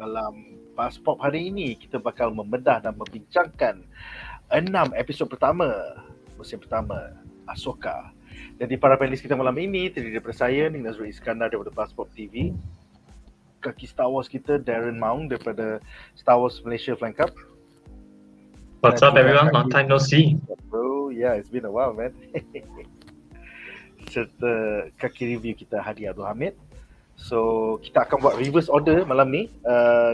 Dalam BuzzPop hari ini, kita bakal membedah dan membincangkan 6 episod pertama musim pertama Ahsoka. Jadi para panelis kita malam ini terdiri daripada saya, Nadzru daripada BuzzPop TV, Kaki Star Wars kita, Darren Maung daripada Star Wars Malaysia Flank Up. What's up everyone? Long time no see. Bro, yeah, it's been a while, man. Serta Kaki review kita, Hady Abdul Hamid. So, kita akan buat reverse order malam ni.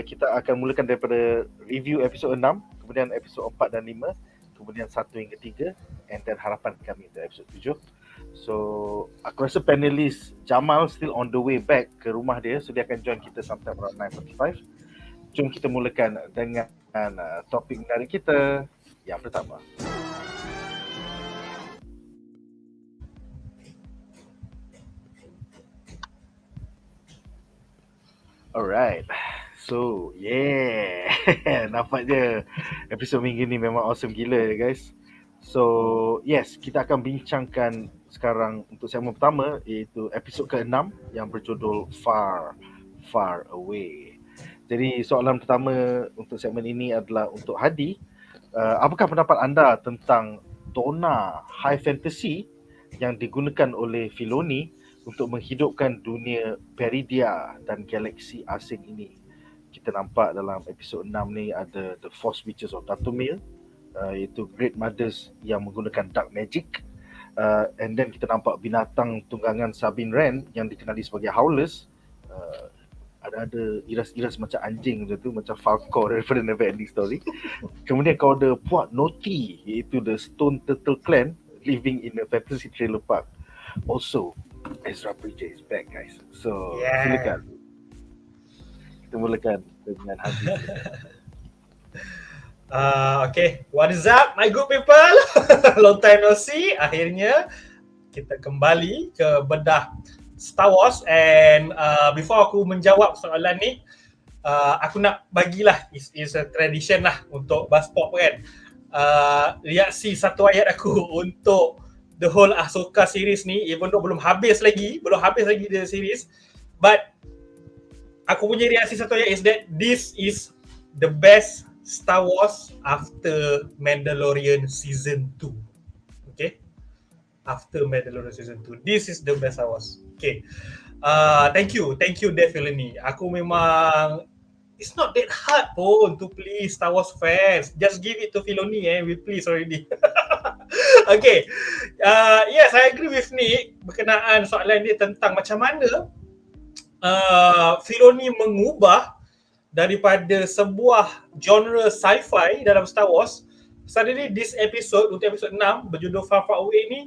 Kita akan mulakan daripada review episod 6, kemudian episod 4 dan 5, kemudian 1 hingga 3, and then harapan kami untuk episod 7. So, aku rasa panelis Jamal still on the way back ke rumah dia, so dia akan join kita sometime around 9:45. Jom kita mulakan dengan topik menarik kita yang pertama. Alright, so yeah, nampaknya episod minggu ni memang awesome gila ya guys. So yes, kita akan bincangkan sekarang untuk segmen pertama, iaitu episod ke-6 yang berjudul Far, Far Away. Jadi soalan pertama untuk segmen ini adalah untuk Hady. Apakah pendapat anda tentang tona high fantasy yang digunakan oleh Filoni untuk menghidupkan dunia Peridia dan galaksi asing ini? Kita nampak dalam episod 6 ni ada the Force Witches of Datomir, iaitu Great Mothers yang menggunakan dark magic, and then kita nampak binatang tunggangan Sabine Wren yang dikenali sebagai Howlers. Ada iras-iras macam anjing macam tu, macam Falcor daripada Never Ending Story. Kemudian kau ada Puat Noti, iaitu the Stone Turtle Clan living in a fantasy trailer park. Also, Ezra Bridger is back, guys. So, silakan. Kita mulakan dengan Hady. Okay, what is up my good people? Long time no see. Akhirnya kita kembali ke bedah Star Wars, and before aku menjawab soalan ni, aku nak bagilah, is a tradition lah untuk BuzzPop kan, reaksi satu ayat aku untuk the whole Ahsoka series ni, even though belum habis lagi the series, but aku punya reaksi satu ayat is that this is the best Star Wars after Mandalorian Season 2. Okay? After Mandalorian Season 2. This is the best Star Wars. Okay. Thank you Dave Filoni. Aku memang, it's not that hard pun to please Star Wars fans. Just give it to Filoni we please already. Okay. Yes, I agree with Nick berkenaan soalan dia tentang macam mana Filoni mengubah daripada sebuah genre sci-fi dalam Star Wars. Suddenly this episode, untuk episod 6 berjudul Far Far Away ni,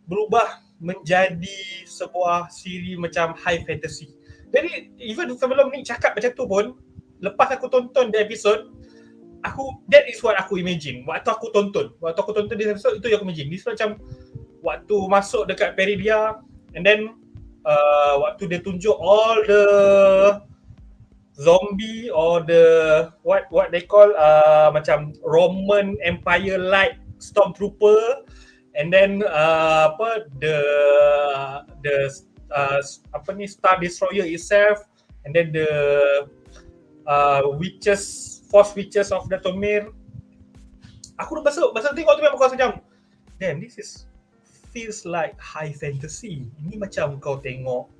berubah menjadi sebuah siri macam high fantasy. Jadi even sebelum ni cakap macam tu pun, lepas aku tonton the episode, that is what aku imagine. Waktu aku tonton this episode, itu yang aku imagine. This macam waktu masuk dekat Peridia, and then waktu dia tunjuk all the zombie or the what they call macam Roman Empire like stormtrooper, and then the Star Destroyer itself, and then the Force Witches of Datomir. Aku masa tengok tu memang aku rasa macam, damn, this feels like high fantasy. Ini macam kau tengok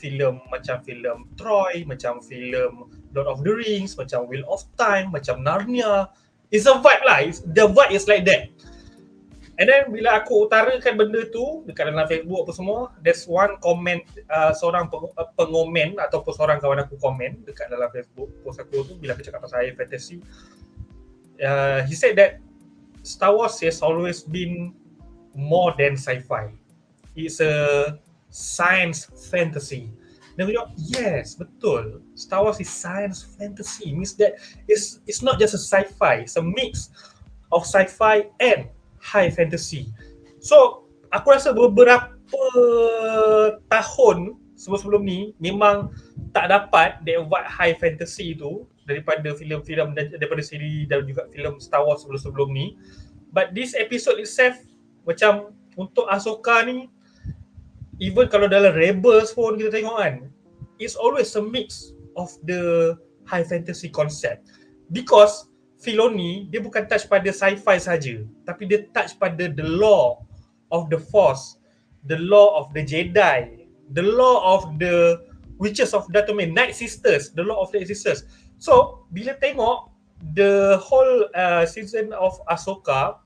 filem macam filem Troy, macam filem Lord of the Rings, macam Wheel of Time, macam Narnia. It's a vibe lah. The vibe is like that. And then bila aku utarakan benda tu dekat dalam Facebook apa semua, there's one comment, seorang pengomen ataupun seorang kawan aku komen dekat dalam Facebook post aku tu bila aku cakap pasal high fantasy. He said that Star Wars has always been more than sci-fi. It's a science fantasy. Dan aku jawab, yes, betul. Star Wars is science fantasy. Means that it's not just a sci-fi. It's a mix of sci-fi and high fantasy. So, aku rasa beberapa tahun sebelum ni memang tak dapat that vibe high fantasy tu daripada filem-filem, daripada siri dan juga filem Star Wars sebelum ni. But this episode itself, macam untuk Ahsoka ni, even kalau dalam Rebels pun kita tengok kan, it's always a mix of the high fantasy concept. Because Filoni, dia bukan touch pada sci-fi saja, tapi dia touch pada the law of the Force, the law of the Jedi, the law of the Witches of Dathomir, Night Sisters, the law of the Night Sisters. So, bila tengok the whole season of Ahsoka,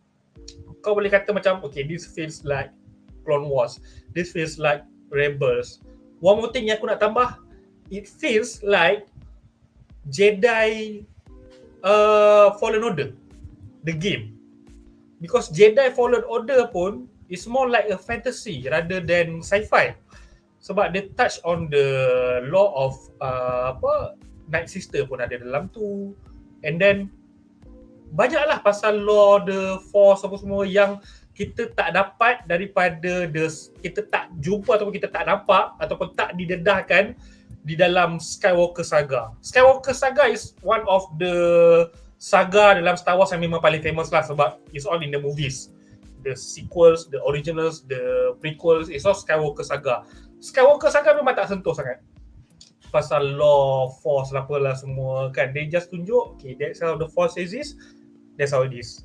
kau boleh kata macam, okay, this feels like Clone Wars, this feels like Rebels. One more thing yang aku nak tambah, it feels like Jedi Fallen Order, the game. Because Jedi Fallen Order pun is more like a fantasy rather than sci-fi. Sebab dia touch on the law of Night Sister pun ada dalam tu. And then banyaklah pasal law, the Force apa semua yang kita tak dapat daripada kita tak jumpa ataupun kita tak nampak ataupun tak didedahkan di dalam Skywalker Saga. Skywalker Saga is one of the saga dalam Star Wars yang memang paling famous lah sebab it's all in the movies. The sequels, the originals, the prequels, it's all Skywalker Saga. Skywalker Saga memang tak sentuh sangat pasal law, force, apalah semua kan. They just tunjuk, okay, that's how the force exists, that's how it is.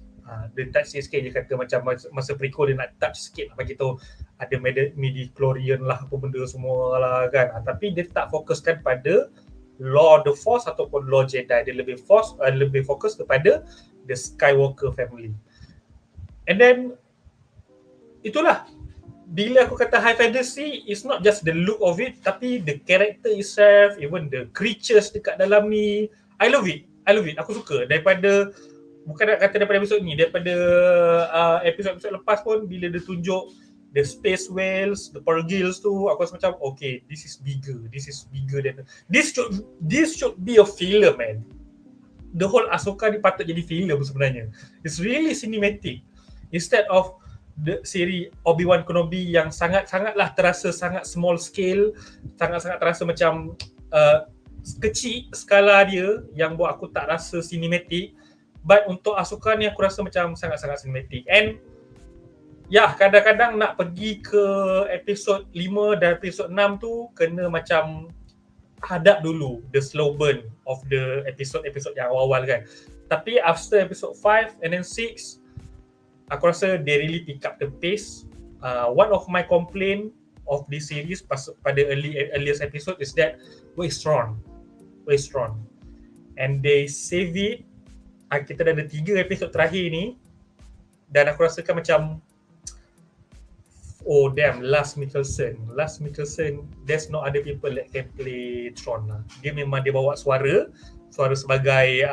Dia touch sikit je kata macam masa prequel dia nak touch sikit lah bagi tahu ada midi-chlorian lah apa benda semua lah kan. Tapi dia tak fokuskan pada law the force ataupun law Jedi. Dia lebih fokus kepada the Skywalker family. And then itulah, bila aku kata high fantasy, it's not just the look of it, tapi the character itself, even the creatures dekat dalam ni, I love it. Aku suka. Bukan nak kata daripada episod ni, daripada episod-episod lepas pun, bila dia tunjuk the space whales, the pergils tu, aku rasa macam, okay, this is bigger than, this should be a film, man. The whole Ahsoka ni patut jadi film sebenarnya. It's really cinematic. Instead of the siri Obi-Wan Kenobi yang sangat-sangatlah terasa sangat small scale, sangat-sangat terasa macam kecil skala dia yang buat aku tak rasa cinematic. But untuk Ahsoka ni aku rasa macam sangat-sangat cinematic. And kadang-kadang nak pergi ke episod 5 dan episod 6 tu kena macam hadap dulu the slow burn of the episod-episod yang awal-awal kan. Tapi after episode 5 and then 6, aku rasa they really pick up the pace. One of my complaint of this series pada earliest episode is that very strong. And they save it. Kita dah ada 3 episod terakhir ni dan aku rasakan macam, oh damn, Lars Mikkelsen, there's no other people that can play Tron lah. Dia memang dia bawa suara sebagai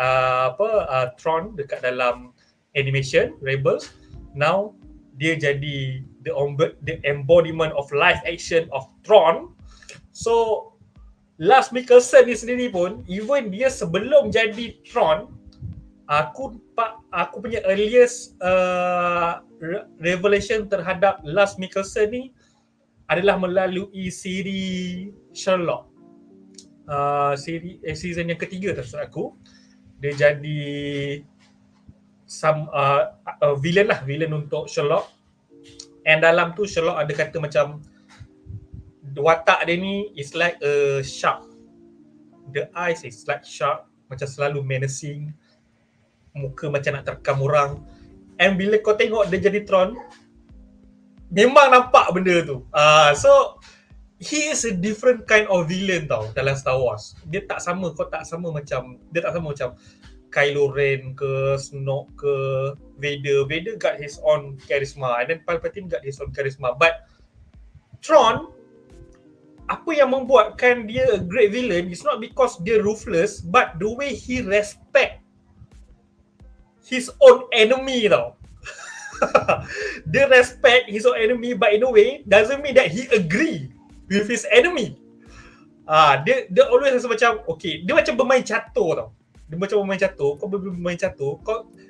Tron dekat dalam animation Rebels. Now dia jadi the embodiment of live action of Tron. So Lars Mikkelsen ni sendiri pun, even dia sebelum jadi Tron, aku punya earliest revelation terhadap Lars Mikkelsen ni adalah melalui siri Sherlock. Season yang ketiga terus aku. Dia jadi villain untuk Sherlock. And dalam tu Sherlock ada kata macam watak dia ni is like a shark. The eyes is like shark, macam selalu menacing. Muka macam nak terkam orang. And bila kau tengok dia jadi Tron, memang nampak benda tu. So he is a different kind of villain tau dalam Star Wars. Dia tak sama macam Kylo Ren ke, Snoke ke, Vader. Vader got his own charisma and then Palpatine got his own charisma. But Tron, apa yang membuatkan dia a great villain is not because dia ruthless, but the way he respect his own enemy tau. Dia respect his own enemy, but in a way doesn't mean that he agree with his enemy. Dia always rasa macam, okay, dia macam bermain catur tau. Kau bermain catur,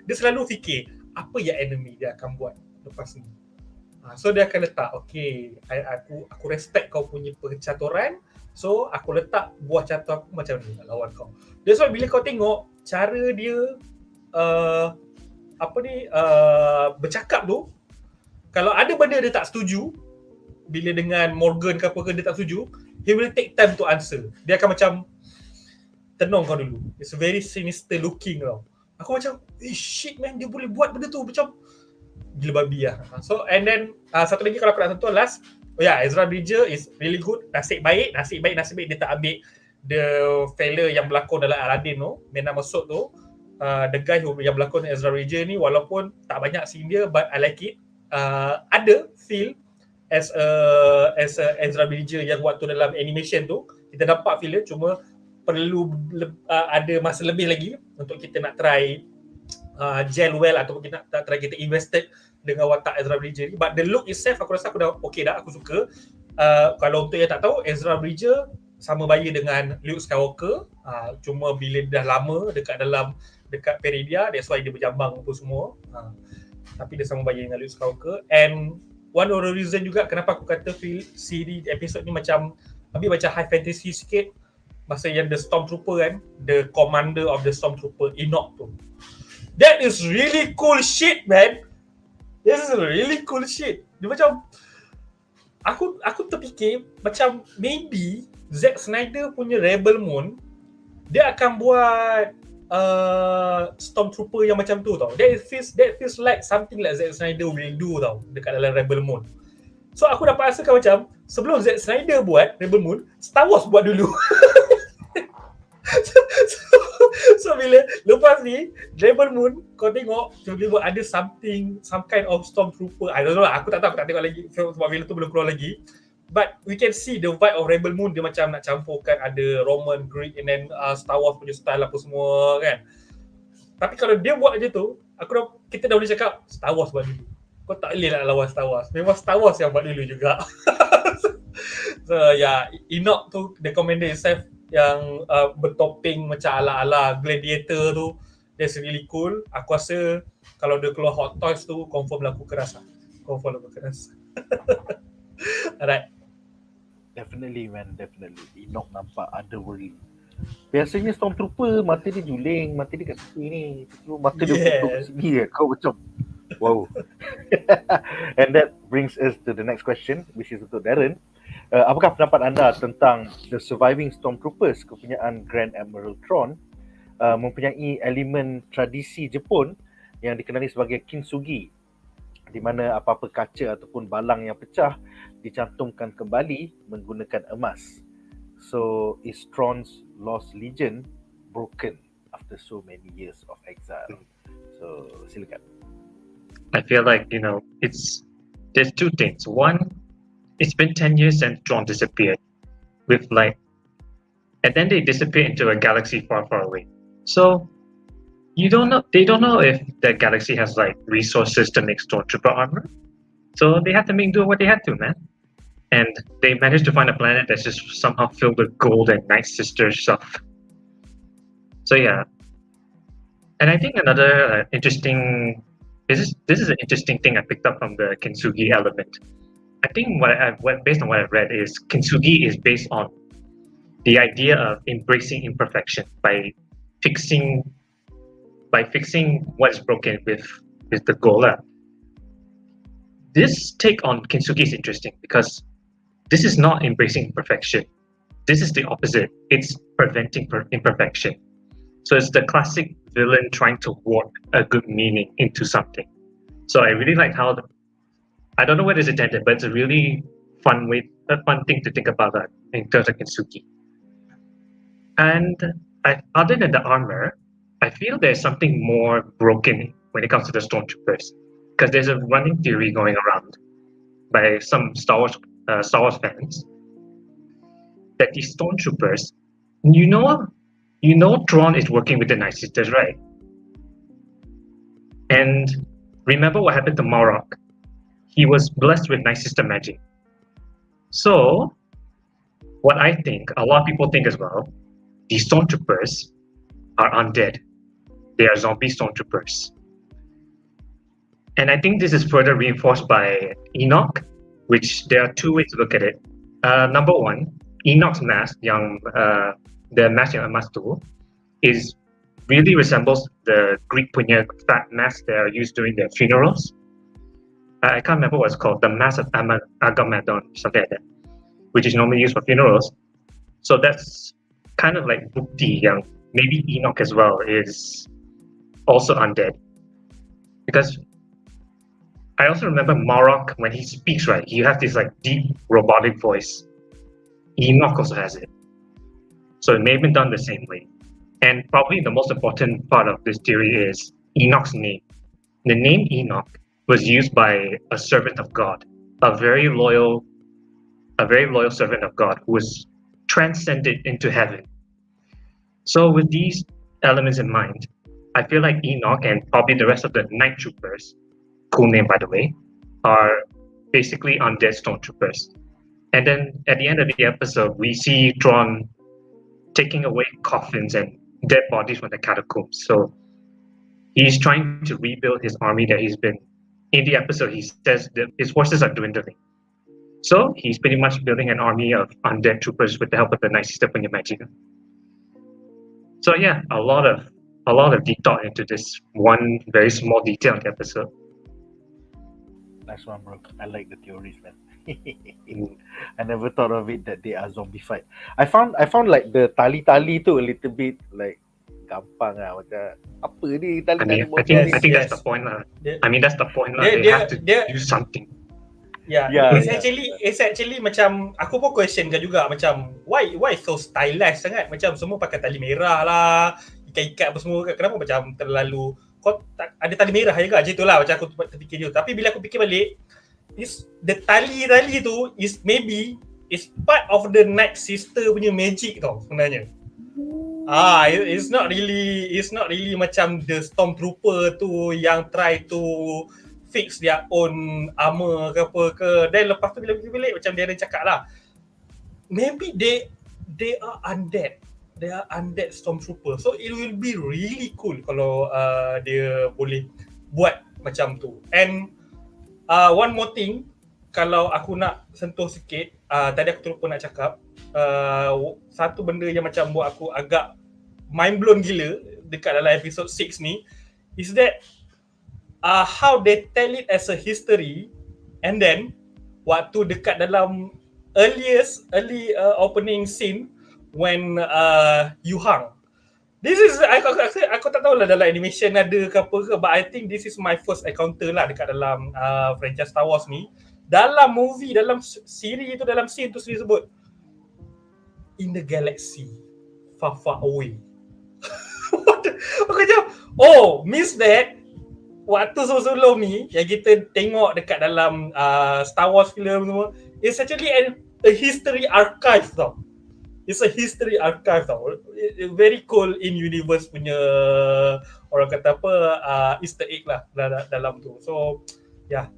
dia selalu fikir apa yang enemy dia akan buat lepas ni. So dia akan letak, okay, aku respect kau punya percaturan, so aku letak buah catur aku macam ni nak lawan kau. That's why bila kau tengok cara dia bercakap tu, kalau ada benda dia tak setuju, bila dengan Morgan ke apa ke dia tak setuju, he will take time to answer. Dia akan macam tenang kau dulu. It's very sinister looking tau. Aku macam, shit man, dia boleh buat benda tu macam gila babi lah. So and then satu lagi kalau aku nak sentuh last, Ezra Bridger is really good. Nasib baik dia tak ambil the fella yang berlakon dalam Aladdin tu, Mena Masud tu. The guy yang berlakon Ezra Bridger ni, walaupun tak banyak scene dia, but I like it. Ada feel as a Ezra Bridger yang waktu dalam animation tu, kita dapat feel dia, cuma perlu ada masa lebih lagi untuk kita nak try gel well ataupun kita nak try kita invested dengan watak Ezra Bridger ni. But the look itself aku rasa aku dah okay dah, aku suka. Kalau untuk yang tak tahu, Ezra Bridger sama baya dengan Luke Skywalker, cuma bila dah lama dekat Peridia, that's why dia berjambang apa semua. Tapi dia sama baya dengan Luke Skywalker. And one of the reason juga kenapa aku kata feel siri episode ni macam ambil macam high fantasy sikit, masa yang the Stormtrooper kan, the commander of the Stormtrooper, Enoch tu. That is really cool shit, man. This is really cool shit. Dia macam, aku terfikir macam maybe Zack Snyder punya Rebel Moon, dia akan buat Stormtrooper yang macam tu tau. That feels like something like Zack Snyder will do tau dekat dalam Rebel Moon. So aku dapat rasakan macam sebelum Zack Snyder buat Rebel Moon, Star Wars buat dulu. So bila lepas ni Rebel Moon, kau tengok tiba-tiba ada some kind of Stormtrooper. I don't know lah, aku tak tahu, aku tak tengok lagi sebab bila tu belum keluar lagi. But we can see the vibe of Rebel Moon, dia macam nak campurkan ada Roman, Greek and then Star Wars punya style apa semua kan. Tapi kalau dia buat je tu, kita dah boleh cakap Star Wars buat dulu. Kau tak boleh nak lawan Star Wars. Memang Star Wars yang buat dulu juga. So Enoch tu, the commander itself yang bertopeng macam ala-ala gladiator tu, that's really cool. Aku rasa kalau dia keluar Hot Toys tu, confirm laku keras. Alright. Definitely man, definitely. Enoch nampak otherworldly. Biasanya Stormtrooper mata dia juling, mata dia kat sini, mata dia tutup kat sini je. Kau macam wow. And that brings us to the next question, which is untuk Darren. Apakah pendapat anda tentang The Surviving Stormtroopers kepunyaan Grand Admiral Thrawn mempunyai elemen tradisi Jepun yang dikenali sebagai kintsugi, di mana apa-apa kaca ataupun balang yang pecah dicantumkan kembali menggunakan emas. So is Thrawn's lost legion broken after so many years of exile? So silakan. I feel like, there's two things. One, it's been 10 years since Thrawn disappeared and then they disappear into a galaxy far, far away. So they don't know if the galaxy has resources to make Stormtrooper armor. So they had to do what they had to, man. And they managed to find a planet that's just somehow filled with gold and Night Sister stuff. So yeah. And I think another interesting, this is an interesting thing I picked up from the kintsugi element. I think based on what I've read is kintsugi is based on the idea of embracing imperfection by fixing what is broken with the goal. This take on kintsugi is interesting because this is not embracing imperfection. This is the opposite. It's preventing imperfection. So it's the classic villain trying to warp a good meaning into something. So I really like how I don't know what is intended, but it's a really fun thing to think about that in terms of kintsugi. And other than the armor, I feel there's something more broken when it comes to the Stormtroopers, because there's a running theory going around by some Star Wars fans that these Stormtroopers, you know Thrawn is working with the Night Sisters, right? And remember what happened to Marok? He was blessed with Night Sister magic. So, what I think, a lot of people think as well, these Stormtroopers are undead. They are zombie Stormtroopers. And I think this is further reinforced by Enoch, which there are two ways to look at it. Number one, Enoch's mask, the mask yang emas tu, really resembles the Greek punya fat mask that are used during their funerals. I can't remember what it's called, the mask of Agamemnon, something like that. which is normally used for funerals. So that's kind of like bukti yang maybe Enoch as well is also undead. Because I also remember Marok, when he speaks, right, he has this like deep robotic voice. Enoch also has it. So it may have been done the same way. And probably the most important part of this theory is Enoch's name. The name Enoch was used by a servant of God, a very loyal servant of God who was transcended into heaven. So with these elements in mind, I feel like Enoch and probably the rest of the night troopers, cool name by the way, are basically undead stormtroopers. And then at the end of the episode, we see Thrawn taking away coffins and dead bodies from the catacombs. So he's trying to rebuild his army that he's been. In the episode, he says that his forces are dwindling. So he's pretty much building an army of undead troopers with the help of the Night Sister punya magic. So yeah, a lot of deep thought into this one very small detail in the episode. Nice one, bro. I like the theories, man. I never thought of it that they are zombified. I found like the tali-tali tu a little bit like gampang lah, macam apa ni tali-tali I think that's the point lah. That's the point lah. They have to do something. Yeah, it's actually macam aku pun question kan juga macam why so stylized sangat, macam semua pakai tali merah lah, ikat-ikat apa semua, kenapa macam terlalu kau tak ada tali merah je kan, macam itulah macam aku terfikir je. Tapi bila aku fikir balik, the tali tu is maybe is part of the Night Sister punya magic tau sebenarnya. It's not really macam the Stormtrooper tu yang try to fix their own armor ke apa ke. Dan lepas tu bila fikir balik, macam Darren cakap lah, maybe they are undead. They are undead stormtrooper. So it will be really cool kalau dia boleh buat macam tu. And one more thing, kalau aku nak sentuh sikit, tadi aku terlupa nak cakap, satu benda yang macam buat aku agak mind blown gila dekat dalam episode 6 ni is that how they tell it as a history, and then waktu dekat dalam early opening scene when you hung. This is aku tak tahu lah dalam animation ada ke apa ke, but I think this is my first encounter lah dekat dalam franchise Star Wars ni. Dalam movie, dalam siri tu, dalam scene tu sendiri sebut in the galaxy far far away. Aku macam means that waktu sebelum ni yang kita tengok dekat dalam Star Wars film semua, it's actually a history archive tau. It's a history archive tau. Very cool in universe punya, orang kata apa, Easter egg lah dalam tu. So yeah.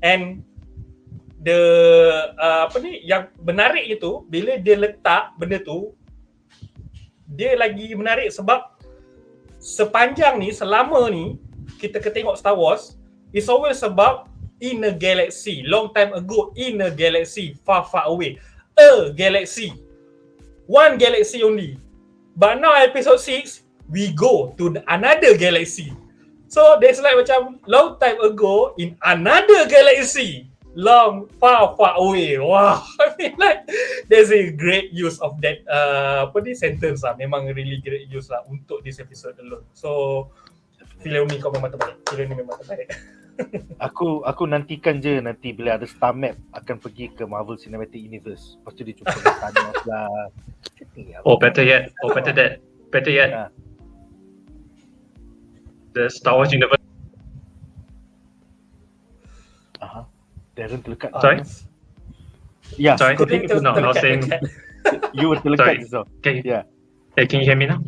And the yang menarik itu bila dia letak benda tu, dia lagi menarik sebab sepanjang ni, selama ni kita tengok Star Wars, it's always about in a galaxy, long time ago, in a galaxy far far away, a galaxy, one galaxy only. But now episode 6, we go to another galaxy. So there's like macam long time ago in another galaxy, long far away. Wow, I mean like there's a great use of that sentence lah. Memang really great use lah untuk this episode alone. So filem ni kau memang terbaik. Filem ni memang terbaik. Aku nantikan je nanti bila ada Star Map akan pergi ke Marvel Cinematic Universe. Lepas tu dia jumpa dengan Thanos lah. Better yet. Yeah. The Star Wars universe. Darren terlekat. Sorry? Yeah, sorry. No, I was saying you were terlekat just now. Can you hear me now?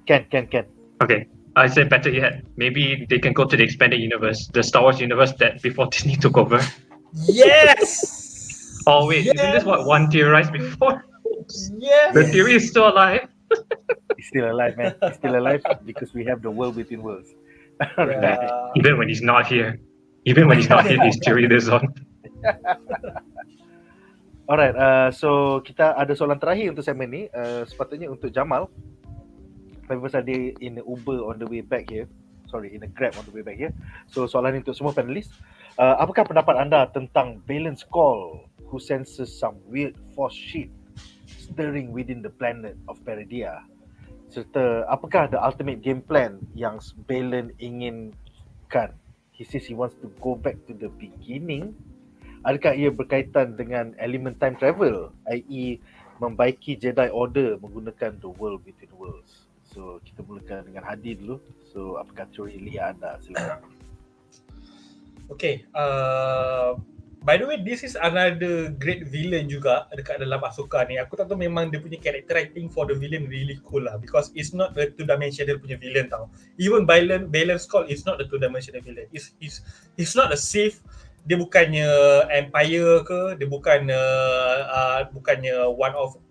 Can. Okay. I said better yet. Maybe they can go to the expanded universe, the Star Wars universe that before Disney took over. Yes! Oh wait, isn't this what one theorized before? Yes! The theory is still alive. He's still alive, man. He's still alive because we have the world within worlds. Even when he's not here. His theory lives on. Alright, so kita ada soalan terakhir untuk segmen ni. Sepatutnya untuk Jamal. Tapi pasal dia in a Uber on the way back here. In a Grab on the way back here. So soalan ni untuk semua panelis. Apakah pendapat anda tentang balance call who senses some weird force shift stirring within the planet of Peridia. Serta apakah the ultimate game plan yang Baylon inginkan? He says he wants to go back to the beginning. Adakah ia berkaitan dengan elemen time travel, i.e. membaiki Jedi Order menggunakan the world between worlds? So kita mulakan dengan Hady dulu. So apakah teori liar anda? Silakan. Okay, by the way, this is another great villain juga dekat dalam Ahsoka ni. Aku tak tahu, memang dia punya character writing for the villain really cool lah, because it's not a two-dimensional punya villain tau. Even Baylon Skull is not a two-dimensional villain. It's not a Sith. Dia bukannya Empire ke, dia bukannya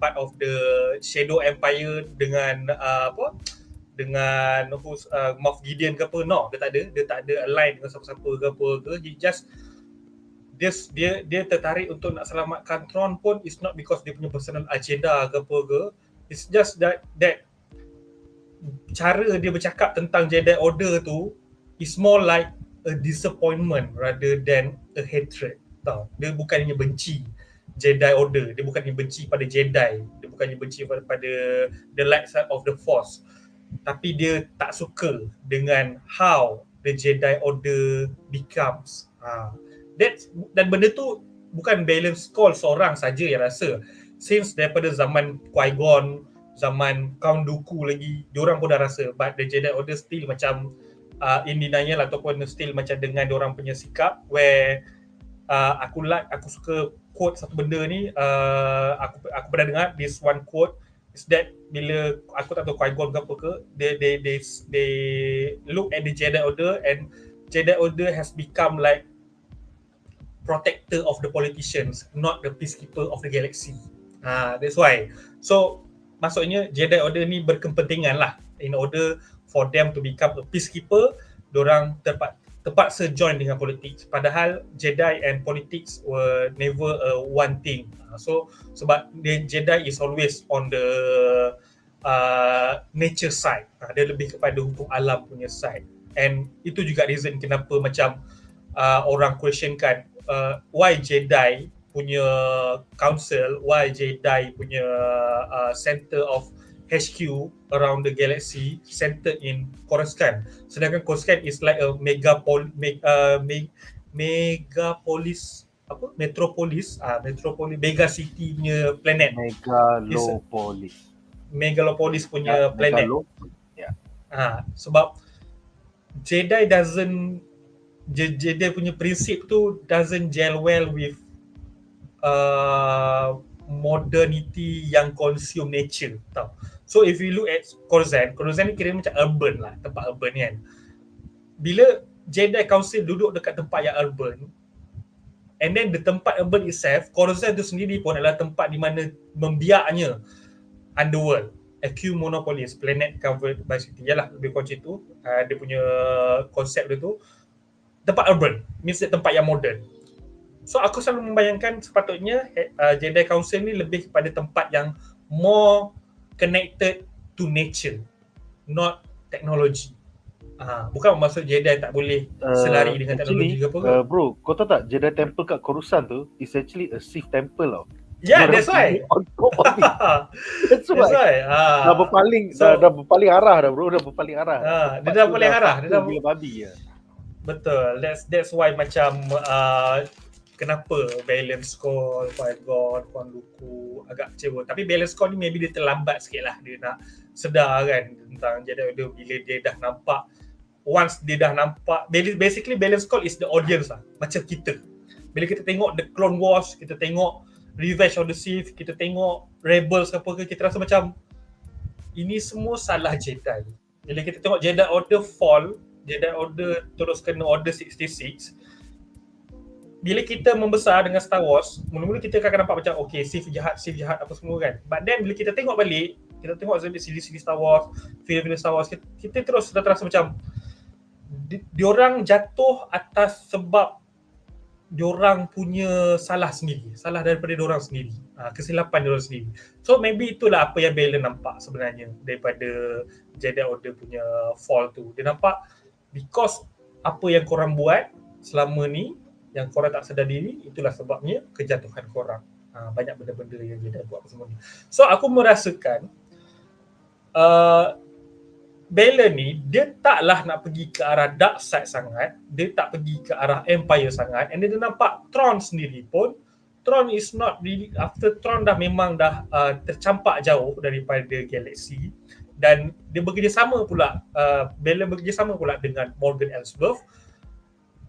part of the Shadow Empire dengan dengan Moff Gideon ke apa. No, dia tak ada align dengan siapa-siapa ke apa ke. He just dia tertarik untuk nak selamatkan Tron pun is not because dia punya personal agenda ke apa ke. It's just that cara dia bercakap tentang Jedi Order tu is more like a disappointment rather than a hatred. Tahu? Dia bukannya benci Jedi Order, dia bukannya benci pada Jedi, dia bukannya benci pada the light side of the Force, tapi dia tak suka dengan how the Jedi Order becomes. Dan benda tu bukan Baylon Skull seorang saja yang rasa. Since daripada zaman Qui-Gon, zaman Count Dooku lagi, diorang pun dah rasa, but the Jedi Order still macam in denial ataupun still macam dengan diorang punya sikap where aku suka quote satu benda ni. Aku pernah dengar this one quote is that bila aku tak tahu Qui-Gon ke apa ke, they look at the Jedi Order, and Jedi Order has become like protector of the politicians, not the peacekeeper of the galaxy. That's why. So maksudnya Jedi Order ni berkepentingan lah, in order for them to become a peacekeeper, diorang terpaksa join dengan politics. Padahal Jedi and politics were never one thing. So sebab Jedi is always on the nature side. Dia lebih kepada hukum alam punya side. And itu juga reason kenapa macam orang questionkan why Jedi punya council, why Jedi punya center of HQ around the galaxy centered in Coruscant. Sedangkan Coruscant is like a megapolis, metropolis, mega city punya planet. Megalopolis punya planet. Sebab Jedi punya prinsip tu doesn't gel well with modernity yang consume nature, tau. So if you look at Coruscant ni kira macam urban lah, tempat urban kan. Bila Jedi Council duduk dekat tempat yang urban, and then the tempat urban itself, Coruscant tu sendiri pun adalah tempat di mana membiaknya underworld, AQ Monopolis, planet covered by city. Yalah, lebih kurang macam tu. Dia punya konsep dia tu tempat urban, means tempat yang modern. So aku selalu membayangkan sepatutnya Jedi Council ni lebih kepada tempat yang more connected to nature, not technology. Bukan maksud Jedi tak boleh selari dengan teknologi ke apa. Bro, kau tahu tak Jedi Temple kat Coruscant tu is actually a Sith temple tau. Yeah, that's why. That's why. Dah berpaling arah dah bro, dah berpaling arah. Dia dah berpaling arah, dia dah babi ya. Betul. That's why macam kenapa Baylon Skull, Qui-Gon, Count Dooku agak kecewa. Tapi Baylon Skull ni maybe dia terlambat sikit lah. Dia nak sedar kan tentang Jedi Order bila dia dah nampak. Once dia dah nampak, basically Baylon Skull is the audience lah. Macam kita. Bila kita tengok The Clone Wars, kita tengok Revenge of the Sith, kita tengok Rebels apa ke, kita rasa macam ini semua salah Jedi. Bila kita tengok Jedi Order fall, Jedi Order terus kena Order 66, bila kita membesar dengan Star Wars, mula-mula kita akan nampak macam okay, Sith jahat apa semua kan. But then bila kita tengok balik, kita tengok siri-siri Star Wars, film-film Star Wars, kita terus terasa macam diorang jatuh atas sebab diorang punya salah sendiri, salah daripada diorang sendiri, kesilapan diorang sendiri. So maybe itulah apa yang Baylon nampak sebenarnya daripada Jedi Order punya fall tu. Dia nampak because apa yang korang buat selama ni, yang korang tak sedar diri, itulah sebabnya kejatuhan korang. Banyak benda-benda yang Jedi buat semua ni. So aku merasakan Baylon ni dia taklah nak pergi ke arah dark side sangat, dia tak pergi ke arah Empire sangat, and dia nampak Tron sendiri pun, Tron is not really, after Tron dah memang dah tercampak jauh daripada galaksi, dan dia bekerjasama pula, Baylon bekerjasama pula dengan Morgan Elsbeth.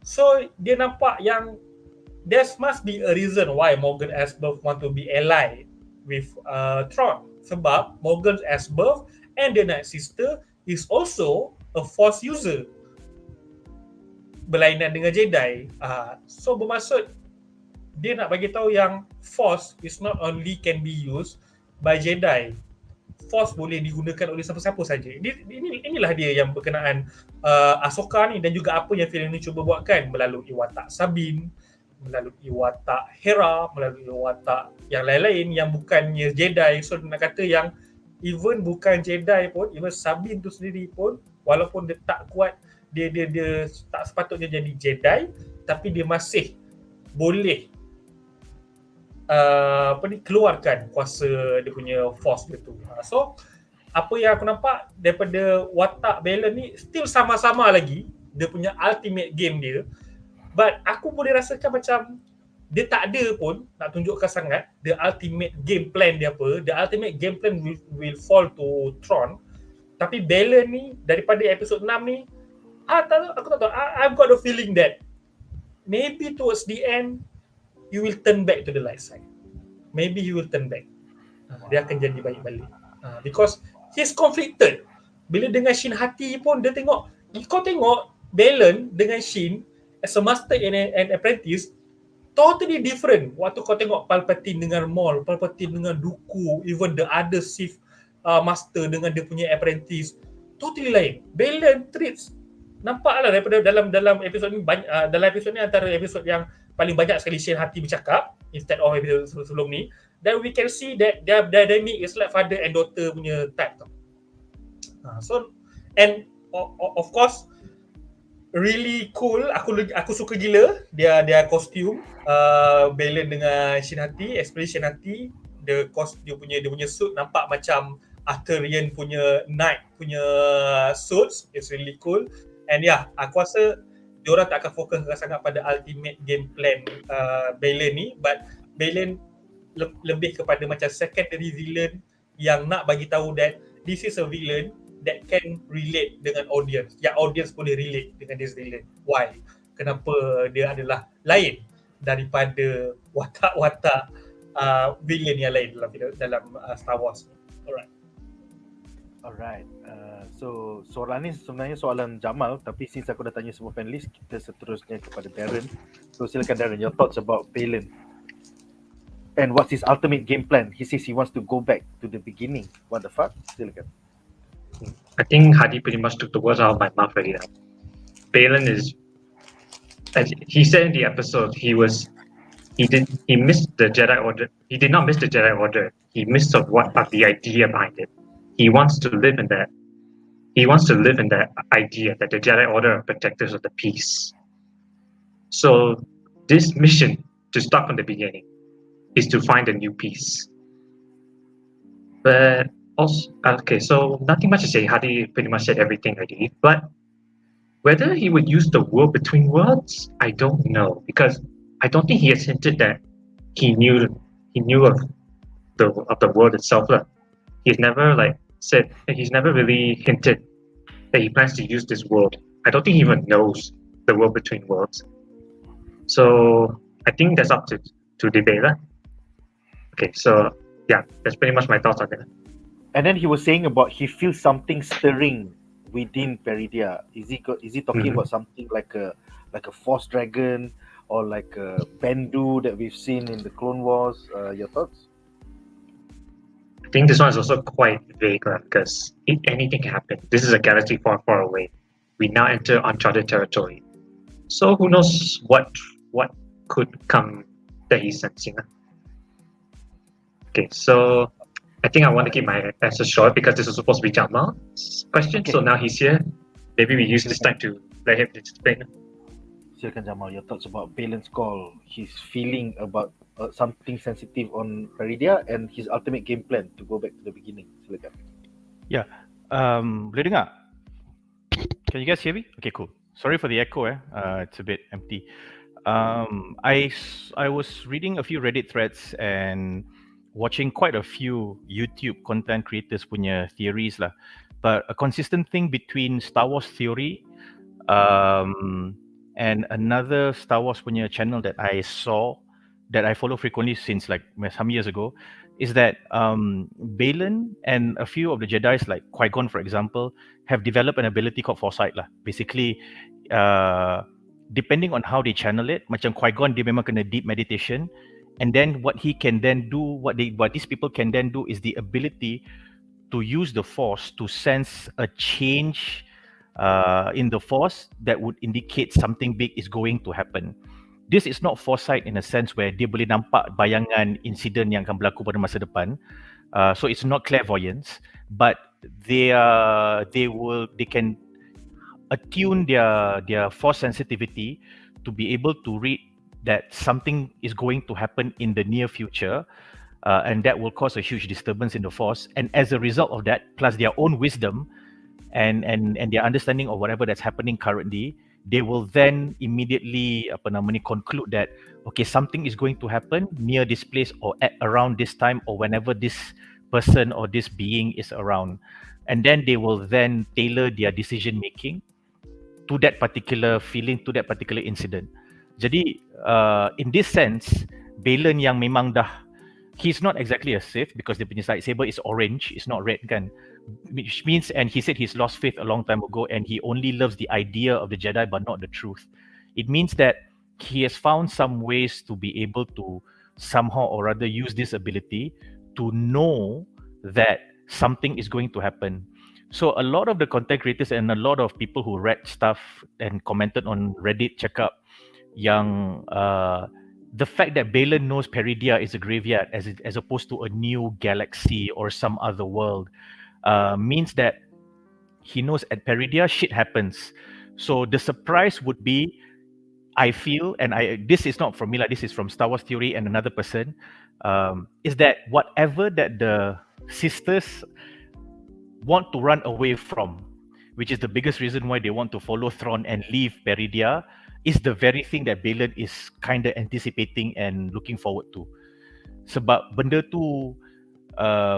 So dia nampak yang there must be a reason why Morgan Elsbeth want to be ally with Tron, sebab Morgan Elsbeth and the Night Sister is also a Force user, berlainan dengan Jedi. So bermaksud dia nak bagi tahu yang Force is not only can be used by Jedi, Force boleh digunakan oleh siapa-siapa saja. Inilah dia yang berkenaan Ahsoka ni, dan juga apa yang filem ni cuba buatkan melalui watak Sabine, melalui watak Hera, melalui watak yang lain-lain yang bukannya Jedi. So nak kata yang even bukan Jedi pun, even Sabine tu sendiri pun, walaupun dia tak kuat, dia tak sepatutnya jadi Jedi, tapi dia masih boleh keluarkan kuasa dia punya Force dia tu. So apa yang aku nampak daripada watak Baylon ni, still sama-sama lagi dia punya ultimate game dia, but aku boleh rasakan macam dia tak ada pun nak tunjukkan sangat the ultimate game plan dia apa. The ultimate game plan will fall to Tron. Tapi Baylon ni daripada episod 6 ni, aku tak tahu, I've got a feeling that maybe towards the end you will turn back to the light side. Maybe you will turn back. Dia akan jadi baik balik. Because he's conflicted. Bila dengan Shin Hati pun dia tengok, kau tengok Baylon dengan Shin as a master and apprentice totally different. Waktu kau tengok Palpatine dengan Maul, Palpatine dengan Dooku, even the other Sith master dengan dia punya apprentice, totally lain. Baylon treats, nampaklah daripada dalam episod ni, dalam episod ni antara episod yang paling banyak sekali Shin Hati bercakap instead of episod sebelum ni, then we can see that their dynamic is like father and daughter punya type tau. So, and of course really cool, aku suka gila dia kostum Baylon dengan Shin Hati, especially Shin Hati, dia punya suit nampak macam Arthurian punya knight punya suits. It's really cool. And aku rasa diorang tak akan fokus sangat pada ultimate game plan Baylon ni, but Baylon lebih kepada macam secondary villain yang nak bagi tahu that this is a villain that can relate dengan audience, yang audience boleh relate dengan this villain. Why? Kenapa dia adalah lain daripada watak-watak villain yang lain dalam Star Wars. Alright. So soalan ni sebenarnya soalan Jamal, tapi since aku dah tanya semua panelis, kita seterusnya kepada Darren. So silakan Darren, your thoughts about Baylon. And what's his ultimate game plan? He says he wants to go back to the beginning. What the fuck? Silakan. I think Hady pretty much took the words out of my mouth already. Baylon is, as he said in the episode, he missed the Jedi Order. He did not miss the Jedi Order. He missed the idea behind it. He wants to live in that. He wants to live in that idea that the Jedi Order are protectors of the peace. So this mission, to start from the beginning, is to find a new peace. But also, okay, so nothing much to say. Hady pretty much said everything already. But whether he would use the world between worlds, I don't know, because I don't think he has hinted that he knew of the world itself. He's never he's never really hinted that he plans to use this world. I don't think he even knows the world between worlds. So I think that's up to debate. Okay, so yeah, that's pretty much my thoughts on it. And then he was saying about he feels something stirring within Peridia. Is he talking about something like a Force Dragon or like a Bendu that we've seen in the Clone Wars? Your thoughts? I think this one is also quite vague because anything can happen. This is a galaxy far, far away. We now enter uncharted territory. So who knows what could come that he's sensing. Okay, so I think I want to keep my answer short because this is supposed to be Jamal's question. Okay. So now he's here. Maybe we use this time to let him explain. Silakan Jamal, your thoughts about Baylon's call, his feeling about something sensitive on Peridia and his ultimate game plan to go back to the beginning. Silakan. Yeah. Boleh dengar? Can you guys hear me? Okay, cool. Sorry for the echo. It's a bit empty. I was reading a few Reddit threads and watching quite a few YouTube content creators punya theories lah. But a consistent thing between Star Wars theory and another Star Wars punya channel that I saw, that I follow frequently since like some years ago, is that Baylon and a few of the Jedis like Qui-Gon, for example, have developed an ability called foresight lah. Basically, depending on how they channel it, macam Qui-Gon dia memang kena deep meditation, and then what he can then do, what these people can then do is the ability to use the Force to sense a change in the Force that would indicate something big is going to happen. This is not foresight in a sense where dia boleh nampak bayangan insiden yang akan berlaku pada masa depan. So it's not clairvoyance, but they can attune their Force sensitivity to be able to read that something is going to happen in the near future, and that will cause a huge disturbance in the Force. And as a result of that, plus their own wisdom and their understanding of whatever that's happening currently, they will then immediately conclude that okay, something is going to happen near this place or at around this time or whenever this person or this being is around, and then they will then tailor their decision making to that particular feeling, to that particular incident. Jadi in this sense, Baylon yang memang dah, he's not exactly a Sith because the punya lightsaber is orange, it's not red kan, which means, and he said he's lost faith a long time ago and he only loves the idea of the Jedi but not the truth. It means that he has found some ways to be able to somehow or other use this ability to know that something is going to happen. So a lot of the content creators and a lot of people who read stuff and commented on Reddit cakap yang the fact that Baylon knows Peridia is a graveyard as opposed to a new galaxy or some other world means that he knows at Peridia shit happens. So the surprise would be, I feel, and this is not from me, like this is from Star Wars Theory and another person, is that whatever that the sisters want to run away from, which is the biggest reason why they want to follow Thrawn and leave Peridia, is the very thing that Baylon is kind of anticipating and looking forward to. Sebab benda tu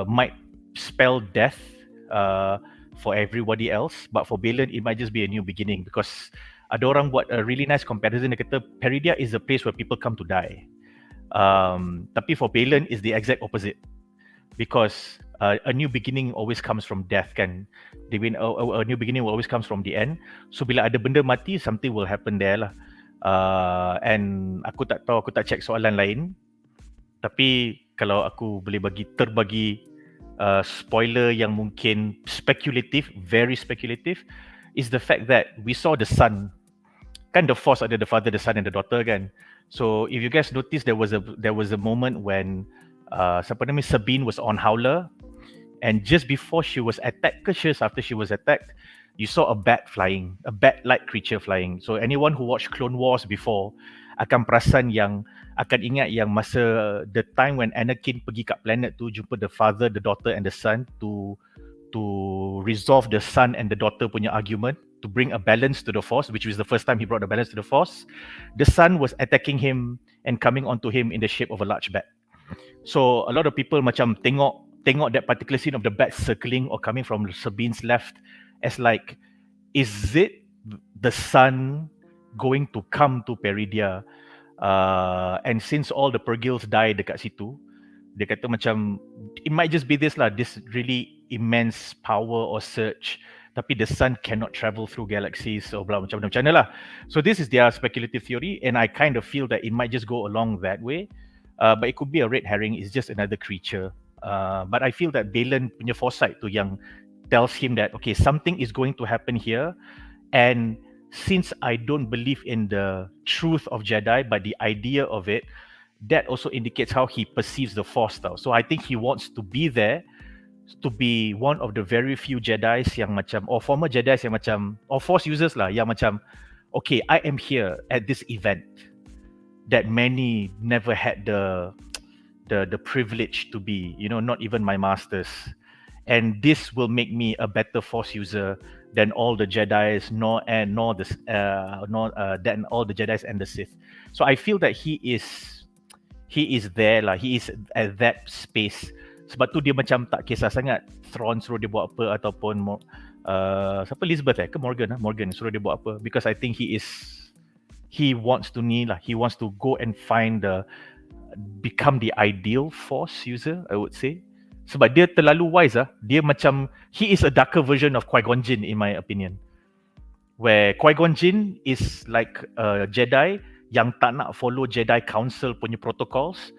might spell death for everybody else, but for Baylon it might just be a new beginning, because ada orang buat a really nice comparison. Dia kata Peridia is a place where people come to die, tapi for Baylon is the exact opposite, because a new beginning always comes from death kan. A new beginning will always comes from the end. So bila ada benda mati, something will happen there lah. And aku tak tahu, aku tak check soalan lain, tapi kalau aku boleh terbagi spoiler yang mungkin speculative, very speculative, is the fact that we saw the son, kan the Force ada the father, the son and the daughter kan. So if you guys notice, there was a moment when Sabine was on Howler, and just before she was attacked, just after she was attacked, you saw a bat flying, a bat-like creature flying. So anyone who watched Clone Wars before akan perasan yang, akan ingat yang masa the time when Anakin pergi kat planet tu, jumpa the father, the daughter and the son to resolve the son and the daughter punya argument, to bring a balance to the Force, which was the first time he brought a balance to the Force. The son was attacking him and coming onto him in the shape of a large bat. So a lot of people macam tengok that particular scene of the bat circling or coming from Sabine's left as like, is it the son going to come to Peridia? And since all the Pergils died dekat situ, dia kata macam it might just be this really immense power or surge, tapi the sun cannot travel through galaxies or blah macam mana lah. So this is their speculative theory, and I kind of feel that it might just go along that way. But it could be a red herring, it's just another creature. But I feel that Baylon punya foresight tu yang tells him that okay, something is going to happen here, and since I don't believe in the truth of Jedi but the idea of it, that also indicates how he perceives the Force tau. So I think he wants to be there, to be one of the very few Jedis yang macam, or former Jedis yang macam, or Force users lah, yang macam okay, I am here at this event that many never had the privilege to be, not even my masters. And this will make me a better Force user than all the Jedi's, than all the Jedi's and the Sith. So I feel that he is there lah. He is at that space. Sebab tu dia macam tak kisah sangat Thrawn suruh dia buat apa ataupun siapa Elizabeth ke Morgan suruh dia buat apa, because I think he wants to go and become the ideal Force user, I would say. Sebab dia terlalu wise dia macam he is a darker version of Qui-Gon Jinn in my opinion, where Qui-Gon Jinn is like a Jedi yang tak nak follow Jedi Council punya protocols,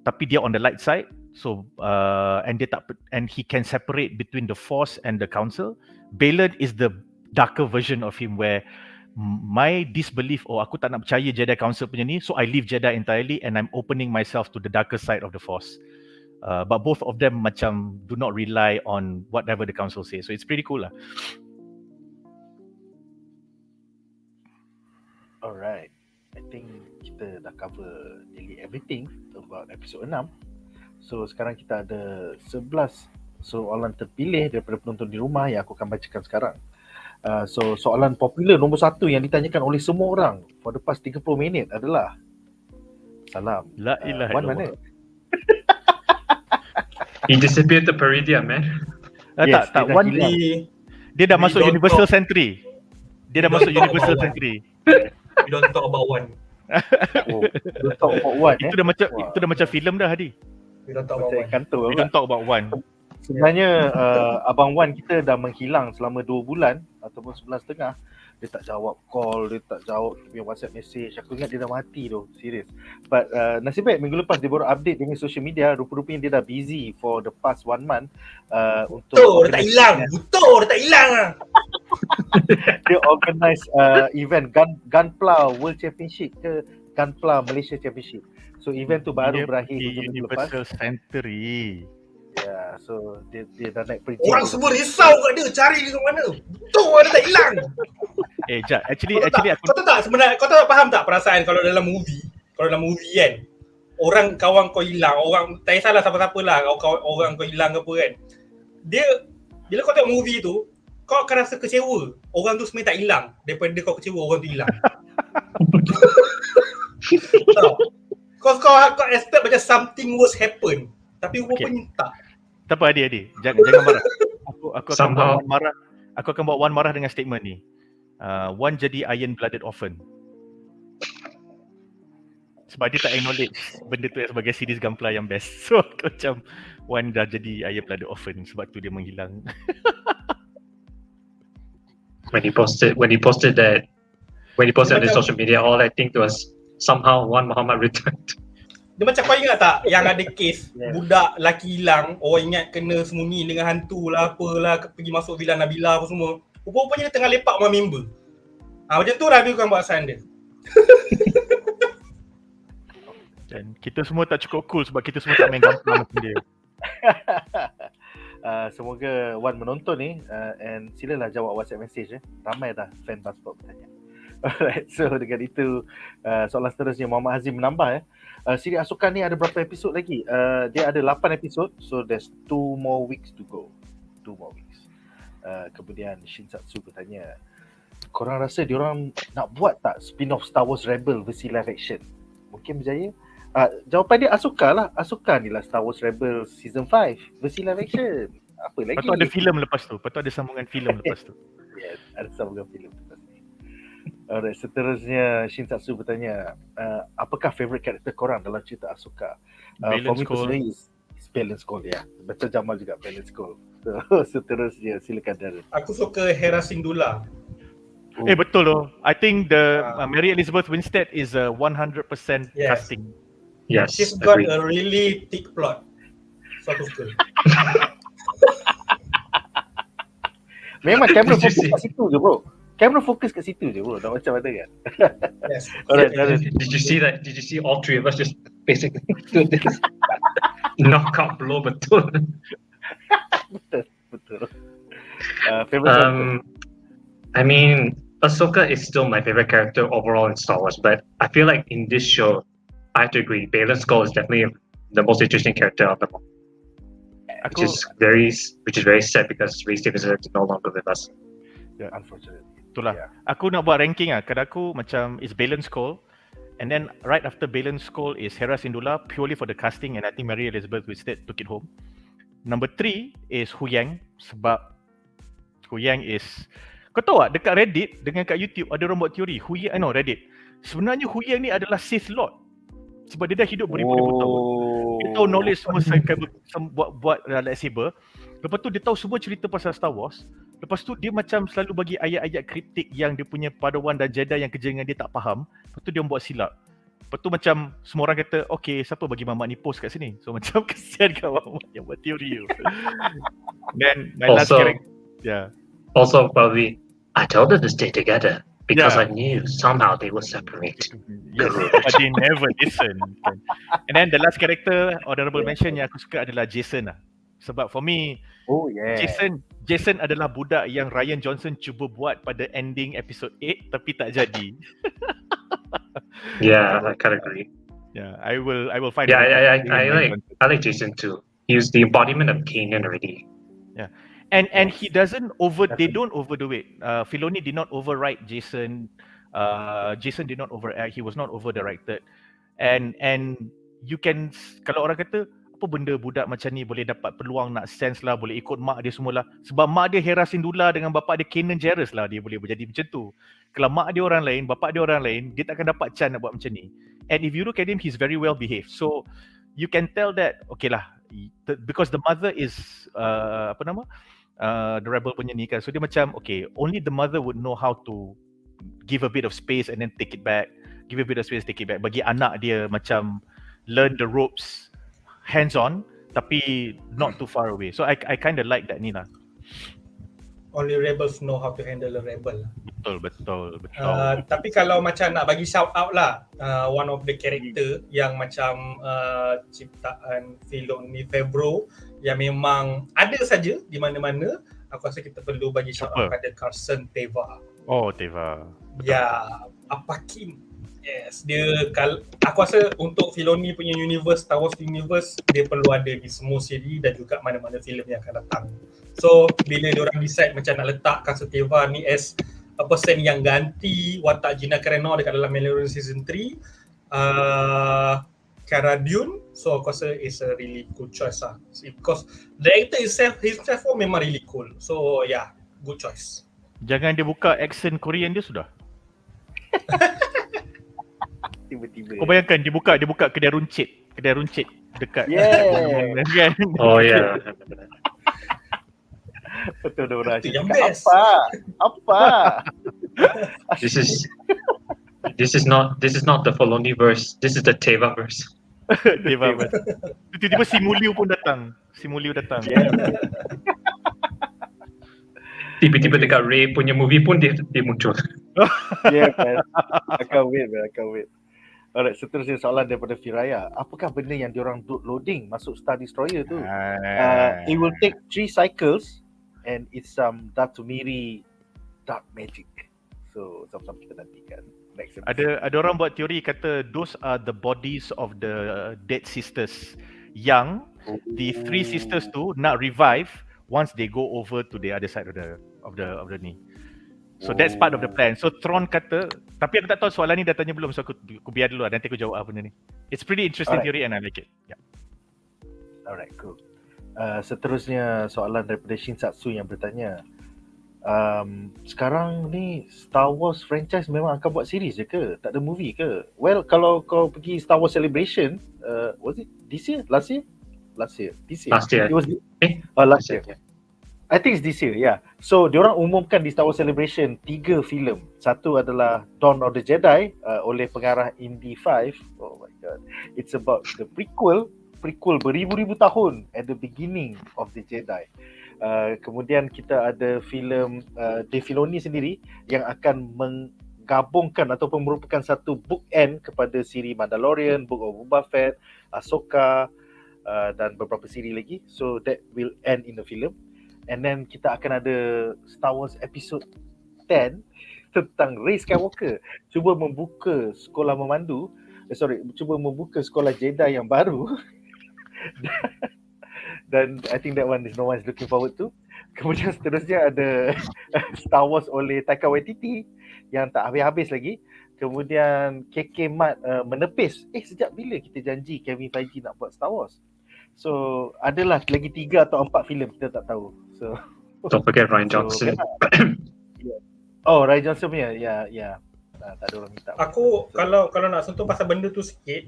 tapi dia on the light side. So and he can separate between the Force and the Council. Baylon is the darker version of him, where my disbelief, aku tak nak percaya Jedi Council punya ni, so I leave Jedi entirely and I'm opening myself to the darker side of the Force. But both of them macam do not rely on whatever the Council says, so it's pretty cool lah. Alright, I think kita dah cover nearly everything about episode 6. So sekarang kita ada 11 soalan terpilih daripada penonton di rumah yang aku akan bacakan sekarang. So soalan popular nombor 1 yang ditanyakan oleh semua orang for the past 30 minit adalah, salam, La ilaha Wan illallah. mana? He disappeared to Peridia, man. Yes, tak dia dah Wan hilang. dia dah We masuk don't Universal talk. Century. Dia dah We masuk don't talk Universal about Century. We don't talk about one. Oh, don't talk about Wan Itu dah macam filem dah, Hady. We don't talk about Macam one. kantor We apa? don't talk about one. Sebenarnya Abang Wan kita dah menghilang selama 2 bulan ataupun 1.5 bulan. Dia tak jawab call, dia tak jawab dia punya WhatsApp message. Aku ingat dia dah mati tu, serius. But nasib baik minggu lepas dia baru update dengan social media, rupa-rupanya dia dah busy for the past 1 month untuk Betul, dia tak hilang. Betul, dia tak hilang lah. dia organize event Gunpla World Championship ke Gunpla Malaysia Championship. So event tu baru Dia berakhir pergi minggu lepas. Universal Century. Ya, so dia dah naik peringkat. Orang semua risau kat dia, cari dia kat mana. Betul, dia tak hilang. Jap, actually Kau aku tahu tak sebenarnya, kau tak faham tak perasaan kalau dalam movie kan, orang kawan kau hilang, orang tak kisahlah siapa-siapa lah, orang kau hilang ke apa kan, dia bila kau tengok movie tu, kau akan rasa kecewa orang tu sebenarnya tak hilang daripada kau kecewa orang tu hilang. Kau expect macam something worse happen, tapi rupanya tak. tak apa, Hady. Jangan marah. Aku akan Somehow. buat Wan marah. Aku akan buat Wan marah dengan statement ni. Wan jadi iron-blooded orphan. Sebab dia tak acknowledge benda tu sebagai series Gunpla yang best. So macam Wan dah jadi iron-blooded orphan, sebab tu dia menghilang. When he posted that on his social media, all I think was somehow Wan Muhammad returned. Dia macam kau ingat tak yang ada kes Yeah. budak lelaki hilang, orang ingat kena sembunyi dengan hantu lah apalah, pergi masuk Villa Nabila apa semua. Rupanya dia tengah lepak sama member. Macam tu lah dia bukan buat asal dia. Dan kita semua tak cukup cool sebab kita semua tak main Gunpla macam dia. Semoga Wan menonton ni and silalah jawab WhatsApp message Ramai dah fan BuzzPop bertanya. Alright, so dengan itu soalan seterusnya Muhammad Hazim menambah siri Ahsoka ni ada berapa episod lagi? Dia ada 8 episod, so there's 2 more weeks to go. 2 more weeks. Kemudian Shinsatsu bertanya, korang rasa diorang nak buat tak spin-off Star Wars Rebel versi live action? Mungkin berjaya? Jawapan dia Ahsoka lah. Ahsoka ni lah Star Wars Rebel season 5 versi live action. Apa lagi? Lepas tu ada filem lepas tu. Lepas tu ada sambungan filem lepas tu. Yes, ada sambungan filem lepas ni. Alright, seterusnya Shinsatsu bertanya, apakah favourite karakter korang dalam cerita Ahsoka? For Baylon me Skull. personally is Baylon Skull, ya. Betul Jamal juga Baylon Skull. So, seterusnya silakan Darren. Aku suka Hera Syndulla. Betul loh. I think the Mary Elizabeth Winstead is a 100% Yes. casting. Yes, She's got agreed. a really thick plot. So aku suka. Memang kamera Did you fokus see- kat situ je bro. Kamera fokus kat situ je bro. Nak macam mana kan? Yes. Alright, Darren. Did you see that? Did you see all three of us just basically do this knockout blow betul? Betul. Favorite character? I mean, Ahsoka is still my favorite character overall in Star Wars, but I feel like in this show, I have to agree, Baylon Skull is definitely the most interesting character of them all, which Aku is very sad because Ray Stevenson is no longer with us. Unfortunately. itulah. Yeah. Aku nak buat ranking Pada aku macam is Baylon Skull, and then right after Baylon Skull is Hera Syndulla purely for the casting, and I think Mary Elizabeth Winstead took it home. Number 3 is Hu Yang, sebab Hu Yang is, kau tahu tak dekat Reddit dengan kat YouTube ada orang buat teori Reddit. Sebenarnya Hu Yang ni adalah Sith Lord. Sebab dia dah hidup beribu-ribu tahun. Dia tahu knowledge semua buat lightsaber. Lepas tu dia tahu semua cerita pasal Star Wars. Lepas tu dia macam selalu bagi ayat-ayat kriptik yang dia punya Padawan dan Jedi yang kerja dengan dia tak faham. Lepas tu dia buat silap. Lepas tu macam semua orang kata, okay, siapa bagi Mamat ni post kat sini? So macam kesian kat Mamat yang buat teori tu. Then my last character, Also probably, I told them to stay together because Yeah. I knew somehow they will separate. Yes, but they never listen. And then the last character honorable mention yang aku suka adalah Jason lah. Sebab for me, Oh yeah. Jason adalah budak yang Ryan Johnson cuba buat pada ending episode 8 tapi tak jadi. Yeah, I kind of agree. Yeah, I will find. Yeah, a way I like Jason too. He's the embodiment of Kanan already. And he doesn't they don't overdo it. Filoni did not overwrite Jason. Jason did not overact. He was not over-directed. And you can, kalau orang kata apa benda budak macam ni boleh dapat peluang nak sense lah, boleh ikut mak dia semualah. Sebab mak dia Hera Syndulla dengan bapak dia Kanan Jarrus lah, dia boleh berjadi macam tu. Kalau mak dia orang lain, bapak dia orang lain, dia takkan dapat chance nak buat macam ni. And if you look at him, he's very well behaved. So you can tell that okay lah, because the mother is the rebel punya ni kan. So dia macam okay, only the mother would know how to give a bit of space and then take it back. Give a bit of space, take it back. Bagi anak dia macam learn the ropes hands on tapi not too far away. So I kind of like that ni lah. Only rebels know how to handle a rebel. Betul. Tapi kalau macam nak bagi shout out lah, one of the character yang macam ciptaan Filoni Febro yang memang ada saja di mana-mana, aku rasa kita perlu bagi shout out pada Carson Teva. Oh, Teva. Ya, Apakah. Yes, dia aku rasa untuk Filoni punya universe, Star Wars universe, dia perlu ada di semua siri dan juga mana-mana filem yang akan datang. So, bila diorang decide macam nak letak Carson Teva ni as a person yang ganti watak Gina Carano dekat dalam Mandalorian Season 3, Cara Dune, so aku rasa it's a really good choice lah. Because the actor himself pun memang really cool. So, yeah, good choice. Jangan dia buka accent Korean dia sudah. Tiba-tiba. Kau bayangkan dia buka kedai runcit dekat. Yeah. Kan? Oh yeah. Betul dah orang Itu yang cakap best. apa? This is not the Filoni verse. This is the Teva verse. Teva. Tiba-tiba si Muliu datang. Yeah. Tiba-tiba dekat Ray punya movie pun dia muncul. Yeah, man. I can't wait. Alright, seterusnya soalan daripada Firaya. Apakah benda yang diorang loading masuk Star Destroyer tu? It will take 3 cycles and it's some Datumiri dark magic. So, sama-sama kita nantikan next episode. Ada orang buat teori kata those are the bodies of the dead sisters yang the 3 sisters tu nak revive once they go over to the other side of the ni. So that's part of the plan. So Thrawn kata, tapi aku tak tahu soalan ni dah tanya belum, so aku biar dulu lah, nanti aku jawab benda ni. It's pretty interesting theory and I like it. Yeah. Alright, cool. Seterusnya soalan daripada Shinsatsu yang bertanya, sekarang ni Star Wars franchise memang akan buat series je ke? Tak ada movie ke? Well, kalau kau pergi Star Wars Celebration, was it this year? Last year. This year. Last year. It was last year. I think it's this year, yeah. So, diorang umumkan di Star Wars Celebration 3 filem. Satu adalah Dawn of the Jedi oleh pengarah Indy 5. Oh my god. It's about the prequel beribu-ribu tahun at the beginning of the Jedi. Kemudian kita ada filem Dave Filoni sendiri yang akan menggabungkan ataupun merupakan satu bookend kepada siri Mandalorian, Book of Boba Fett, Ahsoka dan beberapa siri lagi. So that will end in the film. And then kita akan ada Star Wars episode 10 tentang Rey Skywalker cuba membuka sekolah cuba membuka sekolah Jedi yang baru dan I think that one is no one is looking forward to. Kemudian seterusnya ada Star Wars oleh Taika Waititi yang tak habis-habis lagi. Kemudian KK Mat menepis, sejak bila kita janji Kevin Feige nak buat Star Wars? So adalah lagi 3 atau 4 filem, kita tak tahu. So Don't forget Ryan Johnson. Ryan Johnson punya, ya. Tak ada orang minta. Aku kalau nak sentuh pasal benda tu sikit,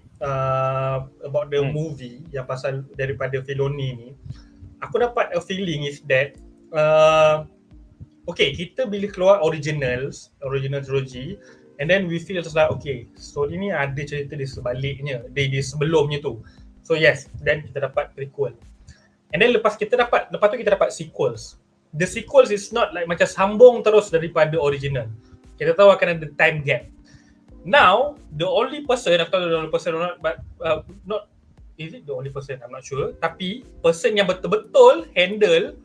about the movie yang pasal daripada Filoni ni, aku dapat a feeling is that okay, kita bila keluar original trilogy, and then we feel like okay, story ni ada cerita di sebaliknya, di sebelumnya tu. So yes, then kita dapat prequel. And then lepas tu kita dapat sequels. The sequels is not like macam sambung terus daripada original. Kita tahu akan ada time gap. Now, the only person, aku tahu the only person or not, but not, is it the only person? I'm not sure. Tapi, person yang betul-betul handle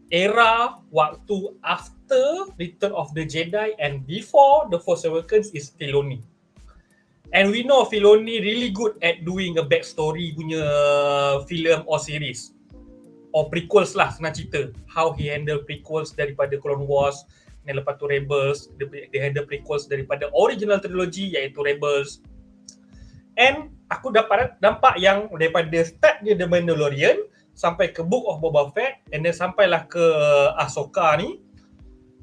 era waktu after Return of the Jedi and before The Force Awakens is Filoni. And we know Filoni really good at doing a backstory punya film or series. Or prequels lah, senang cerita. How he handle prequels daripada Clone Wars, dan lepas tu Rebels, dia handle prequels daripada original trilogy iaitu Rebels. And aku nampak yang daripada start dia The Mandalorian sampai ke Book of Boba Fett and then sampailah ke Ahsoka ni,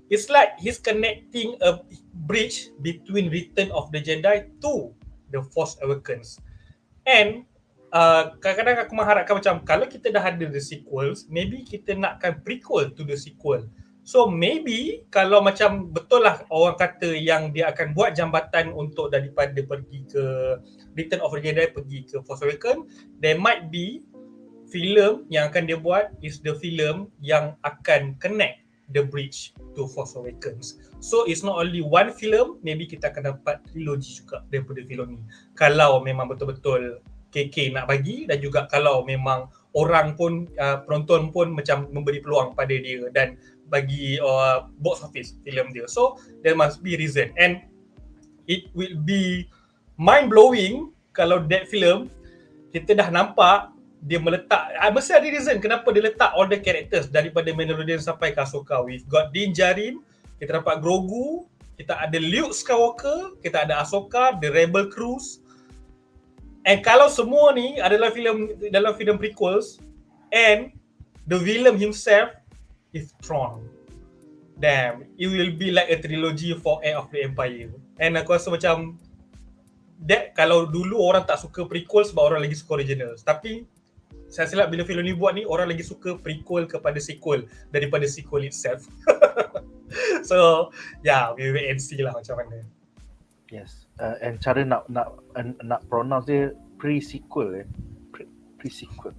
it's like he's connecting a bridge between Return of the Jedi to The Force Awakens. And kadang-kadang aku mengharapkan macam kalau kita dah ada the sequels, maybe kita nakkan prequel to the sequel. So maybe kalau macam betul lah orang kata yang dia akan buat jambatan untuk daripada pergi ke Return of the Jedi pergi ke Force Awakens, there might be filem yang akan dia buat is the filem yang akan connect the bridge to Force Awakens. So it's not only one film, maybe kita akan dapat trilogy juga daripada filem ni. Kalau memang betul-betul KK nak bagi, dan juga kalau memang orang pun penonton pun macam memberi peluang pada dia dan bagi box office filem dia. So there must be reason, and it will be mind blowing kalau that film kita dah nampak dia meletak, mesti ada reason kenapa dia letak all the characters daripada Mandalorian sampai ke Ahsoka. We've got Din Djarin, kita dapat Grogu, kita ada Luke Skywalker, kita ada Ahsoka, the Rebel Crews. And kalau semua ni adalah dalam filem prequels, and the villain himself is Thrawn, damn, it will be like a trilogy for Heir of the Empire. And aku rasa macam that kalau dulu orang tak suka prequel sebab orang lagi suka original, tapi saya silap bila filem ni buat ni, orang lagi suka prequel kepada sequel daripada sequel itself. So yeah, we wait and see lah macam mana. Yes. And cara nak pronounce dia pre-sequel. Pre-sequel.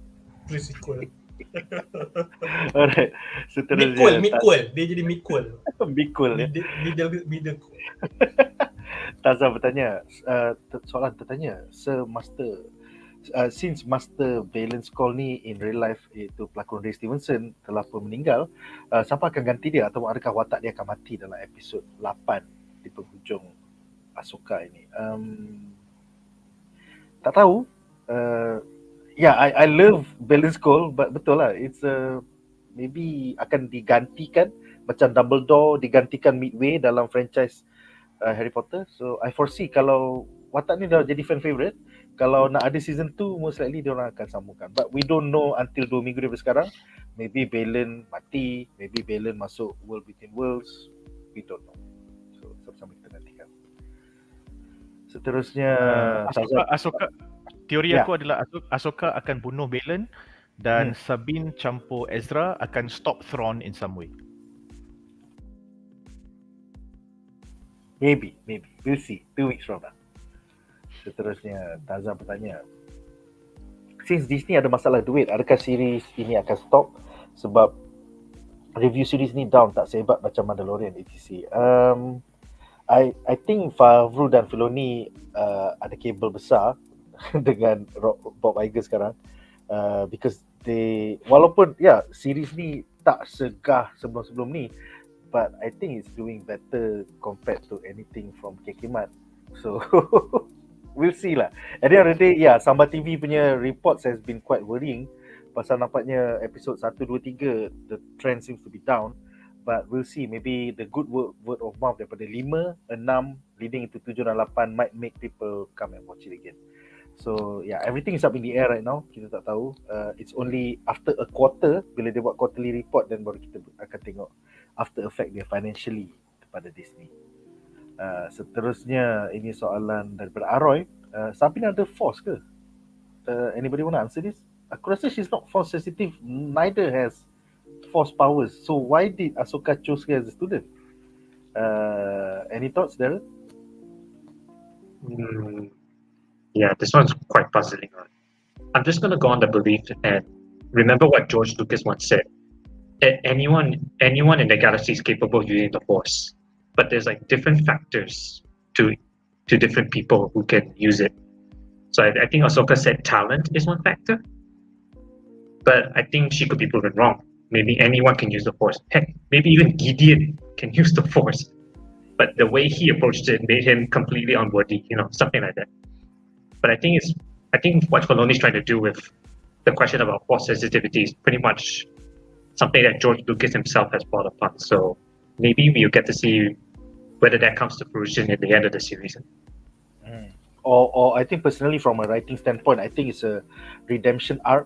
Alright. Seterusnya Midquel. Dia jadi midquel. Midquel ya. Middle. Taza bertanya, soalan tertanya, since Master Baylon Call ni in real life iaitu pelakon Ray Stevenson telah pun meninggal, siapa akan ganti dia, atau adakah watak dia akan mati dalam episod 8 di penghujung Ahsoka ini? Tak tahu. I love Baylon Call, but betul lah, it's maybe akan digantikan macam Dumbledore digantikan midway dalam franchise Harry Potter. So I foresee kalau watak ni dah jadi fan favourite, kalau nak ada season 2, most likely diorang akan sambungkan. But we don't know until 2 minggu daripada sekarang. Maybe Baylon mati, maybe Baylon masuk World Between Worlds, we don't know. So sama-sama kita nantikan. Seterusnya Ahsoka, teori aku adalah Ahsoka akan bunuh Baylon dan Sabine campur Ezra akan stop Thrawn in some way. Maybe. We'll see. 2 weeks from now. Seterusnya, Taza bertanya, since Disney ada masalah duit, adakah series ini akan stop sebab review series ni down tak sehebat macam Mandalorian etc. I think Favreau dan Filoni ada kabel besar dengan Bob Iger sekarang, because they, walaupun series ni tak segah sebelum-sebelum ni, but I think it's doing better compared to anything from Kekimat. So we'll see lah. At the end of the day, yeah, Samba TV punya reports has been quite worrying. Pasal nampaknya episod 1, 2, 3 the trend seems to be down. But we'll see, maybe the good word of mouth daripada 5, 6 leading into 7 dan 8 might make people come and watch it again. So yeah, everything is up in the air right now. Kita tak tahu. It's only after a quarter, bila dia buat quarterly report, dan baru kita akan tengok after effect dia financially kepada Disney. Seterusnya, ini soalan daripada Aroy. Sabina ada force ke? Anybody want to answer this? Aku rasa she's not force sensitive, neither has force powers. So why did Ahsoka choose her as a student? Any thoughts, Darren? Yeah, this one's quite puzzling. I'm just going to go on the belief and remember what George Lucas once said. Anyone in the galaxy is capable of using the Force, but there's like different factors to different people who can use it. So I think Ahsoka said talent is one factor, but I think she could be proven wrong. Maybe anyone can use the Force. Heck, maybe even Gideon can use the Force. But the way he approached it made him completely unworthy, something like that. But I think what Filoni's trying to do with the question about Force sensitivity is pretty much something that George Lucas himself has brought upon. So maybe we'll get to see whether that comes to fruition at the end of the series. Or I think personally from a writing standpoint, I think it's a redemption arc.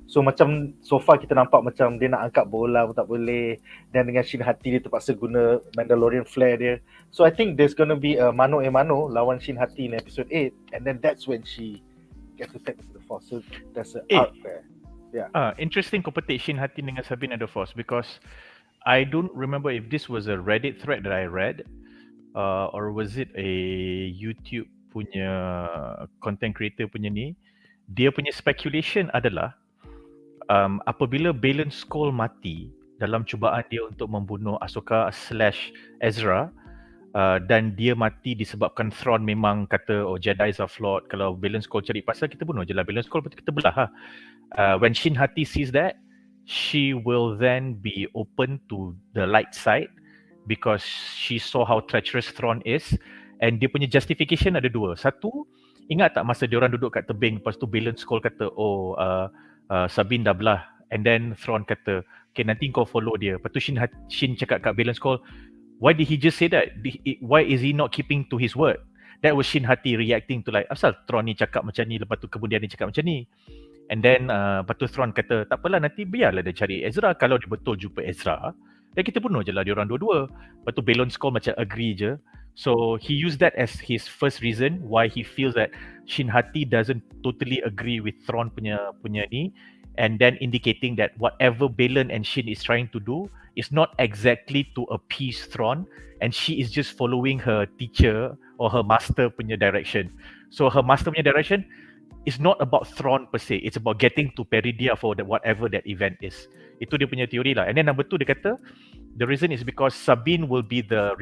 So macam so far kita nampak macam dia nak angkat bola pun tak boleh, dan dengan Shin Hati dia terpaksa guna Mandalorian flare dia. So I think there's gonna be a mano a mano lawan Shin Hati in episode 8, and then that's when she gets to take the Force. So there's an arc there. Yeah. Interesting competition Hati dengan Sabine and the Force, because I don't remember if this was a Reddit thread that I read, or was it a YouTube punya content creator punya ni. Dia punya speculation adalah apabila Baylon Quest mati dalam cubaan dia untuk membunuh Ahsoka / Ezra, dan dia mati disebabkan Thrawn memang kata Jedi are flawed, kalau Baylon Quest cari pasal kita bunuh je lah Baylon Quest, kita belah lah. When Shin Hati sees that, she will then be open to the light side because she saw how treacherous Thrawn is, and dia punya justification ada dua. Satu, ingat tak masa diorang duduk kat tebing, lepas tu Baylon Quest kata Sabine dah belah, and then Thrawn kata okay nanti kau follow dia. Lepas tu Shin cakap kat Baylon Quest, why did he just say that? Why is he not keeping to his word? That was Shin Hati reacting to like, asal Thrawn ni cakap macam ni, lepas tu kemudian dia cakap macam ni. And then lepas tu Thrawn kata tak apalah, nanti biarlah dia cari Ezra, kalau dia betul jumpa Ezra dan kita bunuh je lah diorang dua-dua. Lepas tu Baylon Quest macam agree je. So he used that as his first reason why he feels that Shin Hati doesn't totally agree with Thrawn punya ni, and then indicating that whatever Baylon and Shin is trying to do is not exactly to appease Thrawn, and she is just following her teacher or her master punya direction. So her master punya direction is not about Thrawn per se, it's about getting to Peridia for whatever that event is. Itu dia punya teori lah. And then number 2, dia kata the reason is because Sabine will be the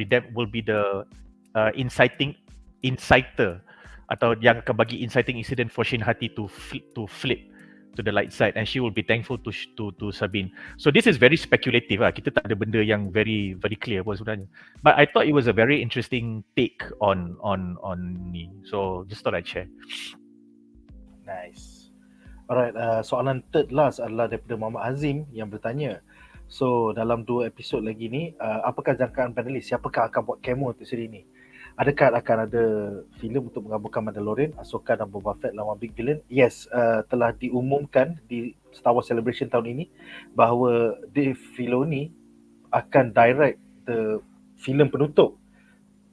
inciter, atau yang akan bagi inciting incident for Shin Hati to flip to the light side, and she will be thankful to Sabine. So this is very speculative lah. Kita tak ada benda yang very very clear pun sebenarnya. But I thought it was a very interesting take on ni. So just thought I'd share. Nice. Alright, soalan third last adalah daripada Muhammad Azim yang bertanya. So dalam 2 episod lagi ni, apakah jangkaan panelis? Siapakah akan buat cameo untuk siri ni? Adakah akan ada filem untuk menggabungkan Mandalorian, Ahsoka dan Boba Fett lawan Big Villain? Yes, telah diumumkan di Star Wars Celebration tahun ini bahawa Dave Filoni akan direct the filem penutup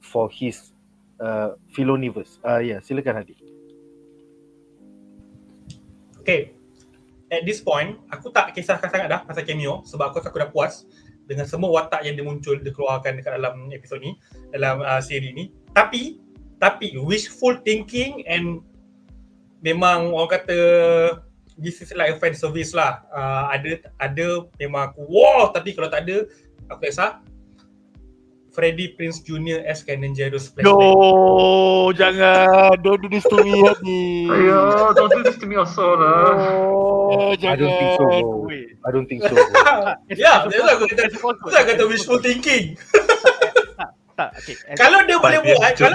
for his Filoniverse. Silakan Hady. Okay, at this point, aku tak kisahkan sangat dah pasal cameo sebab aku dah puas dengan semua watak yang dikeluarkan dekat dalam episod ni, dalam siri ni. Tapi wishful thinking, and memang orang kata this is like a fan service lah. Ada memang aku wow, tapi kalau tak ada aku rasa Freddie Prinze Jr. as Canon Jaros flashback. No, jangan. Don't do this to me, Hady. Ayo, don't do this to me also lah. Oh, jangan. I don't think so, bro. I don't think so. Ya, that's why aku kata wishful thinking. Okay. Kalau dia boleh But it's buat, too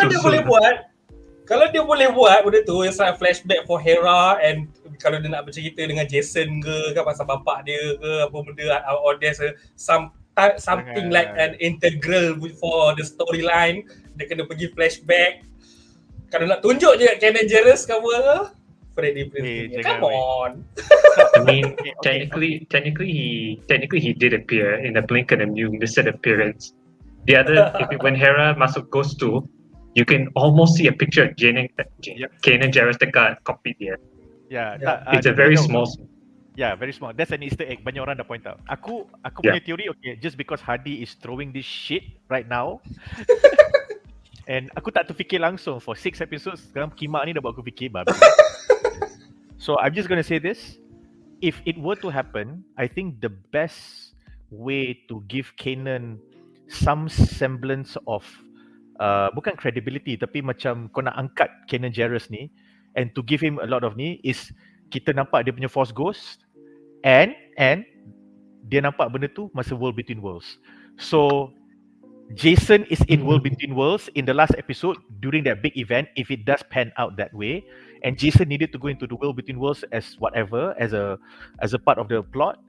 kalau dia boleh buat benda tu, it's like flashback for Hera, and kalau dia nak bercerita dengan Jason ke kan pasal bapak dia ke apa benda, or there's something like an integral for the storyline, dia kena pergi flashback. Kalau nak tunjuk je kat Canon Jarrus cover Freddy Prinze. Come on. I mean, technically he did appear in the Blink and the Lucid appearance. The other, when Hera masuk Ghost 2, you can almost see a picture of Kanan Jarrus dekat cockpit dia. It's a very small. Yeah, very small. That's an Easter egg. Banyak orang dah point out. Aku punya teori, just because Hady is throwing this shit right now, and aku tak terfikir langsung for 6 episodes. Sekarang kimak ni dah buat aku fikir babi. So I'm just gonna say this. If it were to happen, I think the best way to give Kanan some semblance of bukan credibility, tapi macam kau nak angkat Kanan Jarrus ni, and to give him a lot of ni, is kita nampak dia punya Force Ghost, and dia nampak benda tu masa World Between Worlds. So Jason is in World Between Worlds in the last episode during that big event, if it does pan out that way, and Jason needed to go into the World Between Worlds as whatever, as a part of the plot.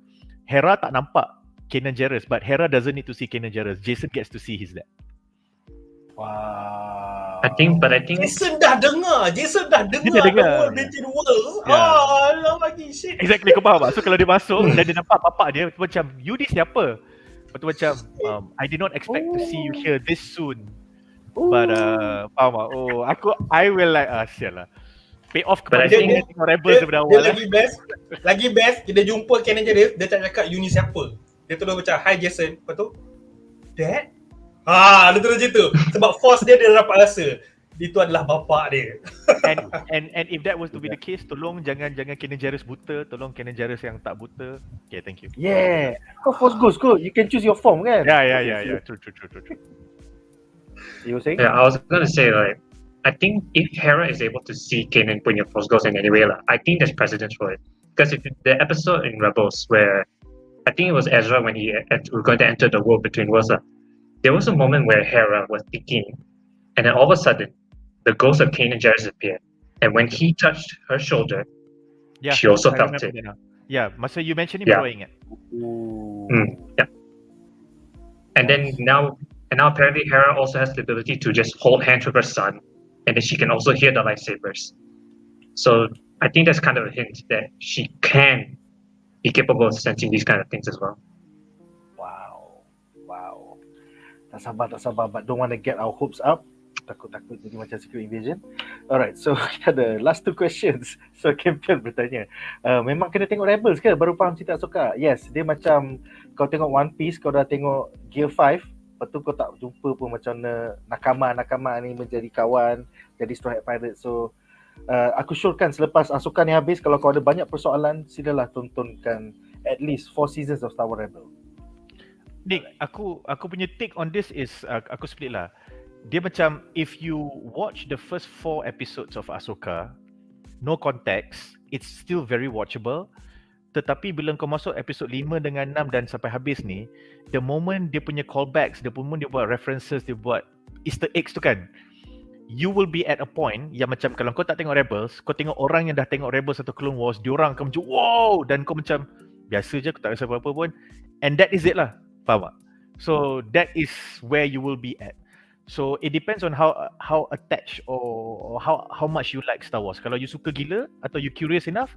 Hera tak nampak Kanan Jarrus, but Hera doesn't need to see Kanan Jarrus. Jason gets to see his dad. Wow. I think Jason dah dengar World Between Worlds. Alah lagi shit. Exactly, kau faham tak? So kalau dia masuk dan dia nampak bapak dia macam, you ni siapa? Lepas tu macam, I did not expect to see you here this soon. But faham tak? I will like, sial lah. Pay off kepada dia tengok Rebels daripada awal. Dia lagi best kita jumpa Kanan Jarrus, dia tak cakap you ni siapa. Dia terus macam, hi Jason. Lepas tu, Dad? Dia terus macam tu. Sebab force dia dapat rasa itu adalah bapak dia. and if that was to be the case, tolong jangan Kanan Jarrus buta, tolong Kanan Jarrus yang tak buta. Okay, thank you. Yeah. Kau Force Ghost kot. You can choose your form kan? Yeah. True. You were saying? Yeah, I was gonna say like, I think if Hera is able to see Kanan punya Force Ghost in any way lah, I think there's precedence for it. Because if the episode in Rebels where I think it was Ezra when he was going to enter the World Between Worlds, there was a moment where Hera was thinking, and then all of a sudden, the ghost of Kanan Jarrus appeared. And when he touched her shoulder, she also felt it. Yeah, masa you mentioned him, baru ingat. Yeah. And now apparently Hera also has the ability to just hold hands with her son, and then she can also hear the lightsabers. So I think that's kind of a hint that she can be capable of sensing these kind of things as well. Wow. Tak sabar, but don't want to get our hopes up. Takut jadi macam Secret Invasion. Alright, so kita ada last 2 questions. So Campion bertanya, memang kena tengok Rebels ke baru faham cerita Ahsoka? Yes, dia macam kau tengok One Piece, kau dah tengok Gear 5, lepas tu kau tak jumpa pun macam mana nakama ni menjadi kawan, jadi Straw Hat Pirate. So aku syorkan selepas Ahsoka ni habis, kalau kau ada banyak persoalan, silalah tontonkan at least 4 seasons of Star Wars Rebels. Nick, aku punya take on this is, aku split lah. Dia macam, if you watch the first 4 episodes of Ahsoka, no context, it's still very watchable. Tetapi bila kau masuk episod 5 dengan 6 dan sampai habis ni, the moment dia punya callbacks, the moment dia buat references, dia buat Easter eggs tu kan, you will be at a point yang macam kalau kau tak tengok Rebels, kau tengok orang yang dah tengok Rebels atau Clone Wars, diorang akan macam wow, dan kau macam biasa je, aku tak rasa apa-apa pun, and that is it lah. Faham tak? So that is where you will be at. So it depends on how attached or how much you like Star Wars. Kalau you suka gila atau you curious enough,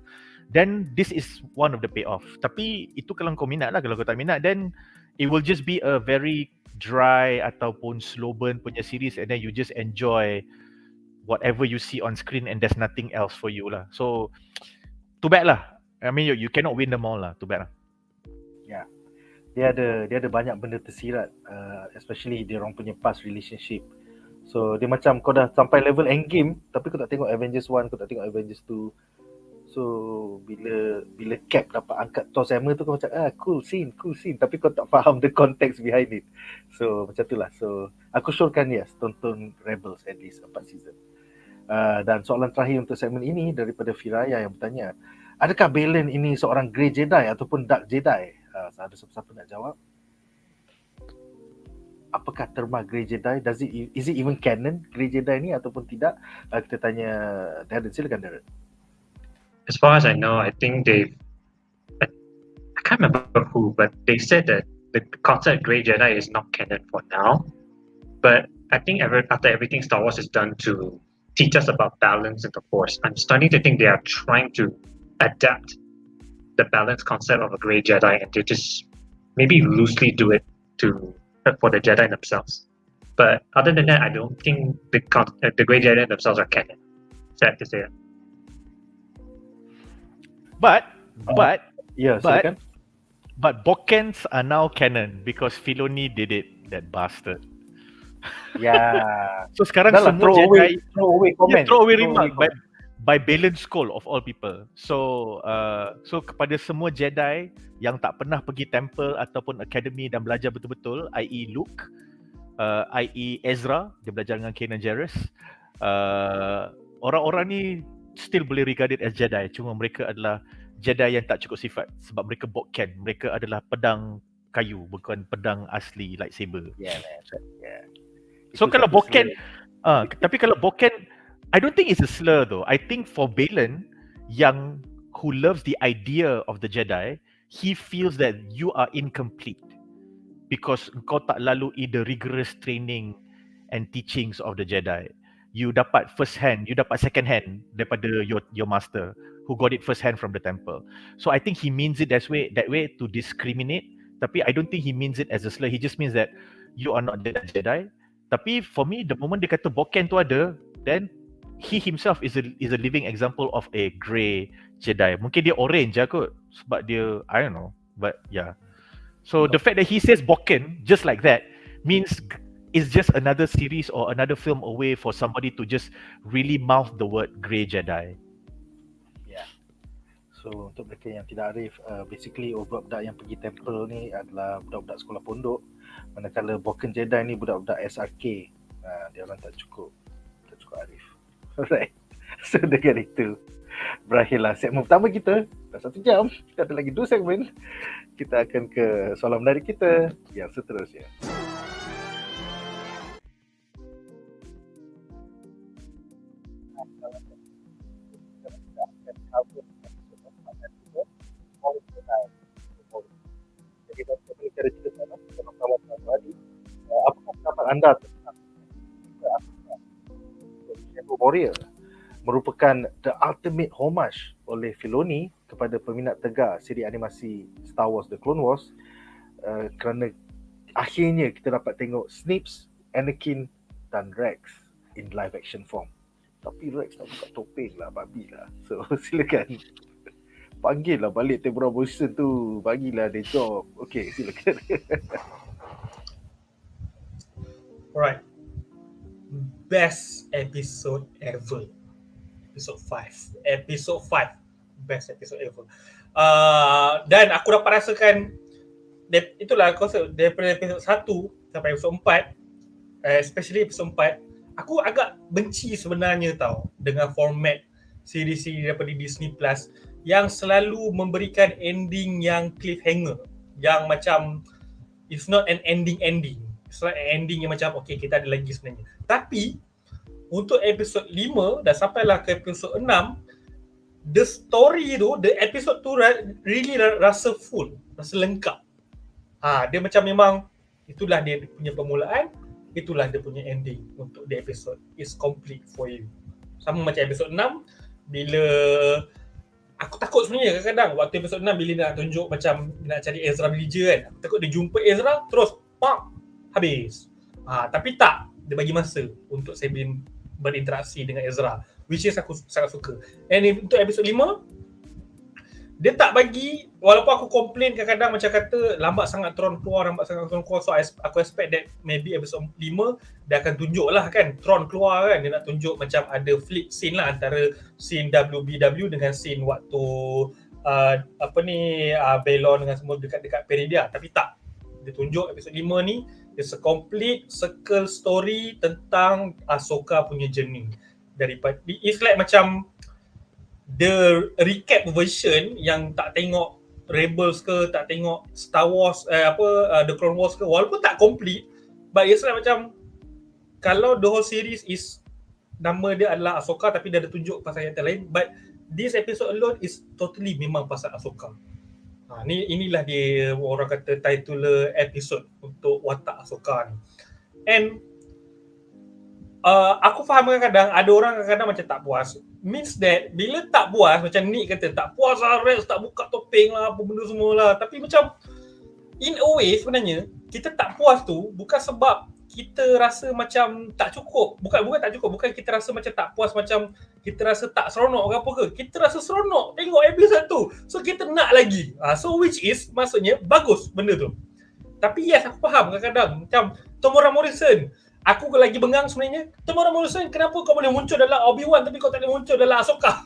then this is one of the payoff. Tapi itu kalau kau minat lah. Kalau kau tak minat, then it will just be a very dry ataupun slow burn punya series, and then you just enjoy whatever you see on screen and there's nothing else for you lah. So too bad lah. I mean you cannot win them all lah. Too bad lah. Yeah. Dia ada banyak benda tersirat, especially dia orang punya past relationship. So dia macam kau dah sampai level endgame tapi kau tak tengok Avengers 1, kau tak tengok Avengers 2. So bila Cap dapat angkat Thor's hammer tu kau macam cool scene tapi kau tak faham the context behind it. So macam itulah. So aku syorkan yes, tonton Rebels at least 4 season. Dan soalan terakhir untuk segmen ini daripada Firaya yang bertanya, adakah Baylon ini seorang Grey Jedi ataupun Dark Jedi? Ada siapa-siapa nak jawab? Apakah terma Grey Jedi? Is it even canon Grey Jedi ni ataupun tidak? Kita tanya Darren, silakan Darren. As far as I know, I think I can't remember who, but they said that the concept Grey Jedi is not canon for now. But I think after everything Star Wars has done to teach us about balance in the Force, I'm starting to think they are trying to adapt the balance concept of a Grey Jedi and to just maybe loosely do it for the Jedi themselves. But other than that, I don't think the Grey Jedi themselves are canon. Sad to say that. But Ya, But- silakan. But Bokens are now canon because Filoni did it, that bastard. Ya. So sekarang Dah lah, semua Jedi throw away comment. throw away remark by Baylon Skull of all people. So kepada semua Jedi yang tak pernah pergi temple ataupun academy dan belajar betul-betul, i.e. Luke, i.e. Ezra, dia belajar dengan Kanan Jarrus, orang-orang ni still boleh regarded as Jedi, cuma mereka adalah Jedi yang tak cukup sifat sebab mereka Bokken, mereka adalah pedang kayu bukan pedang asli lightsaber. Yeah, man. Yeah. So Itu kalau satu Bokken, slur. tapi kalau Bokken, I don't think it's a slur though. I think for Baylon yang who loves the idea of the Jedi, he feels that you are incomplete because kau tak lalui the rigorous training and teachings of the Jedi. You dapat second hand daripada your master who got it first hand from the temple. So I think he means it that way to discriminate. Tapi I don't think he means it as a slur. He just means that you are not Jedi. Tapi for me, the moment dia kata Bokken tu ada, then he himself is a living example of a grey Jedi. Mungkin dia orange je kot sebab dia, I don't know, but yeah. So the fact that he says Bokken just like that means it's just another series or another film away for somebody to just really mouth the word Grey Jedi. So untuk mereka yang tidak arif, basically budak-budak yang pergi temple ni adalah budak-budak sekolah pondok, manakala Bokken Jedi ni budak-budak SRK. Dia orang tak cukup arif. Alright. So dengan itu berakhirlah segmen pertama kita. Dah 1 jam. Kita ada lagi 2 segmen. Kita akan ke soalan menarik kita yang seterusnya. Jadi kita boleh cara cerita sama kawan-kawan tadi. Apakah pendapat anda tentang Shadow Warrior merupakan the ultimate homage oleh Filoni kepada peminat tegar siri animasi Star Wars The Clone Wars, kerana akhirnya kita dapat tengok Snips, Anakin dan Rex in live action form. Tapi Rex nak buka topeng lah, babi lah. So silakan panggil lah balik Temporal Motion tu, bagilah dia job. Okay, silakan. Alright. Best episode ever. Episode 5. Episode 5. Best episode ever. Dan aku dapat rasakan itulah aku rasa daripada episode 1 sampai episode 4, especially episode 4, aku agak benci sebenarnya tau dengan format siri-siri daripada Disney Plus yang selalu memberikan ending yang cliffhanger, yang macam it's not an ending. It's like an ending yang macam okay, kita ada lagi sebenarnya. Tapi untuk episod 5 dan sampailah ke episod 6, the story tu, the episode tu really rasa full, rasa lengkap. Dia macam memang itulah dia punya permulaan, itulah dia punya ending untuk the episode. It's complete for you. Sama macam episod 6, bila aku takut sebenarnya kadang-kadang waktu episod 6 bila nak tunjuk macam nak cari Ezra Villager kan, aku takut dia jumpa Ezra terus pak habis. Tapi tak, dia bagi masa untuk Sabine berinteraksi dengan Ezra, which is aku sangat suka. And untuk episod 5, dia tak bagi, walaupun aku komplain kadang-kadang macam kata lambat sangat Tron keluar, so aku expect that maybe episod 5 dia akan tunjuk lah kan Tron keluar kan, dia nak tunjuk macam ada flip scene lah antara scene WBW dengan scene waktu Baylon dengan semua dekat Peridia. Tapi tak, dia tunjuk episod 5 ni it's a complete circle story tentang Ahsoka punya journey. Daripada it's like macam the recap version yang tak tengok Rebels ke, tak tengok Star Wars The Clone Wars ke, walaupun tak complete, but it's like macam kalau the whole series is nama dia adalah Ahsoka tapi dia ada tunjuk pasal yang lain, but this episode alone is totally memang pasal Ahsoka. Inilah dia orang kata titular episode untuk Watak Ahsoka ni. And aku faham kadang-kadang ada orang kadang-kadang macam tak puas. Means that bila tak puas, macam Nick kata tak puas lah Rex, tak buka topeng lah, apa benda semua lah. Tapi macam in a way sebenarnya kita tak puas tu bukan sebab kita rasa macam tak cukup. Bukan tak cukup, bukan kita rasa macam tak puas, macam kita rasa tak seronok ke apa ke. Kita rasa seronok tengok episode tu. So kita nak lagi. So which is maksudnya bagus benda tu. Tapi yes, aku faham kadang-kadang macam Temuera Morrison. Aku lagi bengang sebenarnya. Temuera Morrison, kenapa kau boleh muncul dalam Obi-Wan tapi kau tak boleh muncul dalam Ahsoka?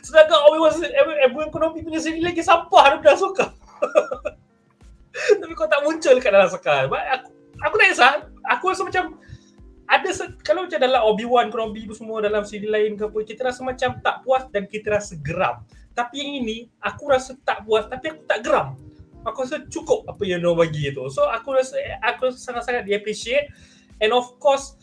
Sedangkan Obi-Wan Kenobi punya siri lagi sampah daripada Ahsoka. Tapi kau tak muncul kat dalam Ahsoka. Aku tak kisah. Aku rasa macam ada kalau macam dalam Obi-Wan Kenobi semua dalam siri lain ke apa, kita rasa macam tak puas dan kita rasa geram. Tapi yang ini aku rasa tak puas tapi aku tak geram. Aku rasa cukup apa yang diorang bagi tu. So aku rasa sangat-sangat di-appreciate. And of course,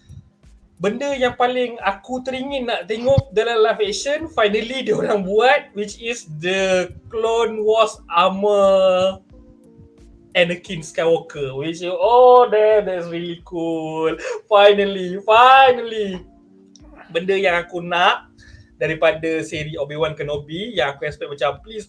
benda yang paling aku teringin nak tengok dalam live action, finally diorang buat, which is the Clone Wars armor Anakin Skywalker, which is, that's really cool. Finally. Benda yang aku nak daripada seri Obi-Wan Kenobi, yang aku expect macam please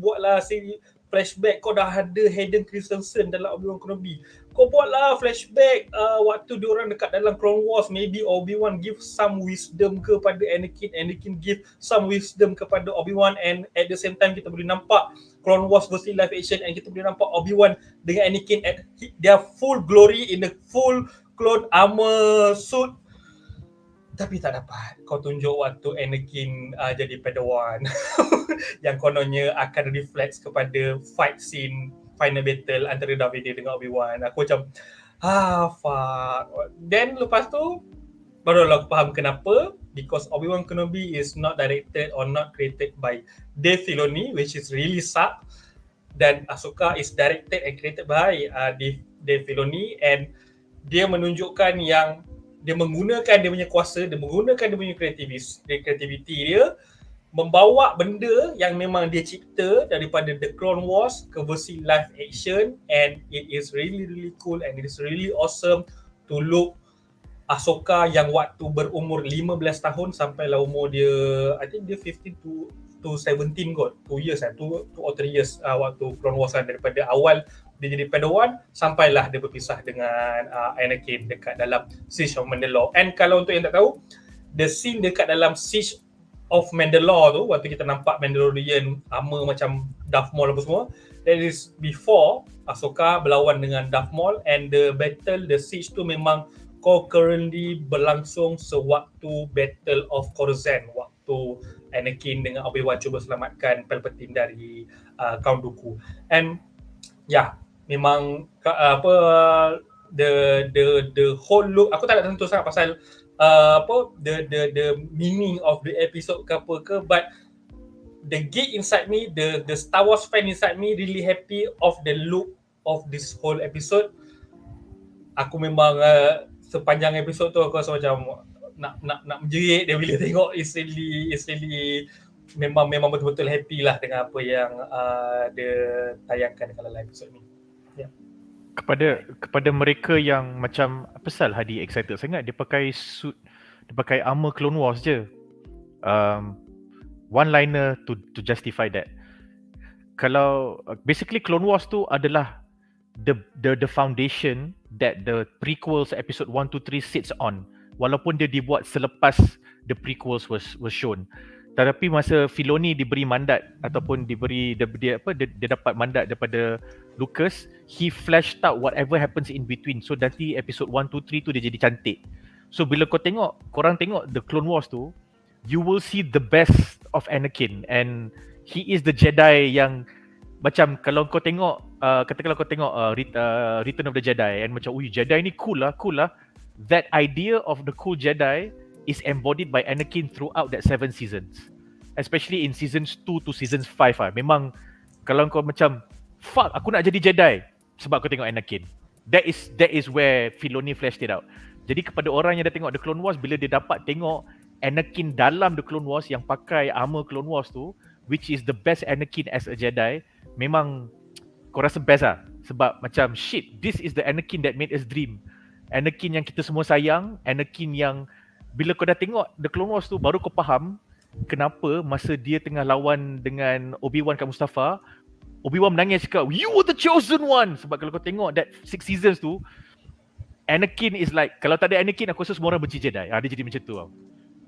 buatlah seri flashback. Kau dah ada Hayden Christensen dalam Obi-Wan Kenobi, kau buatlah flashback waktu diorang dekat dalam Clone Wars. Maybe Obi-Wan give some wisdom kepada Anakin give some wisdom kepada Obi-Wan, and at the same time kita boleh nampak Clone Wars versi live action, and kita boleh nampak Obi-Wan dengan Anakin at their full glory in the full clone armor suit. Tapi tak dapat. Kau tunjuk waktu Anakin jadi Padawan yang kononnya akan reflect kepada fight scene final battle antara Darth Vader dengan Obi-Wan. Aku macam fuck. Then lepas tu barulah aku faham kenapa, because Obi-Wan Kenobi is not directed or not created by Dave Filoni, which is really suck. Dan Ahsoka is directed and created by Dave Filoni, and dia menunjukkan yang dia menggunakan dia punya kuasa, dia menggunakan dia punya creativity dia, membawa benda yang memang dia cipta daripada The Clone Wars ke versi live action, and it is really cool and it is really awesome to look Ahsoka yang waktu berumur 15 tahun sampailah umur dia, I think dia 15 to 17 kot, 2 years 2 or 3 years waktu Clone Wars kan, daripada awal dia jadi Padawan sampailah dia berpisah dengan Anakin dekat dalam Siege of Mandalore. And kalau untuk yang tak tahu, the scene dekat dalam Siege of Mandalore tu, waktu kita nampak Mandalorian armor macam Darth Maul apa semua, that is before Ahsoka berlawan dengan Darth Maul, and the battle, the siege tu memang concurrently berlangsung sewaktu Battle of Coruscant, waktu Anakin dengan Obi-Wan cuba selamatkan Palpatine dari Count Dooku. And memang the whole look, aku tak nak tentu sangat pasal the meaning of the episode ke apa ke, but the geek inside me, the Star Wars fan inside me really happy of the look of this whole episode. Aku memang sepanjang episod tu aku rasa macam nak menjerit dia bila tengok. It's really memang betul-betul happy lah dengan apa yang dia tayangkan dalam live episode ni. Kepada mereka yang macam apa sal Hady excited sangat, dia pakai suit, dia pakai armor Clone Wars je. One liner to justify that. Kalau basically Clone Wars tu adalah the foundation that the prequels episode 1 to 3 sits on, walaupun dia dibuat selepas the prequels was shown. Tetapi masa Filoni diberi mandat ataupun dia dapat mandat daripada Lucas, he fleshed out whatever happens in between. So nanti episode 1 to 3 tu dia jadi cantik. So bila korang tengok the Clone Wars tu, you will see the best of Anakin, and he is the Jedi yang macam kalau kau tengok katakanlah kau tengok Return of the Jedi, and macam Jedi ni cool lah. That idea of the cool Jedi is embodied by Anakin throughout that 7 seasons. especially in seasons 2 to seasons 5 memang kalau kau macam fuck aku nak jadi Jedi sebab kau tengok Anakin. That is where Filoni fleshed it out. Jadi kepada orang yang dah tengok The Clone Wars, bila dia dapat tengok Anakin dalam The Clone Wars yang pakai armor Clone Wars tu, which is the best Anakin as a Jedi, memang kau rasa best lah. Sebab macam shit, this is the Anakin that made us dream. Anakin yang kita semua sayang, Anakin yang bila kau dah tengok The Clone Wars tu baru kau faham kenapa masa dia tengah lawan dengan Obi-Wan kat Mustafa, Obi-Wan menangis cakap, you were the chosen one. Sebab kalau kau tengok that 6 seasons tu, Anakin is like, kalau tak ada Anakin aku rasa semua orang benci Jedi. Dia jadi macam tu tau.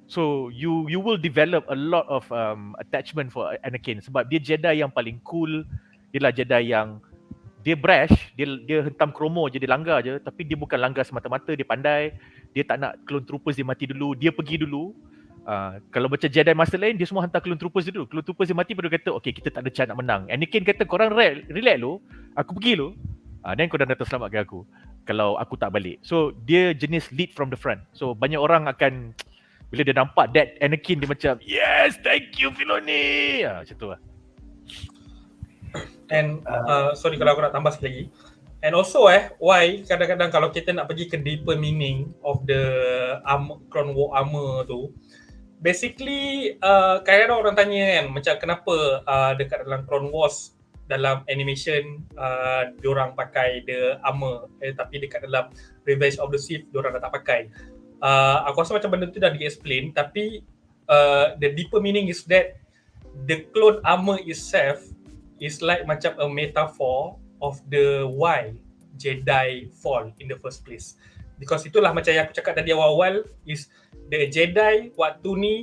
So you will develop a lot of attachment for Anakin sebab dia Jedi yang paling cool. Dia lah Jedi yang dia brash, dia hentam kromo je, dia langgar je, tapi dia bukan langgar semata-mata, dia pandai. Dia tak nak clone troopers dia mati dulu, dia pergi dulu. Kalau macam Jedi Master lain, dia semua hantar clone troopers dia dulu. Clone troopers dia mati baru kata, okay kita tak ada chance nak menang. Anakin kata, korang relax lo, aku pergi lo. Dan korang datang selamatkan aku kalau aku tak balik. So dia jenis lead from the front. So banyak orang akan, bila dia nampak that Anakin, dia macam, yes, thank you Filoni. Macam tu lah. And sorry kalau aku nak tambah sikit lagi. And also why kadang-kadang kalau kita nak pergi ke deeper meaning of the Clone War armor tu, basically kadang-kadang orang tanya kan macam kenapa dekat dalam Clone Wars dalam animation diorang pakai the armor tapi dekat dalam Revenge of the Sith diorang dah tak pakai. Aku rasa macam benda tu dah di-explain, tapi the deeper meaning is that the clone armor itself is like macam a metaphor of the why Jedi fall in the first place. Because itulah macam yang aku cakap tadi awal-awal is the Jedi waktu ni,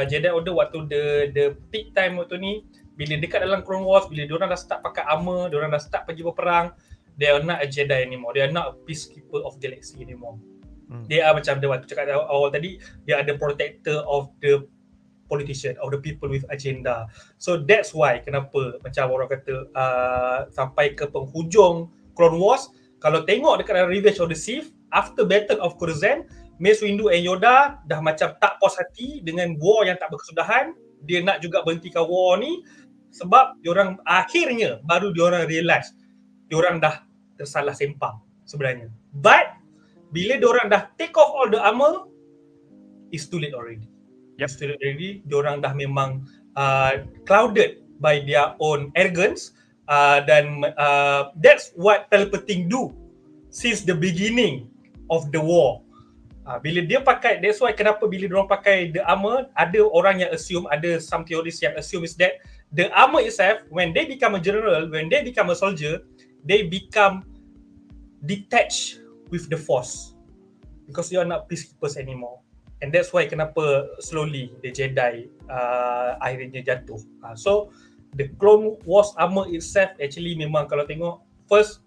Jedi Order waktu the peak time waktu ni, bila dekat dalam Clone Wars, bila diorang dah start pakai armor, diorang dah start pergi berperang, they are not a Jedi anymore, they are not a peacekeeper of galaxy anymore. They are macam dia waktu cakap awal tadi, they are the protector of the politician, of the people with agenda. So that's why kenapa macam orang kata sampai ke penghujung Clone Wars, kalau tengok dekat dalam Revenge of the Sith, after Battle of Coruscant, Mace Windu and Yoda dah macam tak puas hati dengan war yang tak berkesudahan. Dia nak juga berhentikan war ni sebab diorang akhirnya baru diorang realise diorang dah tersalah sempang sebenarnya. But bila diorang dah take off all the armor, it's too late already. It's too late already. Diorang dah memang clouded by their own arrogance, dan that's what Palpatine do since the beginning of the war. Bila dia pakai, that's why kenapa bila diorang pakai the armor, ada orang yang assume, ada some theories yang assume is that the armor itself, when they become a general, when they become a soldier, they become detached with the force because they are not peacekeepers anymore. And that's why kenapa slowly the Jedi akhirnya jatuh. So the Clone Wars armor itself actually memang kalau tengok first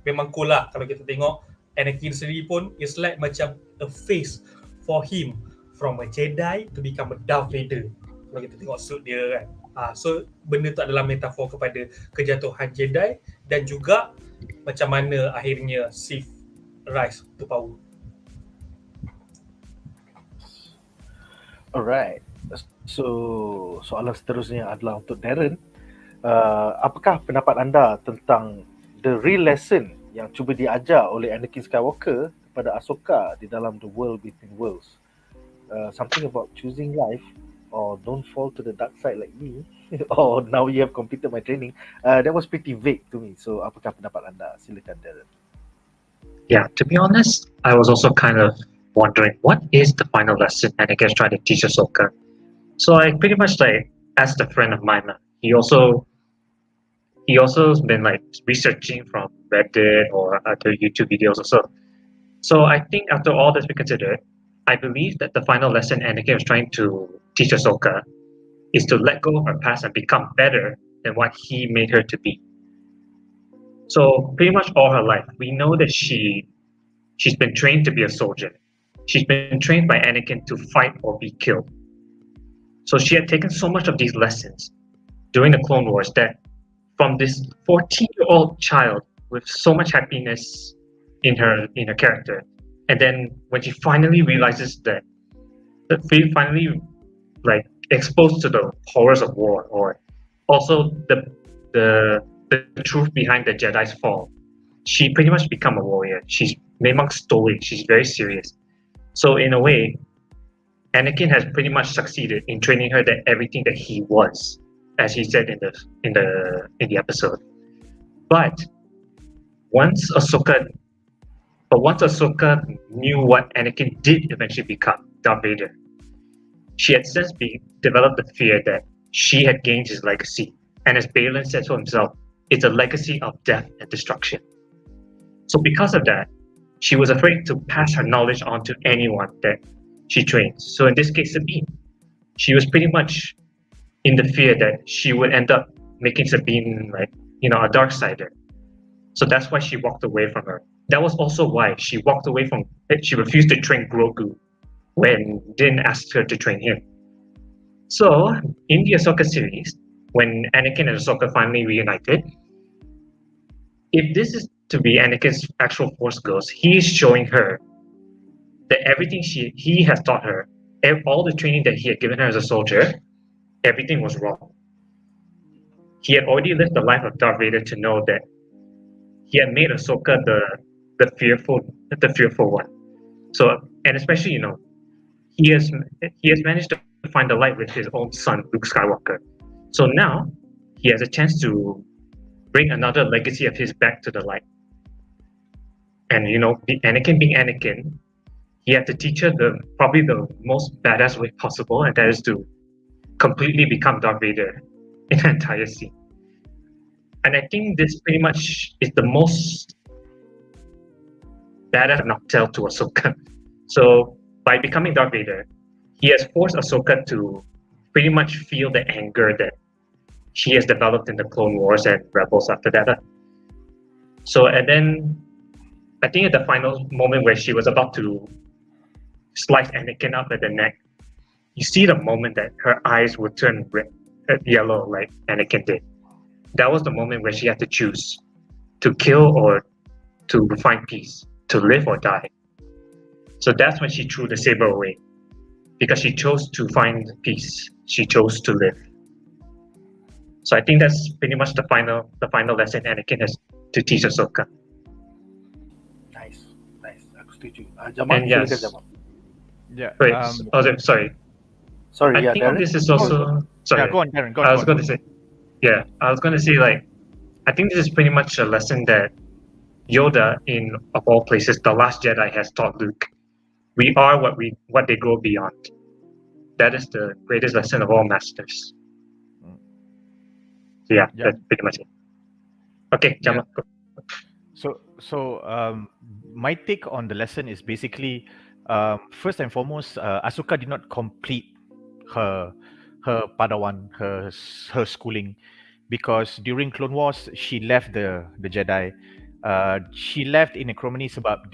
memang cool lah. Kalau kita tengok Anakin sendiri pun is like macam a face for him from a Jedi to become a Darth Vader. Kalau kita tengok suit dia kan. So benda tu adalah metafor kepada kejatuhan Jedi dan juga macam mana akhirnya Sith rise to power. Alright. So soalan seterusnya adalah untuk Darren. Apakah pendapat anda tentang the real lesson yang cuba diajar oleh Anakin Skywalker kepada Ahsoka di dalam The World Between Worlds? Something about choosing life or don't fall to the dark side like me or now you have completed my training. That was pretty vague to me. So apakah pendapat anda? Silakan Darren. Yeah, to be honest, I was also kind of wondering what is the final lesson Anakin is trying to teach Ahsoka. So I pretty much like asked a friend of mine. He also has been like researching from Reddit or other YouTube videos also. So I think after all this we considered, I believe that the final lesson Anakin is trying to teach Ahsoka is to let go of her past and become better than what he made her to be. So pretty much all her life, we know that she's been trained to be a soldier. She's been trained by Anakin to fight or be killed. So she had taken so much of these lessons during the Clone Wars that from this 14-year-old child with so much happiness in her character, and then when she finally realizes that finally like exposed to the horrors of war, or also the truth behind the Jedi's fall, she pretty much become a warrior. She's memang stoic. She's very serious. So in a way, Anakin has pretty much succeeded in training her that everything that he was, as he said in the episode. But once Ahsoka knew what Anakin did eventually become, Darth Vader, she had since developed the fear that she had gained his legacy. And as Baylon said to himself, it's a legacy of death and destruction. So because of that, she was afraid to pass her knowledge on to anyone that she trains. So in this case, Sabine. She was pretty much in the fear that she would end up making Sabine a dark sider. So that's why she walked away from her. That was also why she refused to train Grogu when Din asked her to train him. So in the Ahsoka series, when Anakin and Ahsoka finally reunited, if this is to be Anakin's actual Force Ghost, he is showing her that everything he has taught her, all the training that he had given her as a soldier, everything was wrong. He had already lived the life of Darth Vader to know that he had made Ahsoka the fearful one. So, and especially, he has managed to find the light with his own son, Luke Skywalker. So now he has a chance to bring another legacy of his back to the light. And Anakin being Anakin, he had to teach her probably the most badass way possible, and that is to completely become Darth Vader in the entire scene. And I think this pretty much is the most badass noctel to Ahsoka. So by becoming Darth Vader, he has forced Ahsoka to pretty much feel the anger that she has developed in the Clone Wars and Rebels after that. So, and then I think at the final moment where she was about to slice Anakin up at the neck, you see the moment that her eyes would turn yellow like Anakin did. That was the moment where she had to choose to kill or to find peace, to live or die. So that's when she threw the saber away, because she chose to find peace. She chose to live. So I think that's pretty much the final lesson Anakin has to teach Ahsoka. Nice. Aku setuju. Jamal, And silakan yes. Jamal. Yeah. Wait, sorry. Sorry, I think Darren. this is also sorry. Yeah, go on, Darren. Go I on. was going to say, I think this is pretty much a lesson that Yoda, of all places, the Last Jedi, has taught Luke. We are what they grow beyond. That is the greatest lesson of all masters. So yeah, that's pretty much it. Okay, Jamal. So my take on the lesson is basically, first and foremost, Ahsoka did not complete her Padawan, her schooling, because during Clone Wars she left the Jedi. She left in acrimony sebab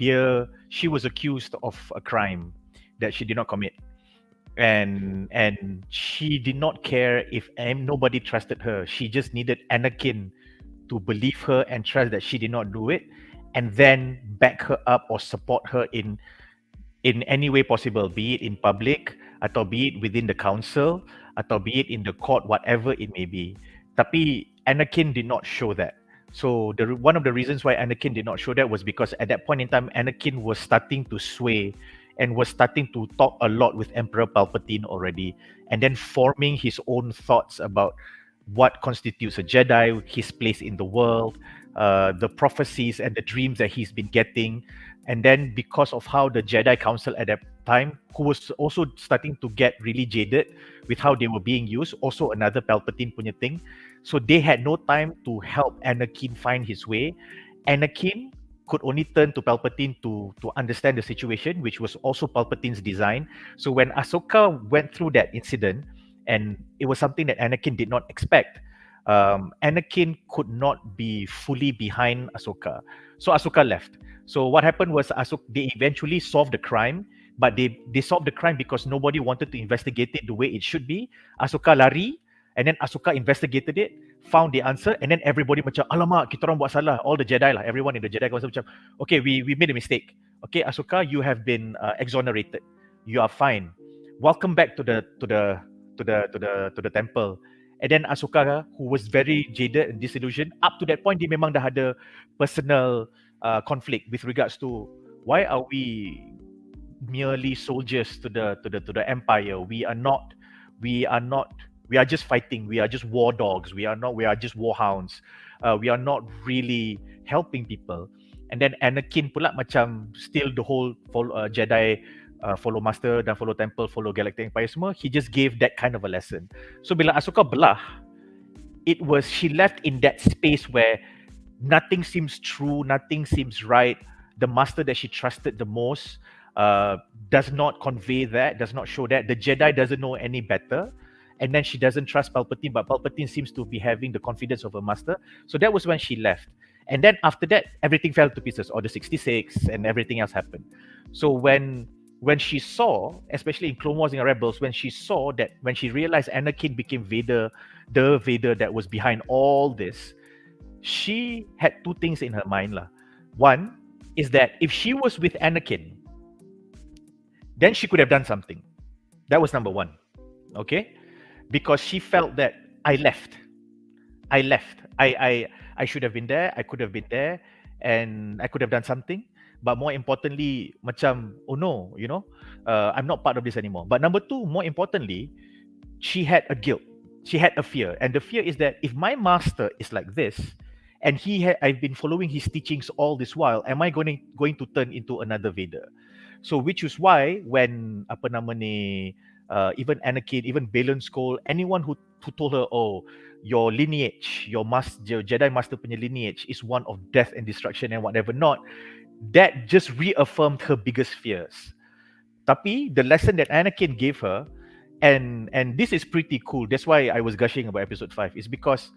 she was accused of a crime that she did not commit, and she did not care if nobody trusted her. She just needed Anakin to believe her and trust that she did not do it, and then back her up or support her in any way possible, be it in public, atau be it within the council, atau be it in the court, whatever it may be. Tapi Anakin did not show that. So one of the reasons why Anakin did not show that was because at that point in time, Anakin was starting to sway and was starting to talk a lot with Emperor Palpatine already, and then forming his own thoughts about what constitutes a Jedi, his place in the world, the prophecies and the dreams that he's been getting. And then because of how the Jedi Council at that time, who was also starting to get really jaded with how they were being used, also another Palpatine punya thing. So they had no time to help Anakin find his way. Anakin could only turn to Palpatine to understand the situation, which was also Palpatine's design. So when Ahsoka went through that incident, and it was something that Anakin did not expect, Anakin could not be fully behind Ahsoka. So Ahsoka left. So what happened was they eventually solved the crime, but they solved the crime because nobody wanted to investigate it the way it should be. Ahsoka lari, and then Ahsoka investigated it, found the answer, and then everybody macam, alamak, kita orang buat salah. All the Jedi lah, everyone in the Jedi Council macam, okay, we made a mistake. Okay, Ahsoka, you have been exonerated. You are fine. Welcome back to the the temple. And then Ahsoka, who was very jaded and disillusioned, up to that point dia memang dah ada personal conflict with regards to why are we merely soldiers to the empire. We are just fighting. We are just war dogs. We are just war hounds. We are not really helping people. And then Anakin pula macam still the whole Jedi follow master dan follow temple, follow galactic empire semua. He just gave that kind of a lesson. So bila Ahsoka belah, she left in that space where nothing seems true, nothing seems right. The master that she trusted the most does not convey that, does not show that. The Jedi doesn't know any better. And then she doesn't trust Palpatine, but Palpatine seems to be having the confidence of her master. So that was when she left. And then after that, everything fell to pieces. Order 66 and everything else happened. So when she saw, especially in Clone Wars and Rebels, when she realized Anakin became Vader, the Vader that was behind all this, she had two things in her mind. One is that if she was with Anakin, then she could have done something. That was number one. Okay? Because she felt that I left. I should have been there. I could have been there, and I could have done something. But more importantly, macam, oh no, I'm not part of this anymore. But number two, more importantly, she had a guilt. She had a fear, and the fear is that if my master is like this, and I've been following his teachings all this while, am I going to turn into another Vader? So which is why when even Anakin, even Baylon Quest, anyone who told her, oh, your lineage, your Jedi Master punya lineage is one of death and destruction and whatever not, that just reaffirmed her biggest fears. Tapi the lesson that Anakin gave her, and this is pretty cool, that's why I was gushing about episode 5, is because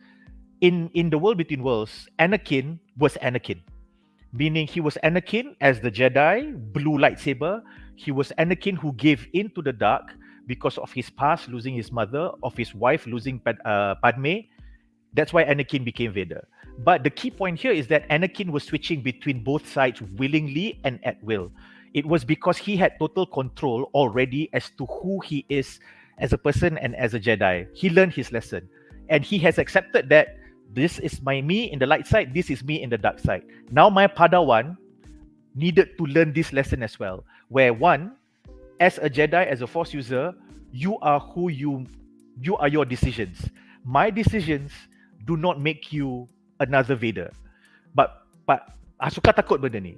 in the World Between Worlds, Anakin was Anakin. Meaning he was Anakin as the Jedi, blue lightsaber. He was Anakin who gave in to the dark because of his past, losing his mother, of his wife, losing Padme. That's why Anakin became Vader. But the key point here is that Anakin was switching between both sides willingly and at will. It was because he had total control already as to who he is as a person and as a Jedi. He learned his lesson. And he has accepted that this is me in the light side, this is me in the dark side. Now my Padawan needed to learn this lesson as well. Where one, as a Jedi, as a Force user, you are who you are your decisions. My decisions do not make you another Vader. But Ahsoka takut benda ni.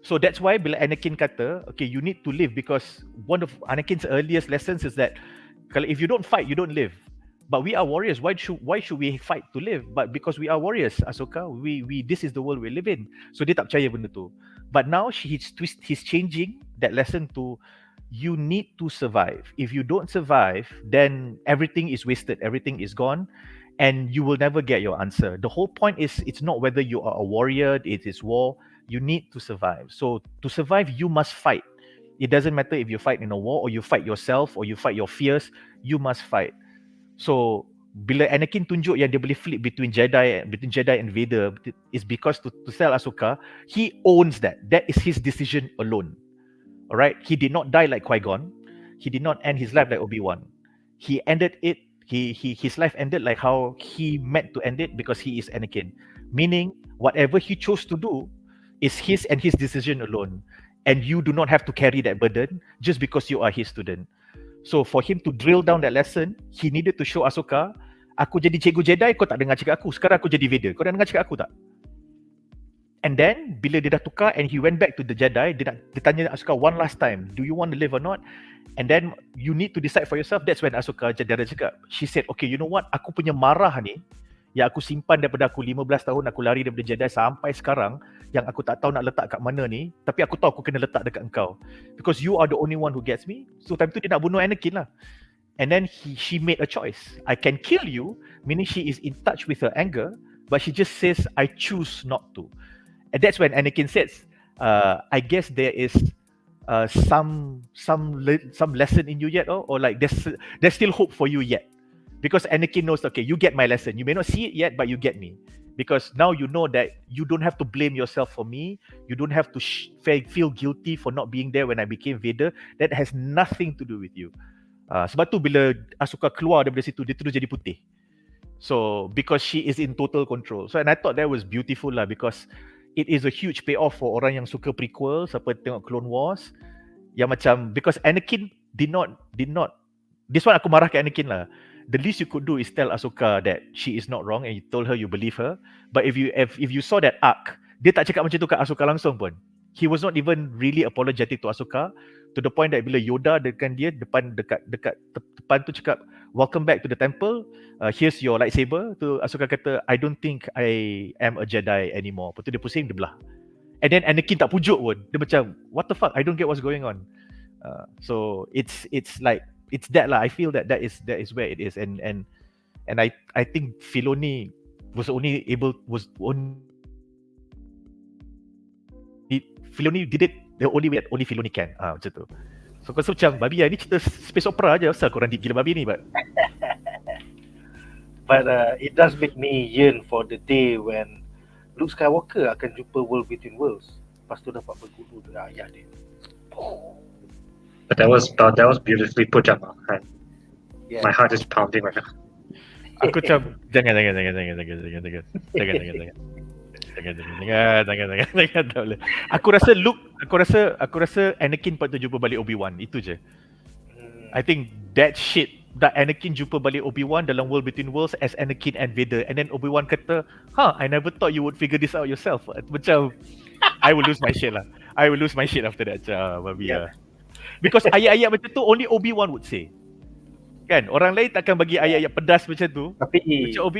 So that's why bila Anakin kata, okay, you need to live, because one of Anakin's earliest lessons is that if you don't fight, you don't live. But we are warriors. Why should we fight to live? But because we are warriors, Ahsoka, we this is the world we live in. So dia tak percaya benda tu. But now he's changing that lesson to, you need to survive. If you don't survive, then everything is wasted. Everything is gone, and you will never get your answer. The whole point is, it's not whether you are a warrior. It is war. You need to survive. So to survive, you must fight. It doesn't matter if you fight in a war or you fight yourself or you fight your fears. You must fight. So bila Anakin tunjuk yang dia boleh flip between Jedi and Vader, is because to tell Ahsoka, he owns that. That is his decision alone. Alright? He did not die like Qui-Gon. He did not end his life like Obi-Wan. He ended it. His life ended like how he meant to end it, because he is Anakin. Meaning, whatever he chose to do is his and his decision alone. And you do not have to carry that burden just because you are his student. So for him to drill down that lesson, he needed to show Ahsoka, aku jadi cikgu Jedi, kau tak dengar cakap aku. Sekarang aku jadi Vader, kau dah dengar cakap aku tak? And then, bila dia dah tukar and he went back to the Jedi, dia tanya Ahsoka one last time, do you want to live or not? And then, you need to decide for yourself. That's when Ahsoka Darren cakap, she said, okay, you know what, aku punya marah ni, yang aku simpan daripada aku 15 tahun, aku lari daripada Jedi sampai sekarang, yang aku tak tahu nak letak kat mana ni, tapi aku tahu aku kena letak dekat engkau. Because you are the only one who gets me. So time tu dia nak bunuh Anakin lah. And then she made a choice. I can kill you, meaning she is in touch with her anger, but she just says, I choose not to. And that's when Anakin says, I guess there is some lesson in you yet, or like there's still hope for you yet. Because Anakin knows, okay, you get my lesson. You may not see it yet, but you get me. Because now you know that you don't have to blame yourself for me. You don't have to feel guilty for not being there when I became Vader. That has nothing to do with you. Sebab tu bila Ahsoka keluar daripada situ, dia terus jadi putih. So because she is in total control. So and I thought that was beautiful lah, because it is a huge payoff for orang yang suka prequel, siapa tengok Clone Wars, yang macam, because Anakin did not this one aku marah ke Anakin lah. The least you could do is tell Ahsoka that she is not wrong and you told her you believe her. But if you saw that arc, dia tak cakap macam tu kat Ahsoka langsung pun. He was not even really apologetic to Ahsoka, to the point that bila Yoda dekat dia depan depan tu cakap welcome back to the temple, here's your lightsaber, tu Ahsoka kata I don't think I am a Jedi anymore. Lepas tu dia pusing, dia belah. And then Anakin tak pujuk pun. Dia macam what the fuck, I don't get what's going on. So it's like it's that lah. I feel that is where it is, and I think Filoni Filoni did it the only way that only Filoni can. Macam tu. So kau rasa macam babi ni cerita space opera aje, asal korang gila babi ni, but it does make me yearn for the day when Luke Skywalker akan jumpa World Between Worlds. Lepas tu dapat berguru dengan ayah dia. But that was beautifully put, Jamal. Yeah. My heart is pounding right now. aku macam jangan tak boleh. Aku rasa Anakin patut jumpa balik Obi-Wan, itu je. I think that Anakin jumpa balik Obi-Wan dalam World Between Worlds as Anakin and Vader, and then Obi-Wan kata, I never thought you would figure this out yourself. Macam I will lose my shit lah. I will lose my shit after that. Babi lah. Because ayat-ayat macam tu only Obi-Wan would say. Kan? Orang lain takkan bagi ayat-ayat pedas macam tu. Tapi macam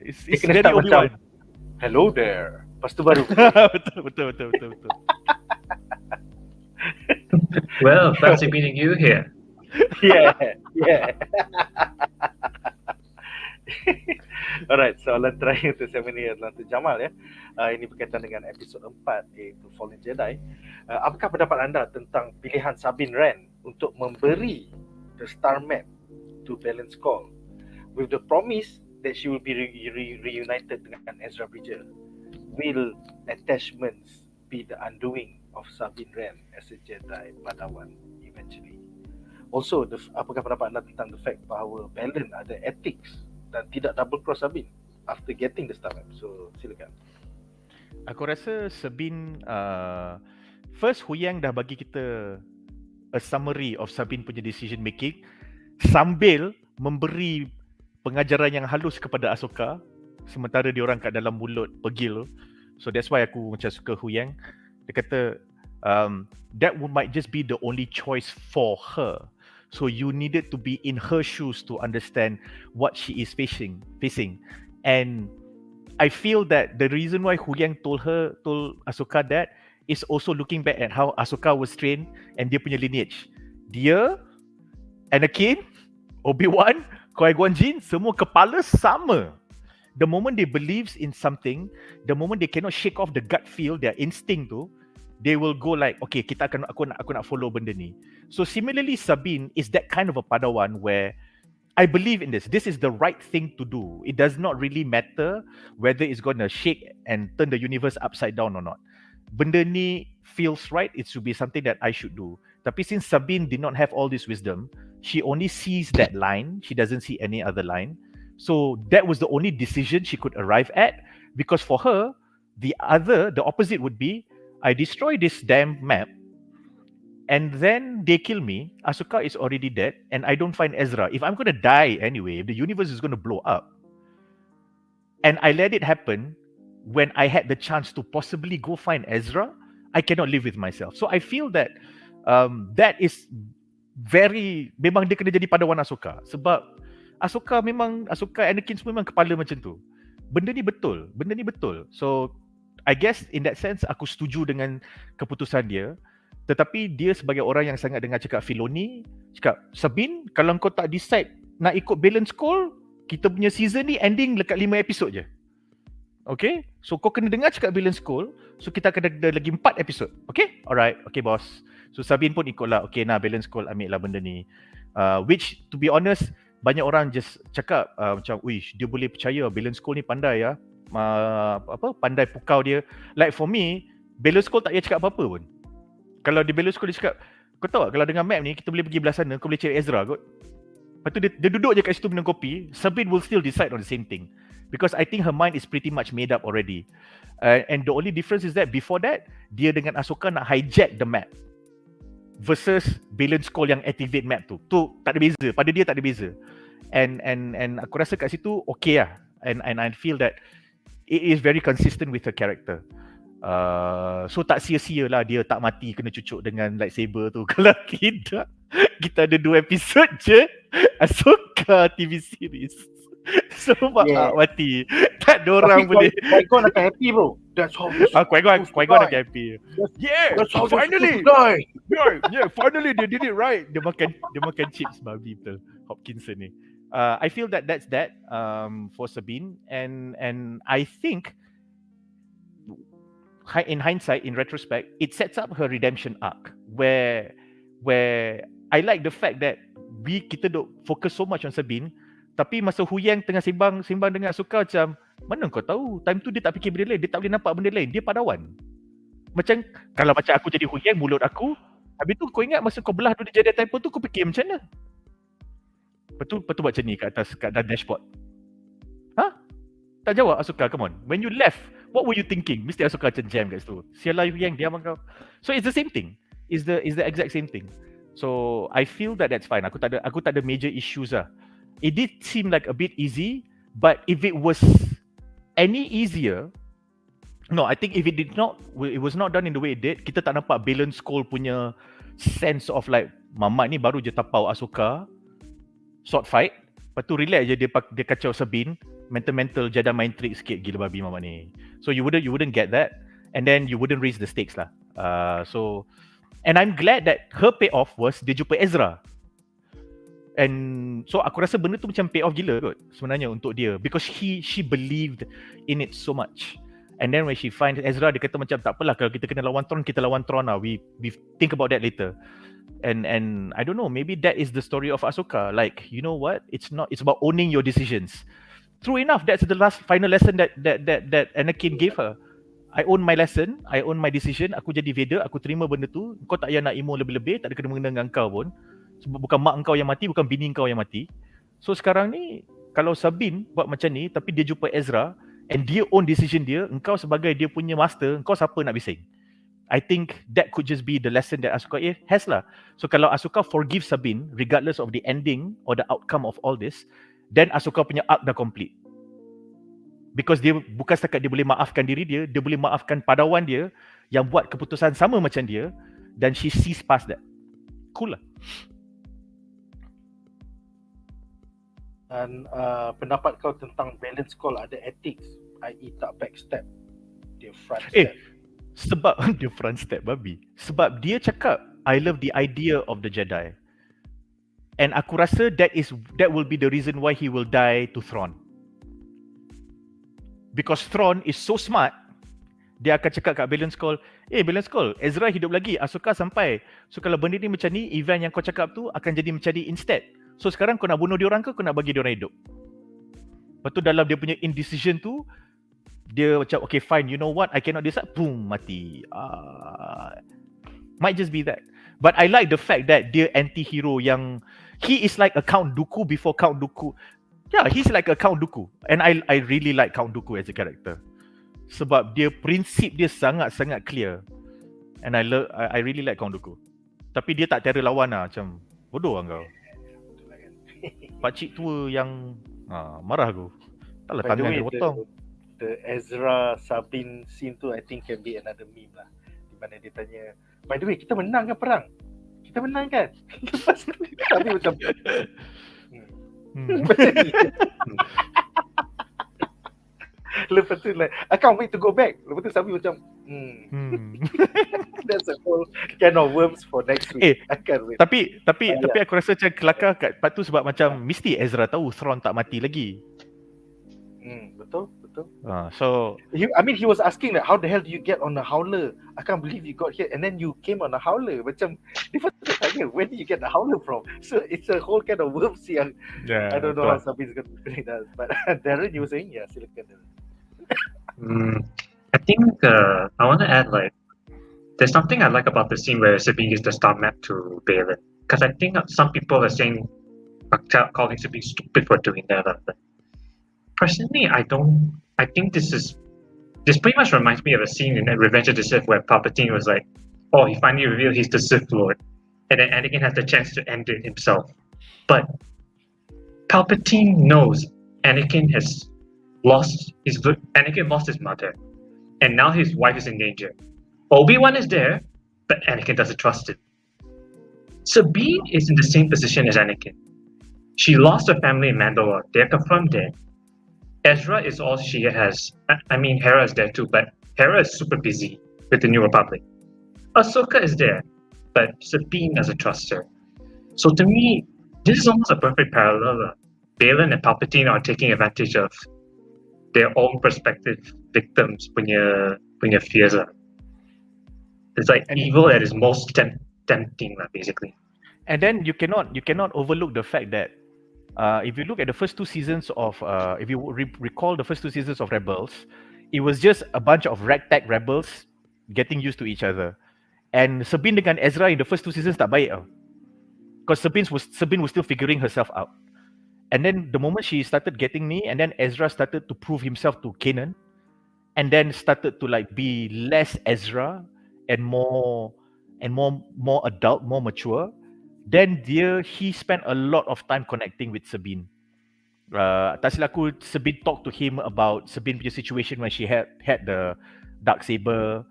it's kena very start Obi-Wan. macam, hello there. Lepas tu baru betul. Well, fancy meeting you here. Yeah. Alright, soalan terakhir untuk segmen ini adalah untuk Jamal ya. Ini berkaitan dengan episod 4 iaitu Fallen Jedi. Apakah pendapat anda tentang pilihan Sabine Wren untuk memberi the star map to Baylon Quest with the promise that she will be reunited dengan Ezra Bridger? Will attachments be the undoing of Sabine Wren as a Jedi Padawan eventually? Also, apakah pendapat anda tentang the fact bahawa Baylon ada ethics dan tidak double cross Sabine after getting the star map? So, silakan. Aku rasa Sabine first Huyang dah bagi kita a summary of Sabine punya decision making sambil memberi pengajaran yang halus kepada Ahsoka sementara dia orang kat dalam mulut pegil tu. So that's why aku macam suka Huyang. Dia kata that might just be the only choice for her. So you needed to be in her shoes to understand what she is facing. And I feel that the reason why Huyang told Ahsoka that is also looking back at how Ahsoka was trained and dia punya lineage. Dia, Anakin, Obi-Wan, Qui-Gon Jinn, semua kepala sama. The moment they believes in something, the moment they cannot shake off the gut feel, their instinct tu, they will go like, okay, aku nak follow benda ni. So similarly, Sabine is that kind of a Padawan where I believe in this. This is the right thing to do. It does not really matter whether it's going to shake and turn the universe upside down or not. Benda ni feels right. It should be something that I should do. Tapi since Sabine did not have all this wisdom, she only sees that line. She doesn't see any other line. So that was the only decision she could arrive at. Because for her, the opposite would be, I destroy this damn map, and then they kill me. Ahsoka is already dead, and I don't find Ezra. If I'm going to die anyway, if the universe is going to blow up, and I let it happen when I had the chance to possibly go find Ezra, I cannot live with myself. So I feel that that is memang dia kena jadi Padawan Ahsoka. Sebab Ahsoka, Anakin semua memang kepala macam tu. Benda ni betul. So I guess in that sense aku setuju dengan keputusan dia. Tetapi dia sebagai orang yang sangat dengar cakap Filoni, cakap, Sabine, kalau kau tak decide nak ikut Baylon Quest, kita punya season ni ending dekat 5 episod je. Okay? So kau kena dengar cakap Baylon Quest, so kita akan ada lagi 4 episod. Okay? Alright, okay boss. So Sabine pun ikutlah, okay nah Baylon Quest ambil lah benda ni. Which to be honest, banyak orang just cakap macam, uish, dia boleh percaya Baylon Quest ni pandai ya. Pandai pukau dia. Like for me, Baylon Quest tak payah cakap apa-apa pun. Kalau di Baylon Quest dia cakap, Kau tahu tak, kalau dengan map ni kita boleh pergi belah sana, kau boleh cari Ezra kot. Lepas tu dia duduk je kat situ minum kopi, Sabine will still decide on the same thing. Because I think her mind is pretty much made up already. And the only difference is that before that, dia dengan Ahsoka nak hijack the map. Versus Baylon Quest yang activate map tu. Tu tak ada beza, pada dia tak ada beza. And aku rasa kat situ okay lah. And I feel that it is very consistent with her character. So tak sia-sia lah dia tak mati kena cucuk dengan lightsaber tu. Kalau tidak, kita ada 2 episod je Ahsoka TV series. So mati. Tak ada orang boleh. Qui-Gon akan happy bro. That's how Qui-Gon akan happy. Yeah, finally. Yeah, finally they did it right. Dia makan chips babi betul. Hopkinson ni. I feel that's that for Sabine, and I think in hindsight, in retrospect, it sets up her redemption arc where I like the fact that kita duk focus so much on Sabine, tapi masa Huyang tengah sembang dengan Ahsoka macam, mana kau tahu time tu dia tak fikir benda lain, dia tak boleh nampak benda lain, dia padawan. Macam kalau macam aku jadi Huyang, mulut aku, habis tu kau ingat masa kau belah tu dia jadi typo tu, kau fikir macam mana? Betul buat macam ni kat atas dashboard. Tak jawab Ahsoka, come on. When you left, what were you thinking? Mesti Ahsoka macam jam kat situ. Sialah Huyang, diam kau. So it's the same thing. It's the exact same thing. So I feel that's fine. Aku tak ada major issues lah. It did seem like a bit easy, but if it was any easier, no, I think if it was not done in the way it did, kita tak nampak Baylon Quest punya sense of like, Mamat ni baru je tapau Ahsoka, sword fight, lepas tu relax je dia kacau Sabine, mental Jedi mind trick sikit, gila babi Mamat ni. So you wouldn't get that, and then you wouldn't raise the stakes lah. So, and I'm glad that her payoff was dia jumpa Ezra. And so aku rasa benda tu macam pay off gila kot sebenarnya untuk dia, because she believed in it so much. And then when she finds Ezra, dia kata macam tak apalah, kalau kita kena lawan Tron, kita lawan Tron lah. We think about that later. And I don't know, maybe that is the story of Ahsoka. Like, you know what? It's about owning your decisions. True enough, that's the final lesson that Anakin gave her. I own my lesson, I own my decision. Aku jadi Vader, aku terima benda tu. Kau tak payah nak emo lebih-lebih, tak ada kena-mengena dengan kau pun. Sebab bukan mak engkau yang mati, bukan bini engkau yang mati. So sekarang ni, kalau Sabine buat macam ni, tapi dia jumpa Ezra, and dia own decision dia, engkau sebagai dia punya master, engkau siapa nak bising? I think that could just be the lesson that Ahsoka has lah. So kalau Ahsoka forgive Sabine, regardless of the ending or the outcome of all this, then Ahsoka punya arc dah complete. Because dia bukan setakat dia boleh maafkan diri dia boleh maafkan padawan dia yang buat keputusan sama macam dia, dan she sees past that. Cool lah. Dan pendapat kau tentang balance call ada ethics, i.e. tak backstab, dia front step. Sebab dia front step babi. Sebab dia cakap I love the idea of the Jedi. And aku rasa that will be the reason why he will die to Thrawn. Because Thrawn is so smart, dia akan cakap kat Baylon Quest, Baylon Quest, Ezra hidup lagi, Ahsoka sampai. So kalau benda ni macam ni, event yang kau cakap tu akan jadi macam ni instead. So sekarang kau nak bunuh diorang ke kau nak bagi diorang hidup? Lepas tu dalam dia punya indecision tu, dia macam okay fine, you know what, I cannot decide, boom, mati. Might just be that. But I like the fact that dia anti-hero yang, he is like a Count Dooku before Count Dooku. Yeah, he's like a Count Dooku. And I really like Count Dooku as a character. Sebab dia prinsip dia sangat-sangat clear. And I really like Count Dooku. Tapi dia tak terror lawan lah, macam bodoh lah kau. Pakcik tua yang marah aku. Taklah tangan dia potong. The Ezra Sabine scene tu I think can be another meme lah. Di mana dia tanya, by the way, kita menang kan perang? Kita menang kan? Lepas tu Sabine macam macam ni. Lepas tu like, I can't wait to go back. Lepas tu Sabine macam That's a whole can of worms for next week. I can't wait. Tapi aku rasa macam kelakar kat part tu sebab macam mesti Ezra tahu Thrawn tak mati lagi. Betul. So he was asking like, how the hell do you get on a howler? I can't believe you got here and then you came on a howler. Macam dia patut tanya, where did you get the howler from? So it's a whole kind of worms yang I don't know how Sabine's going to bring that. But Darren, you were saying, silakan Darren. I think I want to add like there's something I like about the scene where Sabine gives the star map to Baylon. Because I think some people are saying, calling Sabine stupid for doing that. But personally, I think this pretty much reminds me of a scene in Revenge of the Sith where Palpatine was like, oh, he finally revealed he's the Sith Lord. And then Anakin has the chance to end it himself. But Palpatine knows Anakin lost his mother. And now his wife is in danger. Obi-Wan is there, but Anakin doesn't trust him. Sabine is in the same position as Anakin. She lost her family in Mandalore. They're confirmed dead. Ezra is all she has. I mean, Hera is there too, but Hera is super busy with the New Republic. Ahsoka is there, but Sabine doesn't trust her. So to me, this is almost a perfect parallel. Baylon and Palpatine are taking advantage of their own prospective victims punya fears. It's like evil at its most tempting, basically. And then you cannot overlook the fact that if you look at the first two seasons of if you recall the first two seasons of Rebels, it was just a bunch of ragtag rebels getting used to each other. And Sabine dengan Ezra in the first two seasons tak baik tau. Because Sabine was still figuring herself out. And then the moment she started getting me, and then Ezra started to prove himself to Kanan, and then started to like be less Ezra and more adult, more mature. Then he spent a lot of time connecting with Sabine. Tak silap aku, Sabine talked to him about Sabine punya situation when she had the dark saber.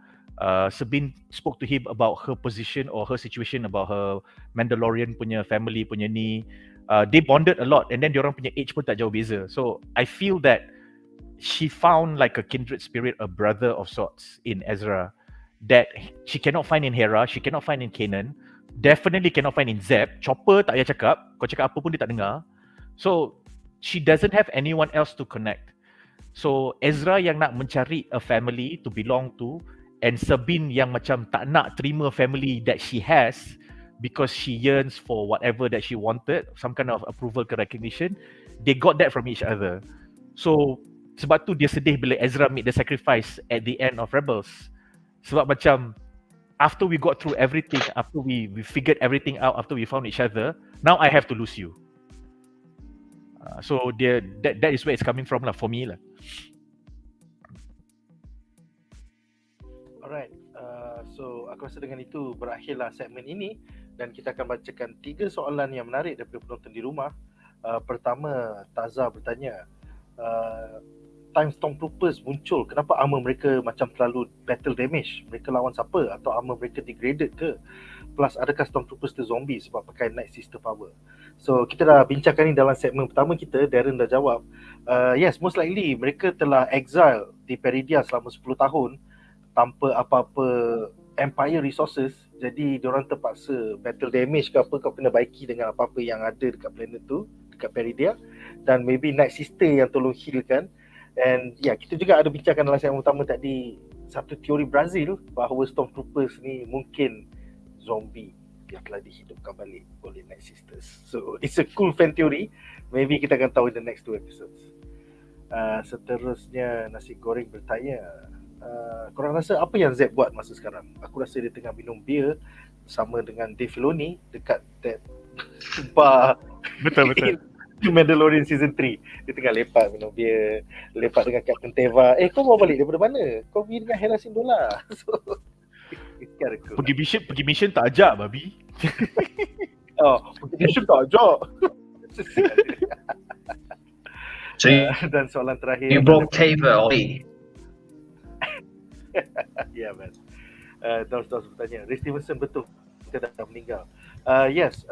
Sabine spoke to him about her position or her situation about her Mandalorian punya family punya ni. They bonded a lot, and then diorang punya age pun tak jauh beza. So I feel that she found like a kindred spirit, a brother of sorts in Ezra that she cannot find in Hera, she cannot find in Kanan, definitely cannot find in Zeb. Chopper tak payah cakap, kau cakap apa pun dia tak dengar. So she doesn't have anyone else to connect. So Ezra yang nak mencari a family to belong to, and Sabine yang macam tak nak terima family that she has because she yearns for whatever that she wanted, some kind of approval ke recognition. They got that from each other. So sebab tu dia sedih bila Ezra made the sacrifice at the end of Rebels. Sebab macam after we got through everything, after we figured everything out, after we found each other, now I have to lose you. So that is where it's coming from lah for me lah. Alright, so aku rasa dengan itu berakhirlah segmen ini dan kita akan bacakan 3 soalan yang menarik daripada penonton di rumah. Pertama, Taza bertanya, time Stormtroopers muncul, kenapa armor mereka macam terlalu battle damage? Mereka lawan siapa? Atau armor mereka degraded ke? Plus, adakah Stormtroopers tu zombie sebab pakai Night Sister power? So, kita dah bincangkan ni dalam segmen pertama kita. Darren dah jawab. Yes, most likely mereka telah exile di Peridia selama 10 tahun tanpa apa-apa Empire resources. Jadi, diorang terpaksa battle damage ke apa, kau kena baiki dengan apa-apa yang ada dekat planet tu, dekat Peridia. Dan maybe Night Sister yang tolong healkan. And ya, kita juga ada bincangkan dalam segmen utama tadi satu teori Brazil bahawa Stormtroopers ni mungkin zombie yang telah dihidupkan balik oleh Night Sisters. So it's a cool fan theory. Maybe kita akan tahu in the next 2 episodes. Seterusnya Nasi Goreng bertanya, korang rasa apa yang Zeb buat masa sekarang? Aku rasa dia tengah minum beer bersama dengan Dave Filoni dekat that bar. Betul. Mandalorian season 3. Dia tengah lepak minum beer, lepak dengan Captain Teva. Kau bawa balik daripada mana? Kau pergi dengan Hera Sindola. So Pergi mission tak ajak babi. Pergi mission tak ajak. So dan soalan terakhir, you broke Teva, Oi. Ya, man. Dos bertanya, Ray Stevenson betul ke dah meninggal? Yes,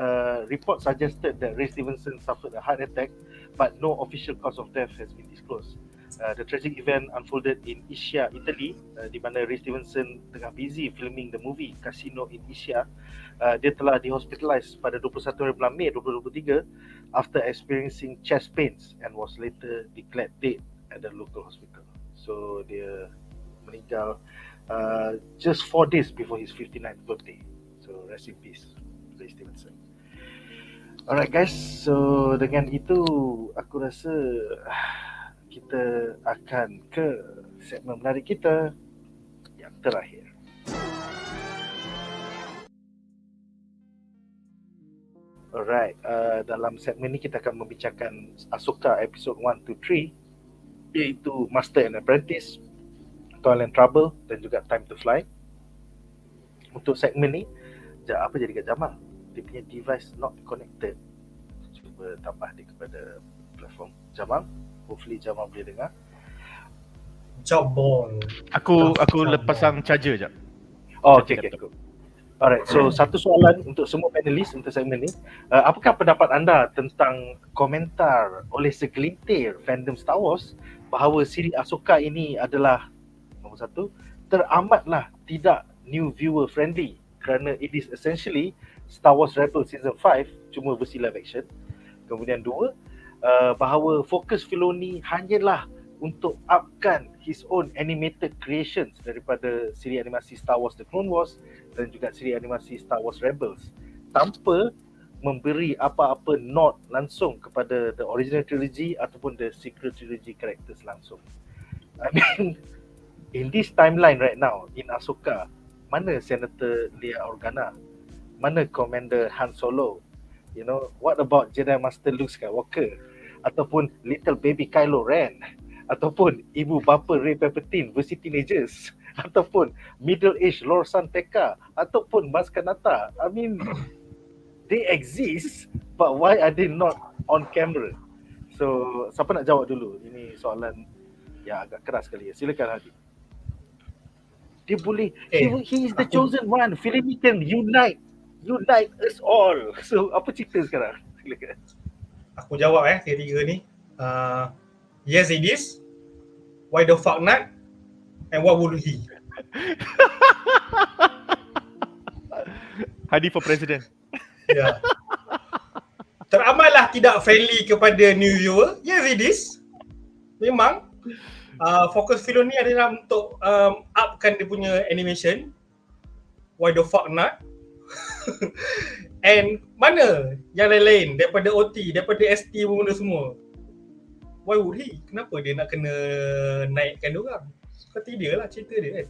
report suggested that Ray Stevenson suffered a heart attack, but no official cause of death has been disclosed. The tragic event unfolded in Ischia, Italy, di mana Ray Stevenson tengah busy filming the movie Casino in Ischia. Dia telah dihospitalized pada 21 bulan Mei 2023 after experiencing chest pains and was later declared dead at the local hospital. So dia meninggal just 4 days before his 59th birthday. So rest in peace, Ray Stevenson. Alright guys, so dengan itu aku rasa kita akan ke segmen menarik kita yang terakhir. Alright, dalam segmen ni kita akan membincangkan Ahsoka episode 1 to 3, iaitu Master and Apprentice, Toil and Trouble dan juga Time to Fly. Untuk segmen ni, apa jadi kat Jamal? Dia punya device not connected. Cuba tambah dia kepada platform Jamal. Hopefully Jamal boleh dengar. Jamal. Aku lepasang charger jap. Oh, okay, cool. Alright, so satu soalan untuk semua panelis untuk segmen ni. Apakah pendapat anda tentang komentar oleh segelintir fandom Star Wars bahawa siri Ahsoka ini adalah, nombor satu, teramatlah tidak new viewer friendly kerana it is essentially Star Wars Rebels Season 5 cuma versi live action. Kemudian dua, bahawa fokus Filoni hanyalah untuk upkan his own animated creations daripada siri animasi Star Wars The Clone Wars dan juga siri animasi Star Wars Rebels tanpa memberi apa-apa nod langsung kepada the original trilogy ataupun the sequel trilogy characters langsung. I mean, in this timeline right now, in Ahsoka, mana Senator Leia Organa? Mana Commander Han Solo? You know, what about Jedi Master Luke Skywalker? Ataupun little baby Kylo Ren? Ataupun ibu bapa Rey Palpatine versi teenagers, ataupun middle age Lor San Tekka, ataupun Maz Kanata. I mean, they exist, but why are they not on camera? So, siapa nak jawab dulu? Ini soalan yang agak keras sekali. Silakan Hady. Dia boleh, he is the chosen one. Filoni can unite us all. So, apa cerita sekarang? Silakan. Aku jawab tiga ni. Yes, it is. Why the fuck not? And what would he? Hady for president. Ya. Teramatlah tidak friendly kepada new viewer. Yes, it is. Memang. Fokus Filoni adalah untuk upkan dia punya animation. Why the fuck not? And mana yang lain-lain daripada OT, daripada ST pun benda semua. Why would he? Kenapa dia nak kena naikkan diorang? Suka dia lah cerita dia kan.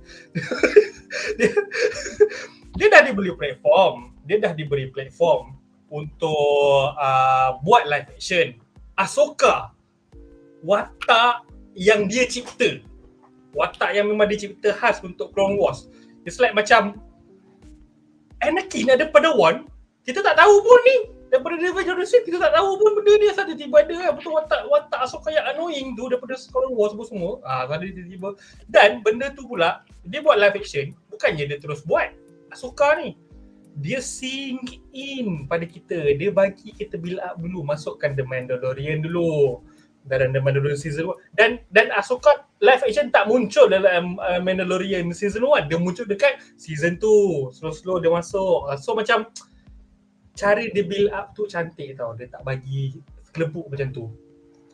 dia dah diberi platform. Dia dah diberi platform untuk buat live action. Ahsoka, watak yang dia cipta. Watak yang memang dia cipta khas untuk Clone Wars. It's like macam Anakin ada Padawan, kita tak tahu pun ni. Daripada Revenge of the Sith, kita tak tahu pun benda dia ada tiba ada kan. Betul watak Ahsoka yang annoying tu daripada Clone Wars semua. Ada tiba-tiba. Dan benda tu pula, dia buat live action, bukannya dia terus buat Ahsoka ni. Dia sink in pada kita. Dia bagi kita build up dulu, masukkan The Mandalorian dulu. Dalam The Mandalorian Season 1. Dan Ahsoka live action tak muncul dalam Mandalorian Season 1. Dia muncul dekat Season 2. Slow-slow dia masuk. So macam cara dia build up tu cantik tau. Dia tak bagi kelebuk macam tu.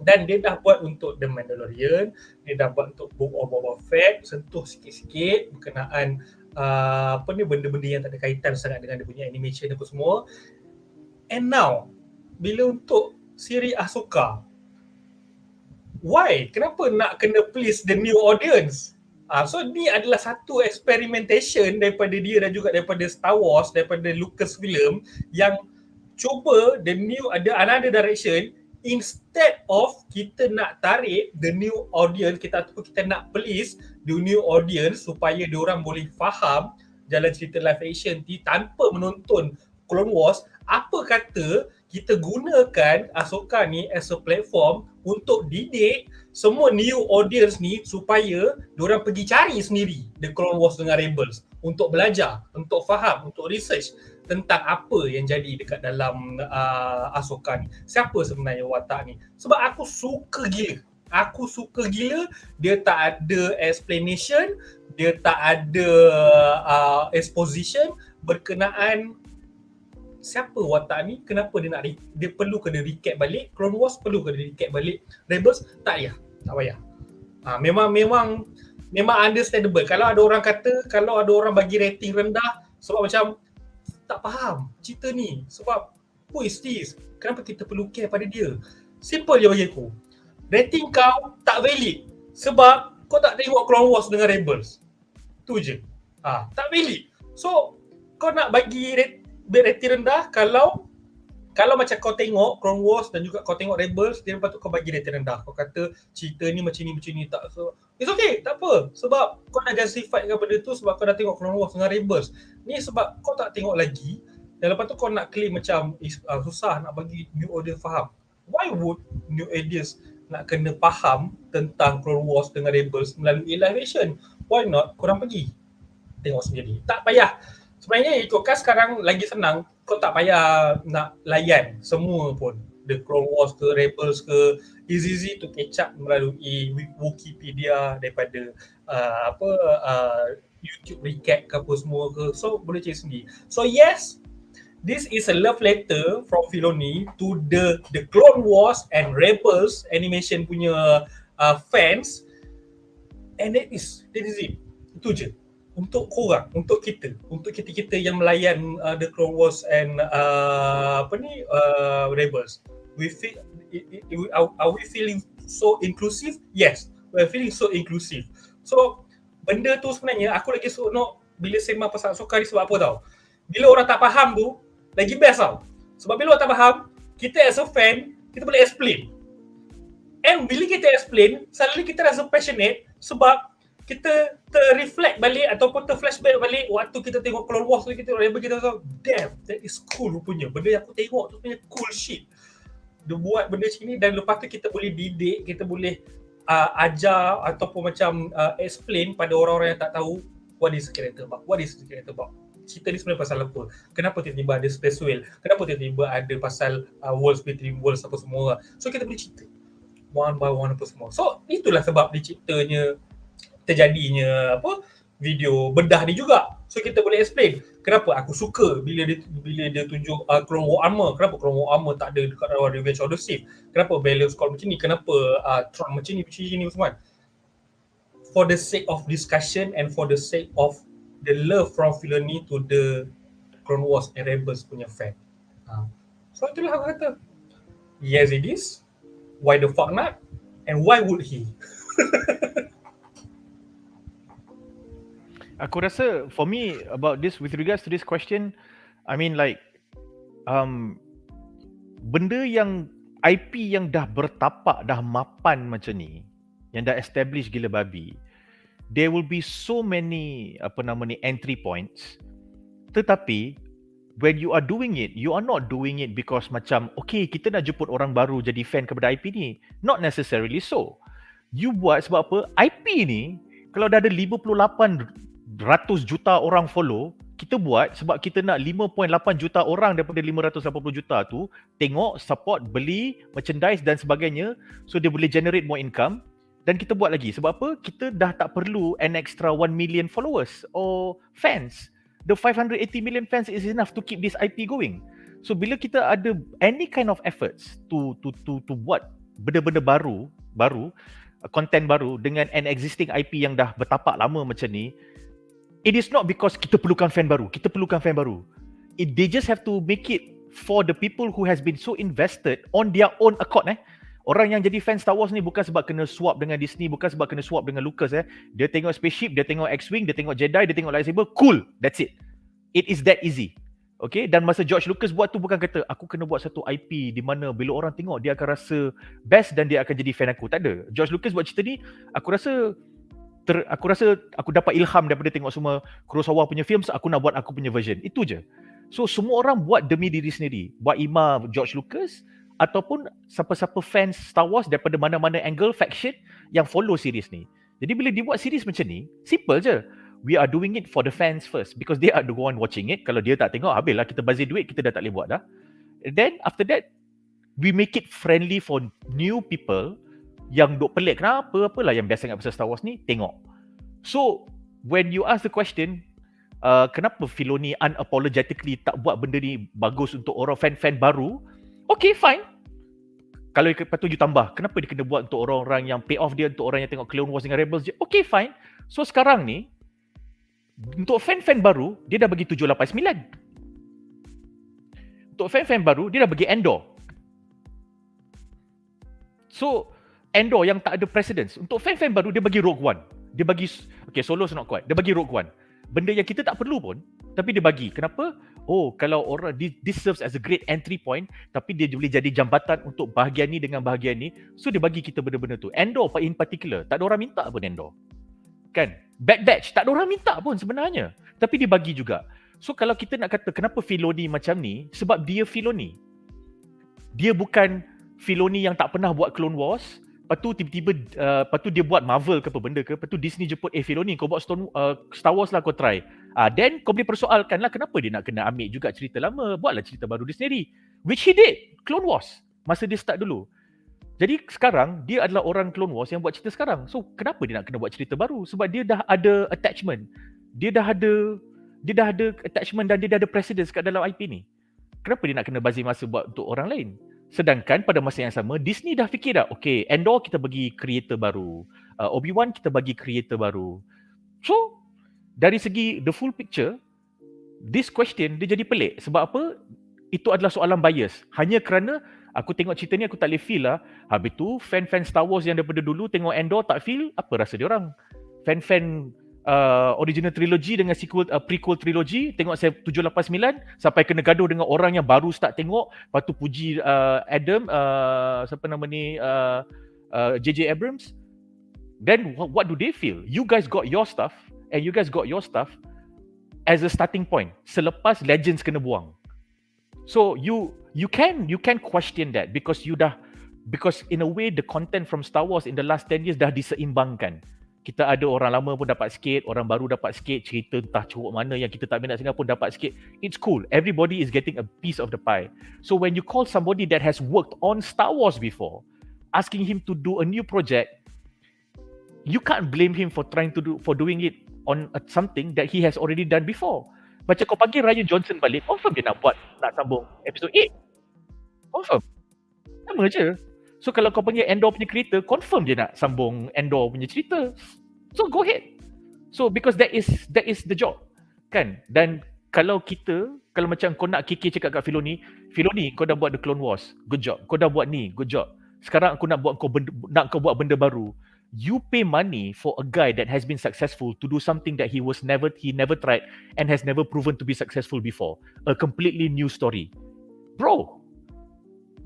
Dan dia dah buat untuk The Mandalorian. Dia dah buat untuk Book of Boba Fett. Sentuh sikit-sikit berkenaan benda-benda yang tak ada kaitan sangat dengan dia punya animation apa semua. And now, bila untuk siri Ahsoka, why? Kenapa nak kena please the new audience? So ni adalah satu experimentation daripada dia dan juga daripada Star Wars, daripada Lucasfilm yang cuba the new, ada another direction. Instead of kita nak tarik the new audience, kita nak please the new audience supaya diorang boleh faham jalan cerita live action tanpa menonton Clone Wars, apa kata kita gunakan Ahsoka ni as a platform untuk didik semua new audience ni supaya diorang pergi cari sendiri The Clone Wars dengan Rebels untuk belajar, untuk faham, untuk research tentang apa yang jadi dekat dalam Ahsoka ni. Siapa sebenarnya watak ni? Sebab aku suka gila. Dia tak ada explanation, dia tak ada exposition berkenaan siapa watak ni, kenapa dia perlu kena recap balik. Clone Wars perlu kena recap balik. Rebels tak payah. Memang understandable. Kalau ada orang kata, kalau ada orang bagi rating rendah sebab macam tak faham cerita ni, sebab who is this? Kenapa kita perlu care pada dia? Simple je bagi aku. Rating kau tak valid sebab kau tak tengok Clone Wars dengan Rebels. Tu je. Tak valid. So kau nak bagi rating rendah kalau kalau macam kau tengok Clone Wars dan juga kau tengok Rebels, dia patut kau bagi rating rendah. Kau kata cerita ni macam ni tak. So it's okay, tak apa. Sebab kau dah justify kan benda tu sebab kau dah tengok Clone Wars dengan Rebels. Ni sebab kau tak tengok lagi dan lepas tu kau nak claim macam susah nak bagi new audience faham. Why would new audience nak kena faham tentang Clone Wars dengan Rebels melalui live action? Why not korang pergi tengok sendiri. Tak payah. Sebenarnya ikutkan sekarang lagi senang, kau tak payah nak layan semua pun. The Clone Wars ke, Rebels ke, easy to catch up melalui Wikipedia daripada YouTube recap ke apa semua ke. So boleh cari sendiri. So yes, this is a love letter from Filoni to the Clone Wars and Rebels animation punya fans, and that is it. Itu je. Untuk korang, untuk kita yang melayan the Clone Wars and Rebels. Are we feeling so inclusive? Yes, we're feeling so inclusive. So benda tu sebenarnya aku lagi seronok bila sembang pasal Ahsoka ni sebab apa tau? Bila orang tak faham tu lagi best tau. Sebab bila orang tak faham, kita as a fan, kita boleh explain. And bila kita explain, suddenly kita rasa passionate sebab kita ter-reflect balik ataupun ter-flashback balik waktu kita tengok Clone Wars tu, kita rasa damn, that is cool rupanya. Benda yang aku tengok tu sebenarnya cool shit. Dia buat benda macam ni dan lepas tu kita boleh didik, kita boleh ajar ataupun macam explain pada orang-orang yang tak tahu what is the character about. Cerita ni sebenarnya pasal apa? Kenapa tiba-tiba ada space whale? Kenapa tiba-tiba ada pasal worlds between worlds apa semua? So kita boleh cerita one by one apa semua. So itulah sebab diciptanya terjadinya video bedah ni juga. So kita boleh explain kenapa aku suka bila dia tunjuk Clone War Armor, kenapa Clone War Armor tak ada dekat dalam Revenge of the Sith, kenapa Baylon Quest macam ni, kenapa Tron macam ni semua. For the sake of discussion and for the sake of the love from Filoni to the Clone Wars and Rebels punya fan. So itulah aku kata, yes it is, why the fuck not, and why would he? Aku rasa for me about this, with regards to this question, I mean like benda yang IP yang dah bertapak, dah mapan macam ni, yang dah establish gila babi, there will be so many entry points. Tetapi when you are doing it, you are not doing it because macam okay, kita nak jemput orang baru jadi fan kepada IP ni. Not necessarily so. You buat sebab apa? IP ni kalau dah ada 58 juta orang follow, kita buat sebab kita nak 5.8 juta orang daripada 580 juta tu tengok, support, beli merchandise dan sebagainya, so dia boleh generate more income. Dan kita buat lagi sebab apa? Kita dah tak perlu an extra 1 million followers or fans. The 580 million fans is enough to keep this IP going. So bila kita ada any kind of efforts to buat benda-benda baru, content baru dengan an existing IP yang dah bertapak lama macam ni, it is not because kita perlukan fan baru. They just have to make it for the people who has been so invested on their own accord. Orang yang jadi fan Star Wars ni bukan sebab kena swap dengan Disney, bukan sebab kena swap dengan Lucas. Dia tengok spaceship, dia tengok X-Wing, dia tengok Jedi, dia tengok lightsaber, cool, that's it. It is that easy. Okay, dan masa George Lucas buat tu bukan kata aku kena buat satu IP di mana bila orang tengok dia akan rasa best dan dia akan jadi fan aku. Tak ada. George Lucas buat cerita ni, aku rasa aku dapat ilham daripada tengok semua Kurosawa punya films, aku nak buat aku punya version. Itu je. So semua orang buat demi diri sendiri. Buat imam George Lucas ataupun siapa-siapa fans Star Wars daripada mana-mana angle, faction yang follow series ni. Jadi bila dibuat series macam ni, simple je. We are doing it for the fans first because they are the one watching it. Kalau dia tak tengok, habislah kita bazir duit, kita dah tak boleh buat dah. Then after that, we make it friendly for new people yang duk pelik. Kenapa? Apalah yang biasa ingat pasal Star Wars ni, tengok. So, when you ask the question, kenapa Filoni unapologetically tak buat benda ni bagus untuk orang fan-fan baru? Okay, fine. Kalau lepas tu you tambah, kenapa dia kena buat untuk orang-orang yang pay off dia, untuk orang yang tengok Clone Wars dengan Rebels je? Okay, fine. So sekarang ni, untuk fan-fan baru, dia dah bagi 789. Untuk fan-fan baru, dia dah bagi Endor. So, Endor yang tak ada precedence. Untuk fan-fan baru, dia bagi Rogue One. Dia bagi, okay, Solo not quite. Dia bagi Rogue One. Benda yang kita tak perlu pun, Tapi dia bagi. Kenapa? Oh, kalau orang this serves as a great entry point, tapi dia boleh jadi jambatan untuk bahagian ni dengan bahagian ni. So dia bagi kita benda-benda tu. Endor in particular, tak ada orang minta pun Endor. Kan? Bad Batch, tak ada orang minta pun sebenarnya. Tapi dia bagi juga. So kalau kita nak kata kenapa Filoni macam ni, sebab dia Filoni. Dia bukan Filoni yang tak pernah buat Clone Wars. Lepas tu tiba-tiba, lepas tu dia buat Marvel ke apa benda ke. Lepas tu Disney jemput, Filoni kau buat Star Wars lah kau try. Then kau boleh persoalkan lah kenapa dia nak kena ambil juga cerita lama. Buatlah cerita baru dia sendiri. Which he did. Clone Wars. Masa dia start dulu. Jadi sekarang, dia adalah orang Clone Wars yang buat cerita sekarang. So kenapa dia nak kena buat cerita baru? Sebab dia dah ada attachment. Dia dah ada attachment dan dia dah ada precedence kat dalam IP ni. Kenapa dia nak kena bazir masa buat untuk orang lain? Sedangkan pada masa yang sama, Disney dah fikir dah, okay, Endor kita bagi creator baru. Obi-Wan kita bagi creator baru. So, dari segi the full picture, this question dia jadi pelik. Sebab apa? Itu adalah soalan bias. Hanya kerana aku tengok cerita ni aku tak boleh feel lah. Habis tu fan-fan Star Wars yang daripada dulu tengok Endor tak feel, apa rasa dia orang? Fan-fan original trilogy dengan sequel prequel trilogy tengok saya 789 sampai kena gaduh dengan orang yang baru start tengok, lepas tu puji Adam siapa nama ni JJ Abrams. Then what do they feel? You guys got your stuff and you guys got your stuff as a starting point selepas Legends kena buang. So you can question that because in a way the content from Star Wars in the last 10 years dah diseimbangkan. Kita ada orang lama pun dapat sikit, orang baru dapat sikit, cerita entah ceruk mana yang kita tak minat sangat pun dapat sikit. It's cool. Everybody is getting a piece of the pie. So when you call somebody that has worked on Star Wars before, asking him to do a new project, you can't blame him for doing it on something that he has already done before. Macam kau panggil Ryan Johnson balik, confirm dia nak sambung episode 8. Confirm. Sama je. So kalau kau panggil Endor punya cerita, confirm dia nak sambung Endor punya cerita. So go ahead. So because that is the job. Kan? Dan kalau macam kau nak Kiki cakap kat Filoni kau dah buat The Clone Wars, good job. Kau dah buat ni, good job. Sekarang aku nak kau buat benda baru. You pay money for a guy that has been successful to do something that he never tried and has never proven to be successful before. A completely new story. Bro,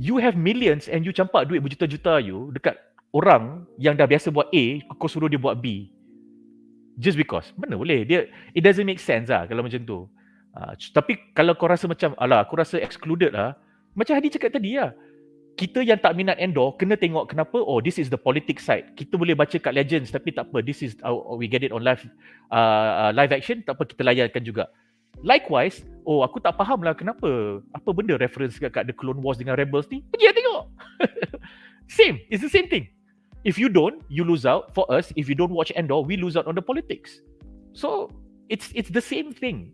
you have millions and you campak duit berjuta-juta you dekat orang yang dah biasa buat A, kau suruh dia buat B. Just because. Mana boleh? It doesn't make sense lah kalau macam tu. Tapi kalau kau rasa macam, aku rasa excluded lah. Macam Hady cakap tadi lah. Kita yang tak minat Endor, kena tengok kenapa, this is the politics side. Kita boleh baca kat Legends, tapi tak apa. This is, we get it on live action, tak apa, kita layankan juga. Likewise, aku tak faham lah kenapa, apa benda reference kat The Clone Wars dengan Rebels ni, pergi tengok. Same, it's the same thing. If you don't, you lose out. For us, if you don't watch Endor, we lose out on the politics. So, it's the same thing.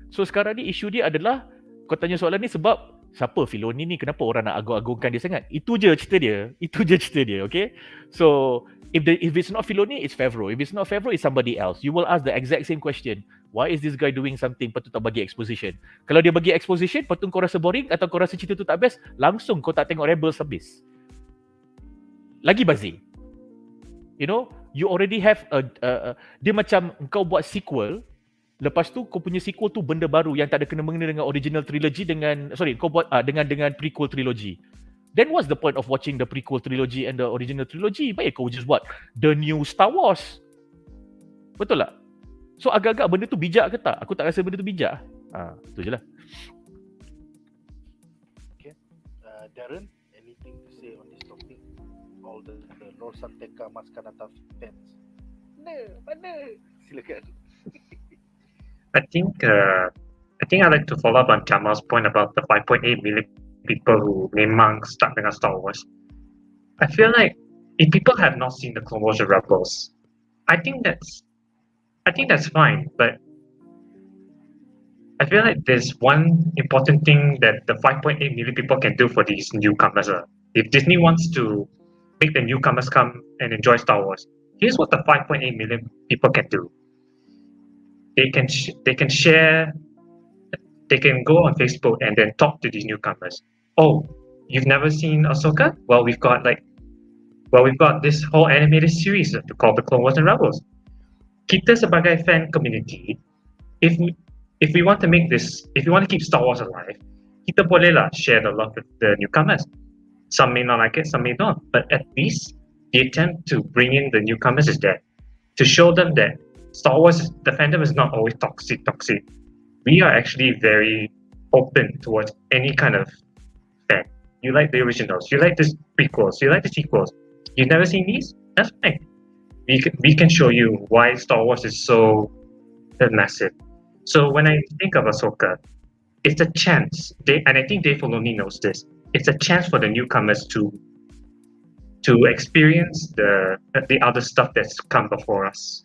So sekarang ni isu dia adalah, kau tanya soalan ni sebab siapa Filoni ni, kenapa orang nak agung-agungkan dia sangat? Itu je cerita dia, okay? So, if it's not Filoni, it's Favreau. If it's not Favreau, it's somebody else. You will ask the exact same question. Why is this guy doing something, patut tak bagi exposition? Kalau dia bagi exposition, patut kau rasa boring atau kau rasa cerita tu tak best, langsung kau tak tengok Rebels habis. Lagi bazir. You know, you already have dia macam kau buat sequel, lepas tu kau punya sequel tu benda baru yang tak ada kena-mengena dengan original trilogy kau buat dengan prequel trilogy. Then what's the point of watching the prequel trilogy and the original trilogy? Baik kau just buat the new Star Wars. Betul tak? So agak-agak benda tu bijak ke tak? Aku tak rasa benda tu bijak. Itu je lah. Okay. Darren, anything to say on this topic? All the Lord Santeka Maskanata fans. Mana? Silakan. I think I'd like to follow up on Jamal's point about the 5.8 million people who memang stuck dengan Star Wars. I feel like if people have not seen the Clone Wars or Rebels, I think that's fine, but I feel like there's one important thing that the 5.8 million people can do for these newcomers. If Disney wants to make the newcomers come and enjoy Star Wars, here's what the 5.8 million people can do. They can share. They can go on Facebook and then talk to these newcomers. Oh, you've never seen Ahsoka? Well, we've got this whole animated series called The Clone Wars and Rebels. Kita sebagai fan community, if if we want to keep Star Wars alive, kita boleh lah share the love with the newcomers. Some may not like it, some may not, but at least the attempt to bring in the newcomers is there to show them that Star Wars, the fandom is not always toxic. We are actually very open towards any kind of fan. You like the originals, you like the prequels, you like the sequels. You've never seen these? That's fine. We can show you why Star Wars is so massive. So when I think of Ahsoka, it's a chance. And I think Dave Filoni knows this. It's a chance for the newcomers to experience the other stuff that's come before us.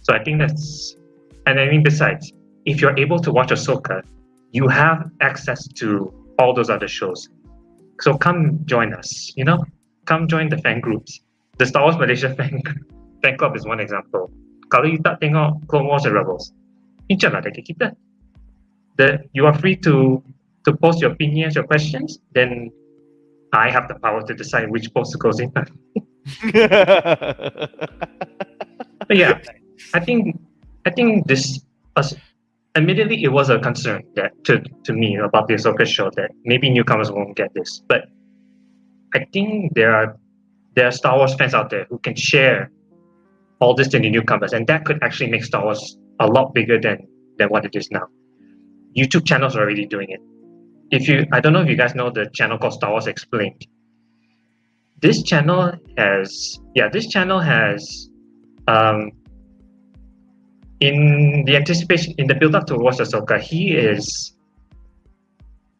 So I think that's, and I mean, besides, if you're able to watch Ahsoka, you have access to all those other shows. So come join us, come join the fan groups. The Star Wars Malaysia fan club is one example. Kalau you tak tengok Clone Wars and Rebels, incalah dekat kita. You are free to post your opinions, your questions, then I have the power to decide which post goes in. But yeah, I think this, admittedly, it was a concern that to me about the Ahsoka show that maybe newcomers won't get this, but I think there are Star Wars fans out there who can share all this to the newcomers, and that could actually make Star Wars a lot bigger than what it is now. YouTube channels are already doing it. I don't know if you guys know the channel called Star Wars Explained. This channel has in the anticipation, in the build-up to watch Ahsoka, he is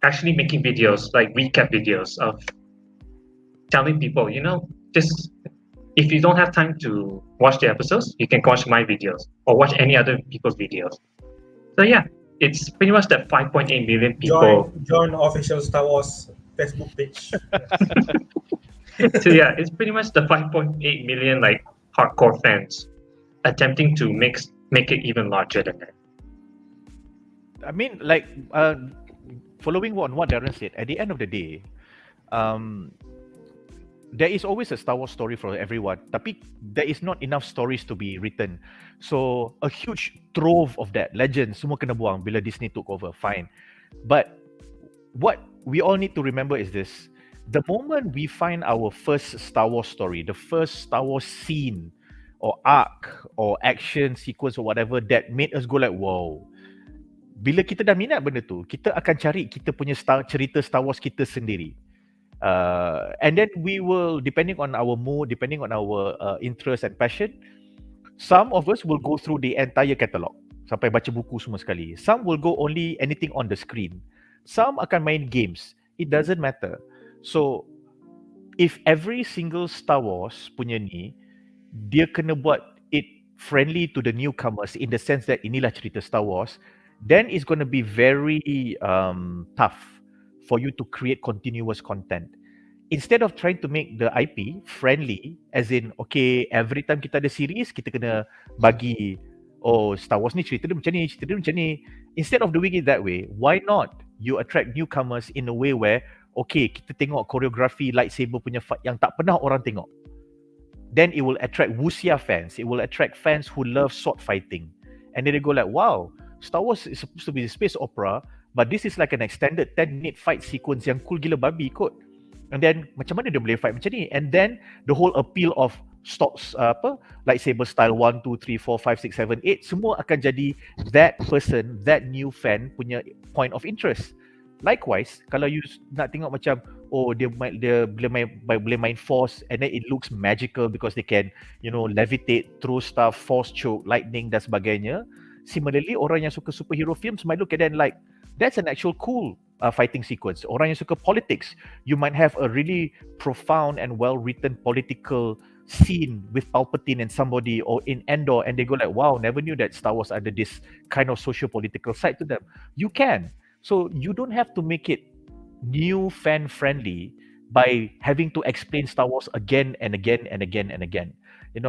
actually making videos, like recap videos of telling people, just if you don't have time to watch the episodes, you can watch my videos or watch any other people's videos. So yeah, it's pretty much that 5.8 million people. Join official Star Wars Facebook page. So yeah, it's pretty much the 5.8 million like hardcore fans attempting to make it even larger than that. I mean, like, following on what Darren said, at the end of the day, there is always a Star Wars story for everyone, tapi there is not enough stories to be written. So a huge trove of that, legends, semua kena buang bila Disney took over, fine. But what we all need to remember is this: the moment we find our first Star Wars story, the first Star Wars scene or arc or action sequence or whatever that made us go like, wow. Bila kita dah minat benda tu, kita akan cari kita punya cerita Star Wars kita sendiri. And then we will, depending on our mood, depending on our interest and passion, some of us will go through the entire catalog sampai baca buku semua sekali. Some will go only anything on the screen. Some akan main games. It doesn't matter. So if every single Star Wars punya ni, dia kena buat it friendly to the newcomers in the sense that inilah cerita Star Wars, then it's going to be very tough for you to create continuous content. Instead of trying to make the IP friendly, as in, okay, every time kita ada series, kita kena bagi, oh, Star Wars ni cerita dia macam ni, cerita dia macam ni. Instead of doing it that way, why not you attract newcomers in a way where, okay, kita tengok koreografi lightsaber punya fight yang tak pernah orang tengok. Then it will attract wuxia fans. It will attract fans who love sword fighting. And then they go like, wow, Star Wars is supposed to be a space opera, but this is like an extended 10-minute fight sequence yang cool gila babi kot. And then macam mana dia boleh fight macam ni? And then the whole appeal of stocks lightsaber style 1, 2, 3, 4, 5, 6, 7, 8 semua akan jadi that person, that new fan punya point of interest. Likewise, kalau you nak tengok macam, oh, dia boleh main force and then it looks magical because they can, levitate, throw stuff, force choke, lightning dan sebagainya. Similarly, orang yang suka superhero films might look at that like, that's an actual cool fighting sequence. Orang yang suka politics, you might have a really profound and well-written political scene with Palpatine and somebody, or in Endor, and they go like, wow, never knew that Star Wars had this kind of socio-political side to them. You can. So you don't have to make it new fan-friendly by having to explain Star Wars again and again and again and again.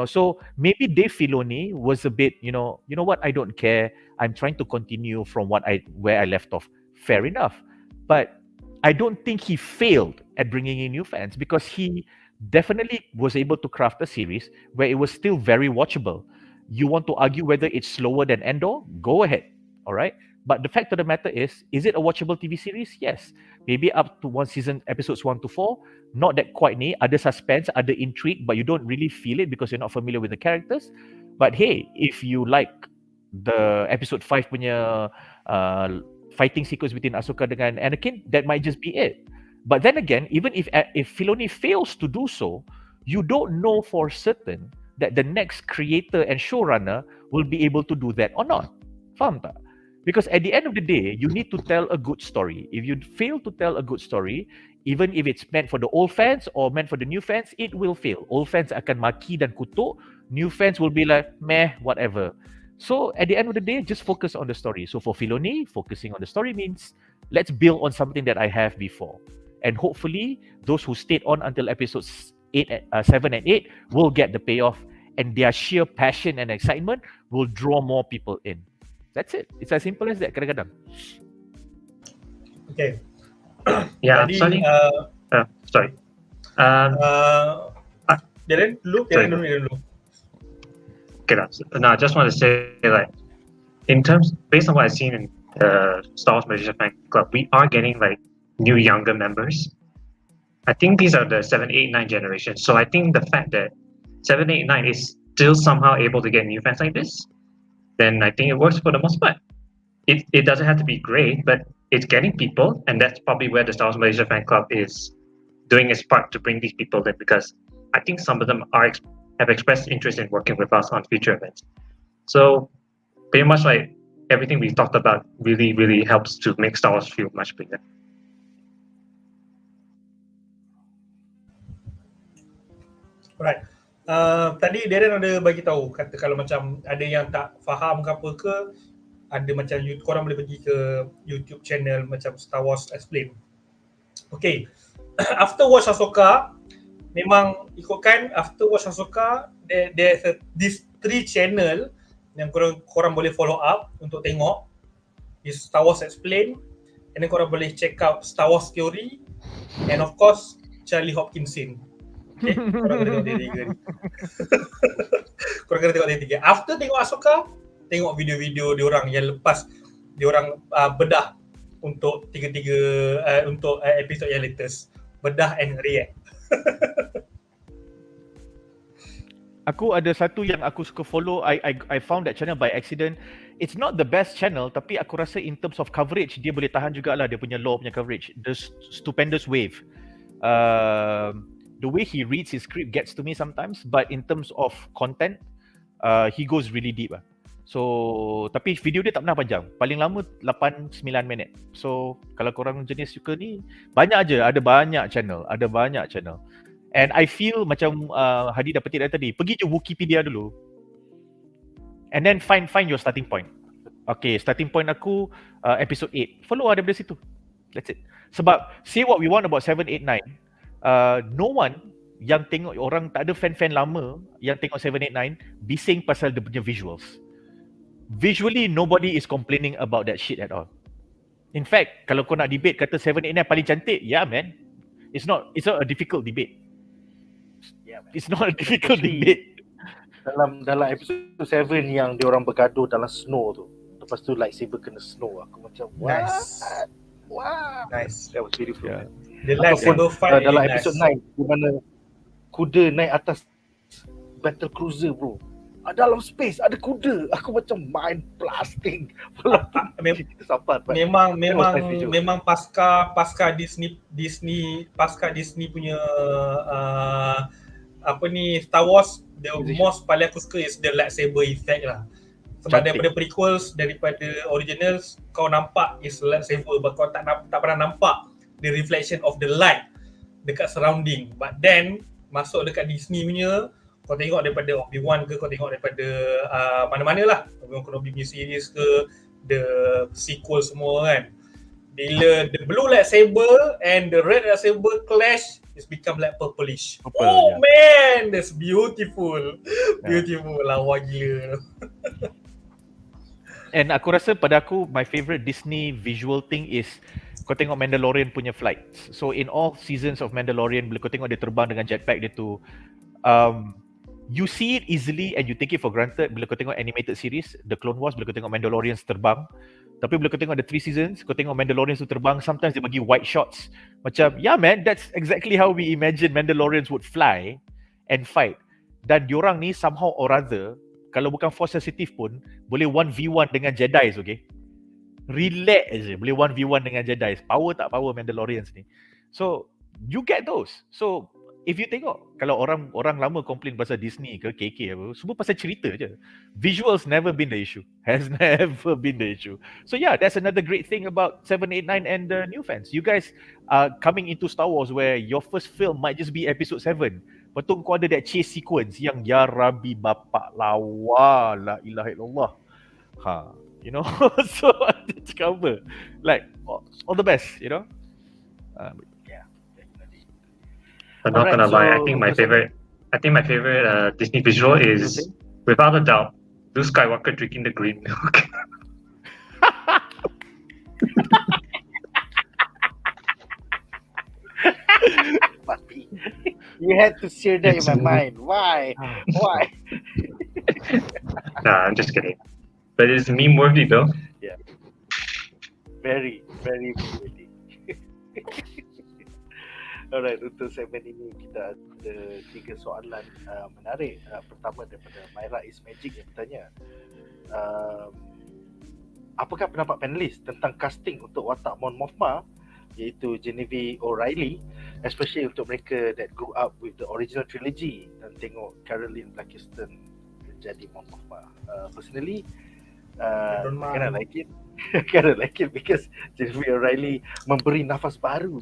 So maybe Dave Filoni was a bit, you know what, I don't care. I'm trying to continue from where I left off. Fair enough. But I don't think he failed at bringing in new fans, because he definitely was able to craft a series where it was still very watchable. You want to argue whether it's slower than Andor? Go ahead. All right. But the fact of the matter is it a watchable TV series? Yes. Maybe up to one season, episodes 1 to 4. Not that quite neat. Ada suspense, ada intrigue, but you don't really feel it because you're not familiar with the characters. But hey, if you like the episode 5 punya fighting sequence between Ahsoka dengan Anakin, that might just be it. But then again, even if Filoni fails to do so, you don't know for certain that the next creator and showrunner will be able to do that or not. Faham tak? Because at the end of the day, you need to tell a good story. If you fail to tell a good story, even if it's meant for the old fans or meant for the new fans, it will fail. Old fans akan maki dan kutuk. New fans will be like, meh, whatever. So at the end of the day, just focus on the story. So for Filoni, focusing on the story means let's build on something that I have before. And hopefully, those who stayed on until episodes 7 and 8 will get the payoff, and their sheer passion and excitement will draw more people in. That's it. It's as simple as that kadang-kadang. Okay. Yeah, Jadi, sorry. Darren dulu. Okay, no, I just want to say, like, based on what I've seen in the Star Wars Malaysia fan club, we are getting like new younger members. I think these are the 7, 8, 9 generation. So I think the fact that 7, 8, 9 is still somehow able to get new fans like this, then I think it works for the most part. It doesn't have to be great, but it's getting people, and that's probably where the Star Wars Malaysia fan club is doing its part to bring these people in, because I think some of them have expressed interest in working with us on future events. So pretty much like everything we've talked about really, really helps to make Star Wars feel much bigger. Alright. Tadi Darren ada bagi tahu, kata kalau macam ada yang tak faham ke apa ke, ada macam korang boleh pergi ke YouTube channel macam Star Wars Explain. Okay. After watch Ahsoka, memang ikutkan after watch Ahsoka, there's this 3 channel yang korang boleh follow up untuk tengok. Is Star Wars Explain, and then korang boleh check out Star Wars Theory, and of course Charlie Hopkinson. Okay, korang kena tengok dia 3 ni. Korang kena tengok dia 3. After tengok Ahsoka, tengok video-video diorang yang lepas diorang bedah untuk untuk episod yang latest. Bedah and react. Aku ada satu yang aku suka follow. I found that channel by accident. It's not the best channel, tapi aku rasa in terms of coverage dia boleh tahan jugalah dia punya law punya coverage. The Stupendous Wave. The way he reads his script gets to me sometimes, but in terms of content, he goes really deep. So, tapi video dia tak pernah panjang. Paling lama 8-9 minit. So, kalau korang jenis suka ni, ada banyak channel. And I feel macam Hady dah petik tadi, pergi je Wikipedia dulu. And then find your starting point. Okay, starting point aku episode 8. Follow daripada situ. That's it. Sebab say what we want about 7, 8, 9. No one yang tengok, orang tak ada fan-fan lama yang tengok 7, 8, 9 bising pasal dia punya visuals. Visually, nobody is complaining about that shit at all. In fact, kalau kau nak debate kata 7, 8, 9 paling cantik, yeah man. It's not a difficult debate. Yeah, it's not a difficult debate. Dalam episode 7 yang dia orang bergaduh dalam snow tu. Lepas tu lightsaber kena snow. Aku macam what? Wow. Nice. That was beautiful. Yeah. The lightsaber fight dalam episode 9 di mana kuda naik atas battle cruiser bro. Dalam space ada kuda. Aku macam mind blasting. Memang pasca Disney punya Star Wars, the most paling aku suka is the lightsaber effect lah. Sebab daripada prequels, daripada originals, kau nampak is lightsaber, but kau tak pernah nampak the reflection of the light dekat surrounding. But then masuk dekat Disney punya, kau tengok daripada Obi-Wan ke, kau tengok daripada mana-mana lah, Obi-Wan Kenobi series ke, the sequel semua kan. Bila the blue lightsaber and the red lightsaber clash, it's become like purplish. Man, that's beautiful. Beautiful, lawa gila. And aku rasa pada aku, my favorite Disney visual thing is kau tengok Mandalorian punya flights. So in all seasons of Mandalorian, bila kau tengok dia terbang dengan jetpack dia tu, you see it easily and you take it for granted bila kau tengok animated series, The Clone Wars, bila kau tengok Mandalorians terbang. Tapi bila kau tengok ada 3 seasons, kau tengok Mandalorians tu terbang, sometimes dia bagi white shots. Macam, yeah man, that's exactly how we imagine Mandalorians would fly and fight. Dan diorang ni somehow or other, kalau bukan force sensitive pun, boleh 1v1 dengan Jedi, okay? Relax je, boleh 1v1 dengan Jedi. Power tak power Mandalorians ni. So, you get those. So, if you tengok, kalau orang lama complain pasal Disney ke KK apa, semua pasal cerita je. Visuals never been the issue. Has never been the issue. So yeah, that's another great thing about 789 and the new fans. You guys are coming into Star Wars where your first film might just be episode 7. Lepas tu kau ada that chase sequence yang Ya Rabbi Bapak Lawa La ilaha illallah. You know, so it's cover. Like all the best, you know. I'm not gonna lie. I think my favorite Disney visual is, without a doubt, Luke Skywalker drinking the green milk. You had to share that in my mind. Why? Why? Nah, I'm just kidding. But it's meme worthy though. Yeah. Very, very worthy. Alright, untuk segmen ini kita ada 3 soalan menarik. Pertama daripada Myra is Magic yang bertanya, apakah pendapat panelis tentang casting untuk watak Mon Mothma, iaitu Genevieve O'Reilly, especially untuk mereka that grew up with the original trilogy dan tengok Caroline Blakiston menjadi Mon Mothma. Personally, I kinda like it. Kinda like it because Genevieve O'Reilly memberi nafas baru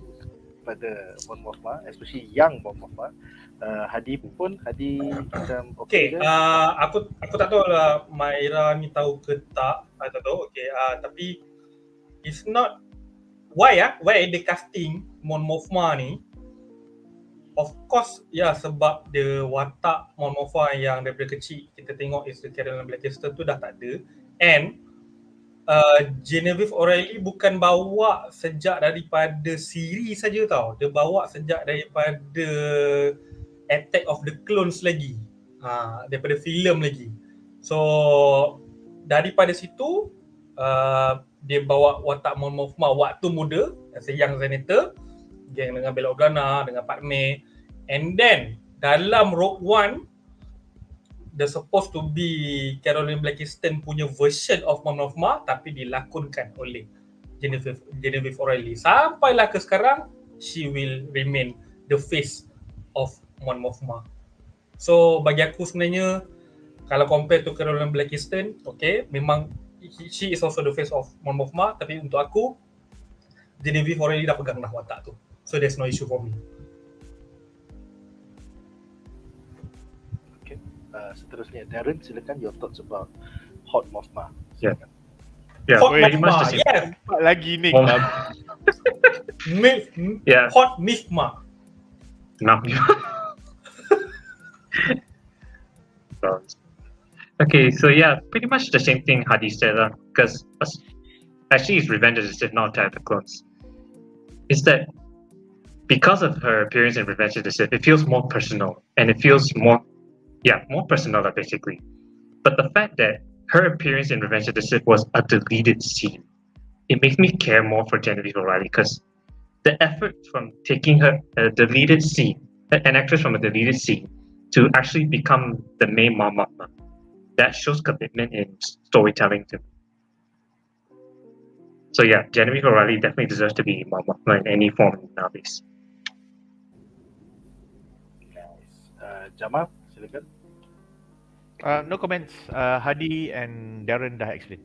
pada Mon Mothma, especially young Mon Mothma. Hady macam okay, aku tak tahu lah Myra ni tahu ke tak, I tak tahu. Okay, tapi it's not why the casting Mon Mothma ni, of course sebab the watak Mon Mothma yang daripada kecil kita tengok is the Caroline Blakiston tu dah tak ada, and Genevieve O'Reilly bukan bawa sejak daripada siri saja tau. Dia bawa sejak daripada Attack of the Clones lagi. Daripada filem lagi. So daripada situ dia bawa watak Mon Mothma waktu muda as a young senator, geng dengan Bail Organa, dengan Padme. And then dalam Rogue One, there's supposed to be Caroline Blakiston punya version of Mon Mothma, tapi dilakonkan oleh Genevieve O'Reilly. Sampailah ke sekarang, she will remain the face of Mon Mothma. So bagi aku sebenarnya, kalau compare to Caroline Blakiston, okay, memang she is also the face of Mon Mothma, tapi untuk aku, Genevieve O'Reilly dah pegang dah watak tu. So there's no issue for me. Seterusnya, Darren, silakan your thoughts about Hot Mothma. Yeah, Hot pretty much Mothma, the same. yes. Lagi ni. Yeah. Hot Mothma. No. Okay, so yeah, pretty much the same thing Hady said, because actually it's Revenge of the Sith, not Attack of the Clones. Is that because of her appearance in Revenge of the Sith, it feels more personal, and it feels more personal basically. But the fact that her appearance in Revenge of the Sith was a deleted scene, it makes me care more for Genevieve O'Reilly, because the effort from taking her a deleted scene, an actress from a deleted scene, to actually become the main Mon Mothma, that shows commitment in storytelling to me. So yeah, Genevieve O'Reilly definitely deserves to be Mon Mothma in any form nowadays. Nice. Jamal, silakan. No comments. Hady and Darren dah explain.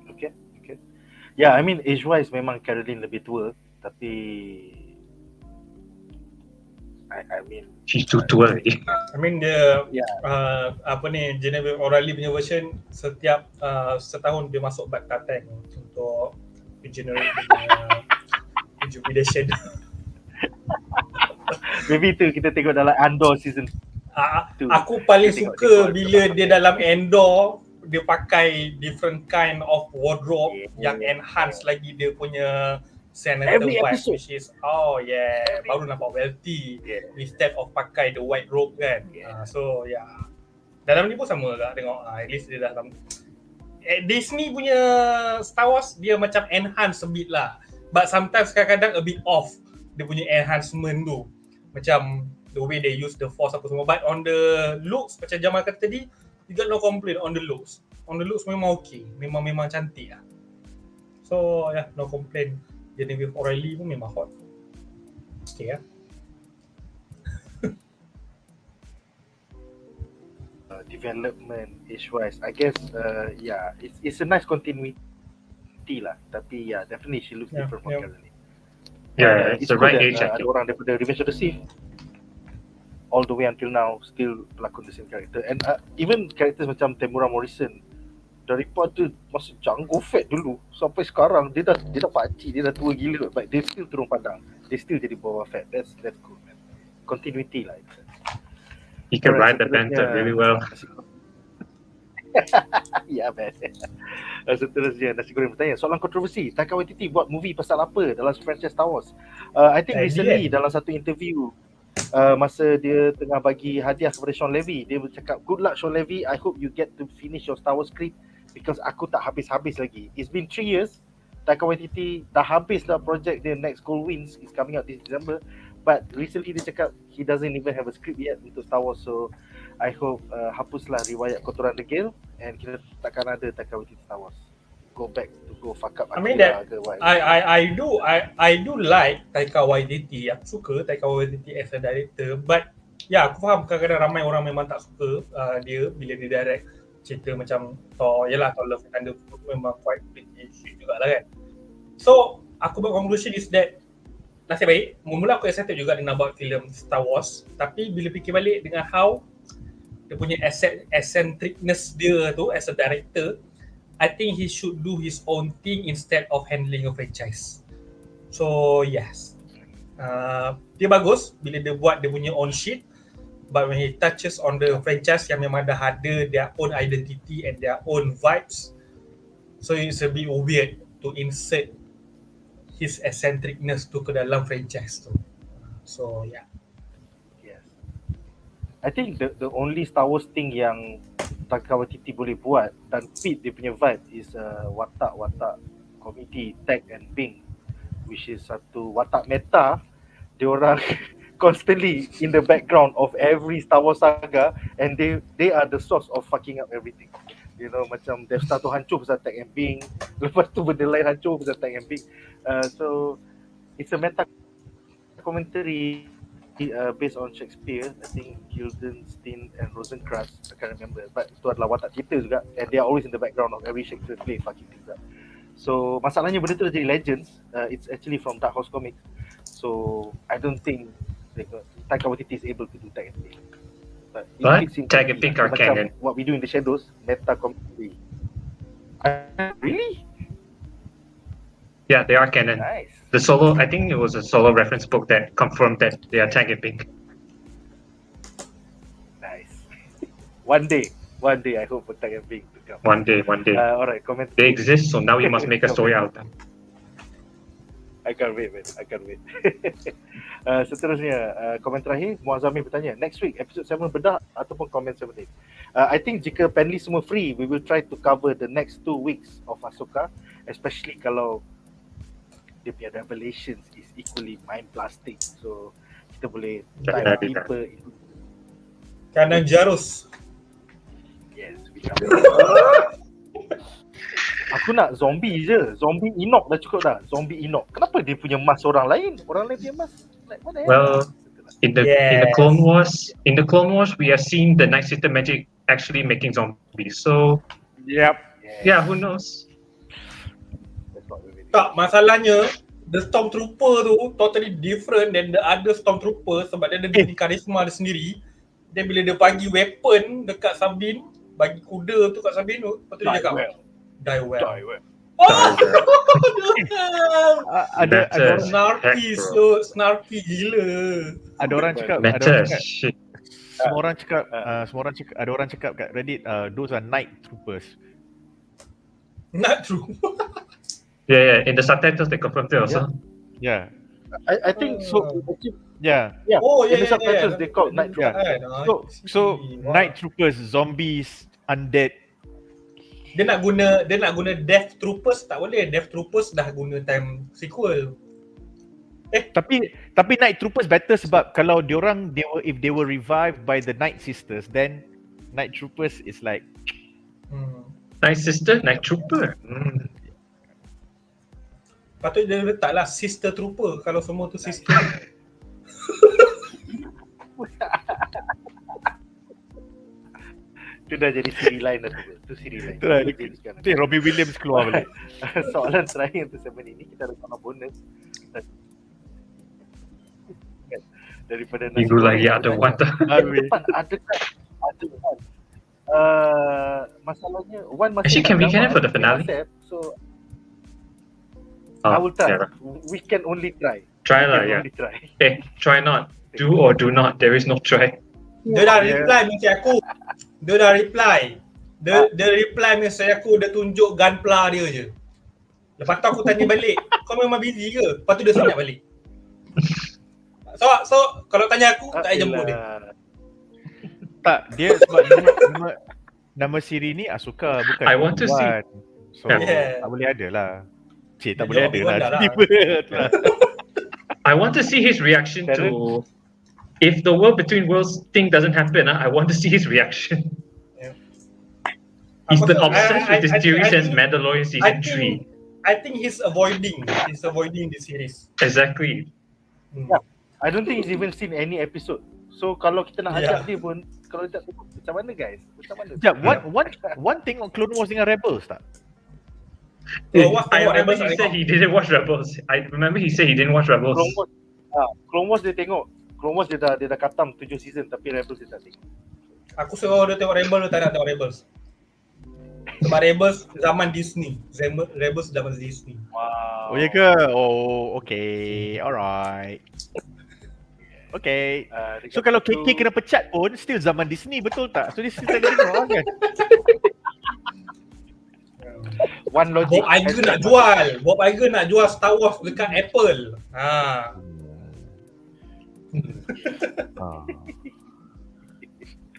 Okay. Yeah, I mean age-wise memang Caroline lebih tua, tapi I mean she's too already. I mean Genevieve O'Reilly punya version setiap setahun dia masuk bak tateng untuk regenerate rejuvenation. Maybe tu kita tengok dalam Andor season 2. Aku paling suka bila dia dalam Andor, dia pakai different kind of wardrobe yang enhance lagi dia punya Senator Every vibe, episode. which is baru nampak wealthy Yeah. instead of pakai the white robe kan. Yeah. So dalam ni pun sama lah tengok, at least dia dah Disney punya Star Wars dia macam enhance a bit lah, but sometimes kadang-kadang a bit off dia punya enhancement tu, macam the way they use the force apa semua. But on the looks, macam Jamal kata tadi, you got no complaint on the looks. On the looks memang okay, memang cantik lah. So no complaint. Genevieve O'Reilly pun memang hot. Okay Development age-wise, I guess it's a nice continuity lah. Tapi definitely she looks different from currently. It's the cool right that, age, I ada think. orang daripada Revenge of the Sith all the way until now still pelakon the same character, and even characters macam Temuera Morrison daripada masa Jango Fett dulu sampai sekarang dia dah pakcik, dia dah tua gila, but they still turun padang, they still jadi Boba Fett. That's cool, man. Continuity lah. He can Alright, ride the Panther really well. Ya, man. Seterusnya, Nasi Goreng bertanya, soalan kontroversi, Taika Waititi buat movie pasal apa dalam franchise Star Wars? I think recently dalam satu interview masa dia tengah bagi hadiah kepada Sean Levy, dia bercakap, good luck Sean Levy, I hope you get to finish your Star Wars script because aku tak habis-habis lagi. It's been 3 years, Taika Waititi dah habis dah project dia Next Gold Wings is coming out this December, but recently dia cakap he doesn't even have a script yet untuk Star Wars. So I hope hapuslah riwayat kotoran degil and kita takkan ada Taika Waititi Star Wars. Go back to go fuck up. I mean that I do like Taika Waititi. Aku suka Taika Waititi as a director, but aku faham kadang-kadang ramai orang memang tak suka dia bila dia direct cerita macam Thor. Yalah, Thor Love and Thunder memang quite big shit jugalah kan. So aku buat conclusion is that nasib baik, mula aku excited juga dia nak buat filem Star Wars, tapi bila fikir balik dengan how dia punya eccentricness dia tu as a director, I think he should do his own thing instead of handling a franchise. So yes, dia bagus bila dia buat dia punya own shit, but when he touches on the franchise yang memang dah ada their own identity and their own vibes, so it's a bit weird to insert his eccentricness tu ke dalam franchise tu. So yes, I think the only Star Wars thing yang Taika Waititi boleh buat dan fit dia punya vibe is Watak-Watak Community Tag and Bing, which is satu watak meta. Dia orang constantly in the background of every Star Wars saga, and they are the source of fucking up everything. You know, macam Death Star tu hancur pasal Tag and Bing, lepas tu benda lain hancur pasal Tag and Bing. So it's a meta commentary based on Shakespeare. I think Guildenstern and Rosencrantz, I can't remember, but itu adalah watak teater juga, and they are always in the background of every Shakespeare play fucking things up. So masalahnya benda tu dah jadi legends. It's actually from Dark Horse Comics, so I don't think Taika Waititi is able to do Tag and Bing. But Tag and Bing are canon. What we do in the shadows, meta commentary. Really? Yeah, they are canon. Nice. The solo, I think it was a solo reference book that confirmed that they are Tag and Bing. Nice. One day I hope for Tag and Bing to come. One day. Alright, comment. They exist, so now you must make a story out of them. I can't wait, man. Seterusnya, komen terakhir, Muazzami bertanya, next week episode 7 bedah ataupun comment 7 days? I think jika paneli semua free, we will try to cover the next 2 weeks of Ahsoka, especially kalau dia punya revelations is equally mind blasting. So kita boleh dive deeper into Kanan Jarus. Yes, we can. Aku nak zombie je. Zombie Enoch dah cukup dah. Zombie Enoch. Kenapa dia punya mask orang lain? Orang lain punya mask like what the hell? Well, in the Clone Wars, we have seen the Night Sister magic actually making zombies. So, yeah, who knows? That's what we Tak, masalahnya the Stormtrooper tu totally different than the other Stormtrooper sebab dia ada karisma dia sendiri. Dia bila dia bagi weapon dekat Sabine, bagi kuda tu kat Sabine tu, lepas tu dia cakap Die well. Ada snarky gila. Ada orang cakap ada orang cakap kat Reddit, those are night troopers. Nadzru. Yeah. In the subtitles, they confirmed it also. Yeah. I think so. Yeah. Yeah. Oh, In the yeah. subtitles, they call night Yeah. troopers. So night troopers, zombies, undead. Dia nak guna Death Troopers tak boleh. Death Troopers dah guna time sequel. Tapi night troopers better sebab kalau if they were revived by the night sisters, then night troopers is like Night sister, night trooper. Patut dia letaklah Sister Trooper kalau semua tu sister. Itu dah jadi siri lain dah tu. Itu siri lain. Itulah, Itu jadi sekarang. Nanti Robbie Williams keluar balik. Soalan terakhir untuk segmen ini, kita ada sama bonus. Daripada Minggu lagi ada Watak. Depan adakah ada Wan? Masalahnya Wan masih Actually, can we get it for the finale? So I will try. Yeah. We can only try. Try We lah, can yeah. only try. Try not. Do or do not. There is no try. Dia dah reply message aku. Dia dah reply. Dia reply message aku, dia tunjuk gunpla dia je. Lepas tu aku tanya balik, kau memang busy ke? Lepas tu dia senyap balik. So kalau tanya aku, tak payah jemput dia. Tak, dia sebab nama siri ni Ahsoka bukan. I want to see. So Yeah. tak boleh ada lah. Dia Tak boleh jawab ada Iwan lah. dah lah. Tiba lah. I want to see his reaction to if the world between worlds thing doesn't happen. I want to see his reaction. He's been obsessed with this theory since Mandalorian season 3. I think he's avoiding the series. Exactly. Yeah. I don't think he's even seen any episode. So kalau kita nak ajak dia pun, kalau tak tengok macam mana guys? Macam mana? Sekejap, one thing on Clone Wars dengan Rebels tak? I remember he said he didn't watch Rebels. I remember he said he didn't watch Rebels. Clone Wars dia tengok. Clone Wars dia dah khatam 7 season tapi Rebels dia tak tengok. Aku suruh dia tengok Rebels, dia tak nak tengok Rebels. Sebab Rebels zaman Disney. Rebels zaman Disney. Wow. Oh ya ke? Oh, okay. Alright. Okay. So kalau Kaki kena pecat pun still zaman Disney, betul tak? So dia still tak tengok orang kan? One logic. Bob Iger nak jual Star Wars dekat Apple.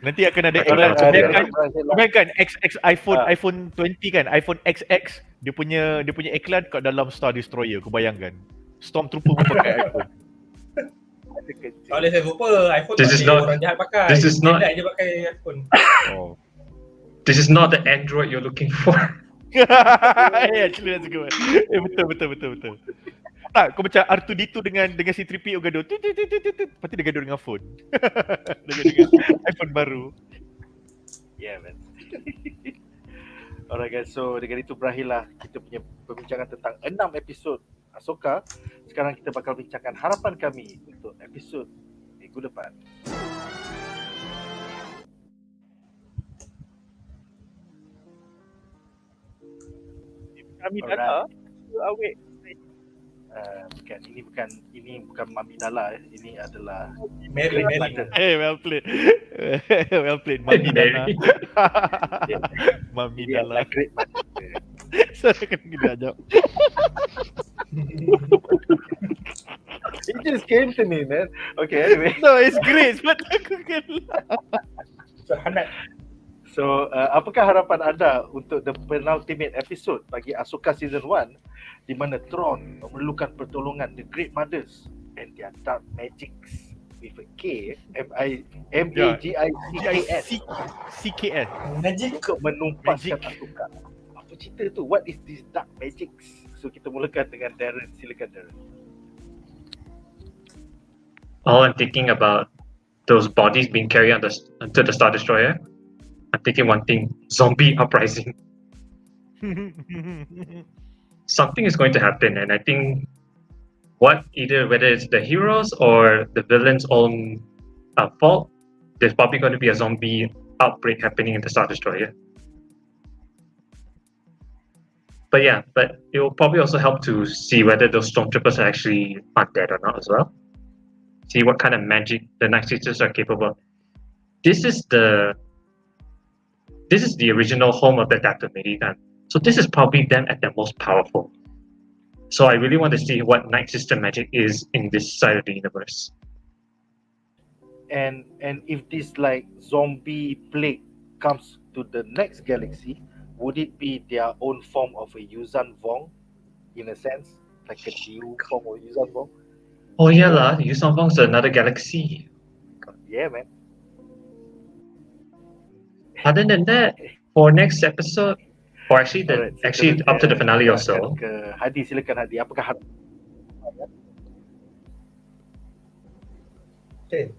Nanti akan ada iklan. Bayangkan iPhone 20 kan, iPhone XX dia punya iklan kat dalam Star Destroyer, kau bayangkan. Stormtrooper pun pakai iPhone. Tak boleh saya lupa, iPhone This is not- orang jahat pakai. this is not- Dia pakai iPhone. Oh. This is not the Android you're looking for. Actually that's a good one. Betul. Tak, kau macam R2D2 dengan C3PO gaduh. Lepas tu dia gaduh dengan phone. Dia gaduh dengan iPhone baru. Yeah man. Alright guys, so dengan itu berakhirlah kita punya perbincangan tentang 6 episod Ahsoka. Sekarang kita bakal bincangkan harapan kami untuk episod minggu depan. Kami Alright. awet. Ini bukan Mami Dala, ini adalah Mary. Well played. Well played, Mami Dala. Mami Dia Dala. adalah Great Mother. Saya kena gila jap. It just came to me man. Okay, anyway. No, it's great. Sebab aku kena. So, apakah harapan anda untuk the penultimate episode bagi Ahsoka Season 1 di mana Thrawn memerlukan pertolongan the Great Mothers and their dark magics with a K, M-A-G-I-C-K-S CKS. Magic. untuk menumpaskan Ahsoka. Apa cerita tu? What is this dark magics? So, kita mulakan dengan Darren. Silakan Darren. All I'm thinking about those bodies being carried onto the Star Destroyer. I'm thinking one thing: zombie uprising. Something is going to happen, and I think whether it's the heroes or the villains' own fault, there's probably going to be a zombie outbreak happening in the Star Destroyer. But it will probably also help to see whether those stormtroopers are actually undead or not as well. See what kind of magic the Night Sisters are capable of. This is the original home of the Teater, so this is probably them at their most powerful. So I really want to see what Night System magic is in this side of the universe. And if this like zombie plague comes to the next galaxy, would it be their own form of a Yuzan Vong, in a sense, like a new form of Yuzan Vong? Oh yeah lah, Yusan Vong's another galaxy. Yeah, man. Other than that, for next episode, or actually Alright, actually up to the finale kita or so. akan ke Hady, silakan Hady. Apakah Okay.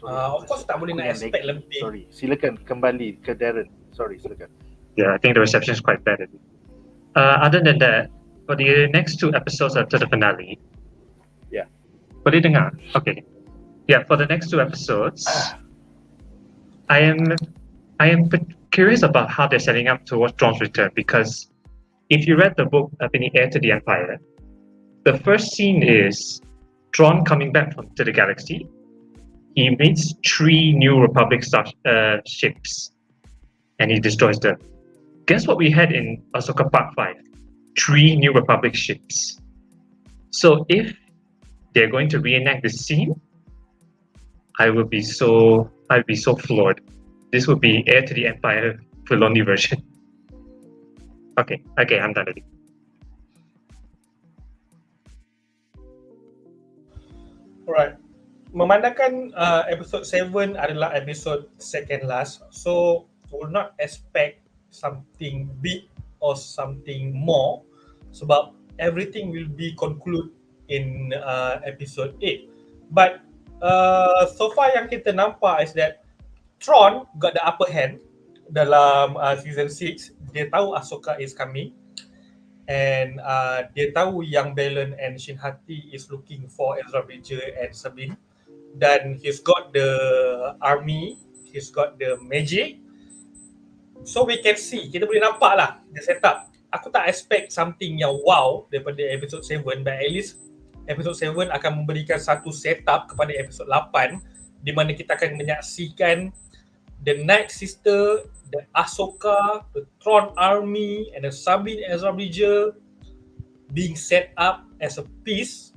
Of course tak boleh Aku nak yang expect lagi. lebih. Sorry, silakan kembali ke Darren. Sorry, silakan. Yeah, I think the reception is quite bad. Other than that, for the next 2 episodes up to the finale. Yeah. Boleh dengar? Okay. Yeah, for the next 2 episodes, I am curious about how they're setting up towards Thrawn's return, because if you read the book in the Heir to the Empire, the first scene is Thrawn coming back to the galaxy. He meets 3 New Republic ships, and he destroys them. Guess what we had in Ahsoka Part 5? 3 New Republic ships. So if they're going to reenact this scene, I'd be so floored. This would be Heir to the Empire Filoni version. Okay, I'm done with it. Alright. Memandangkan episode 7 adalah episode second last, so will not expect something big or something more, sebab everything will be conclude in episode 8. But so far yang kita nampak is that Thrawn got the upper hand dalam season 6. Dia tahu Ahsoka is coming, and dia tahu yang Baylon and Shin Hati is looking for Ezra Bridger and Sabine. Dan he's got the army, he's got the magic. So we can see, kita boleh nampak lah the setup. Aku tak expect something yang wow daripada episode 7, but at least episode 7 akan memberikan satu setup kepada episode 8, di mana kita akan menyaksikan the Night Sister, the Ahsoka, the Thrawn army, and the Sabine Ezra Bridger being set up as a piece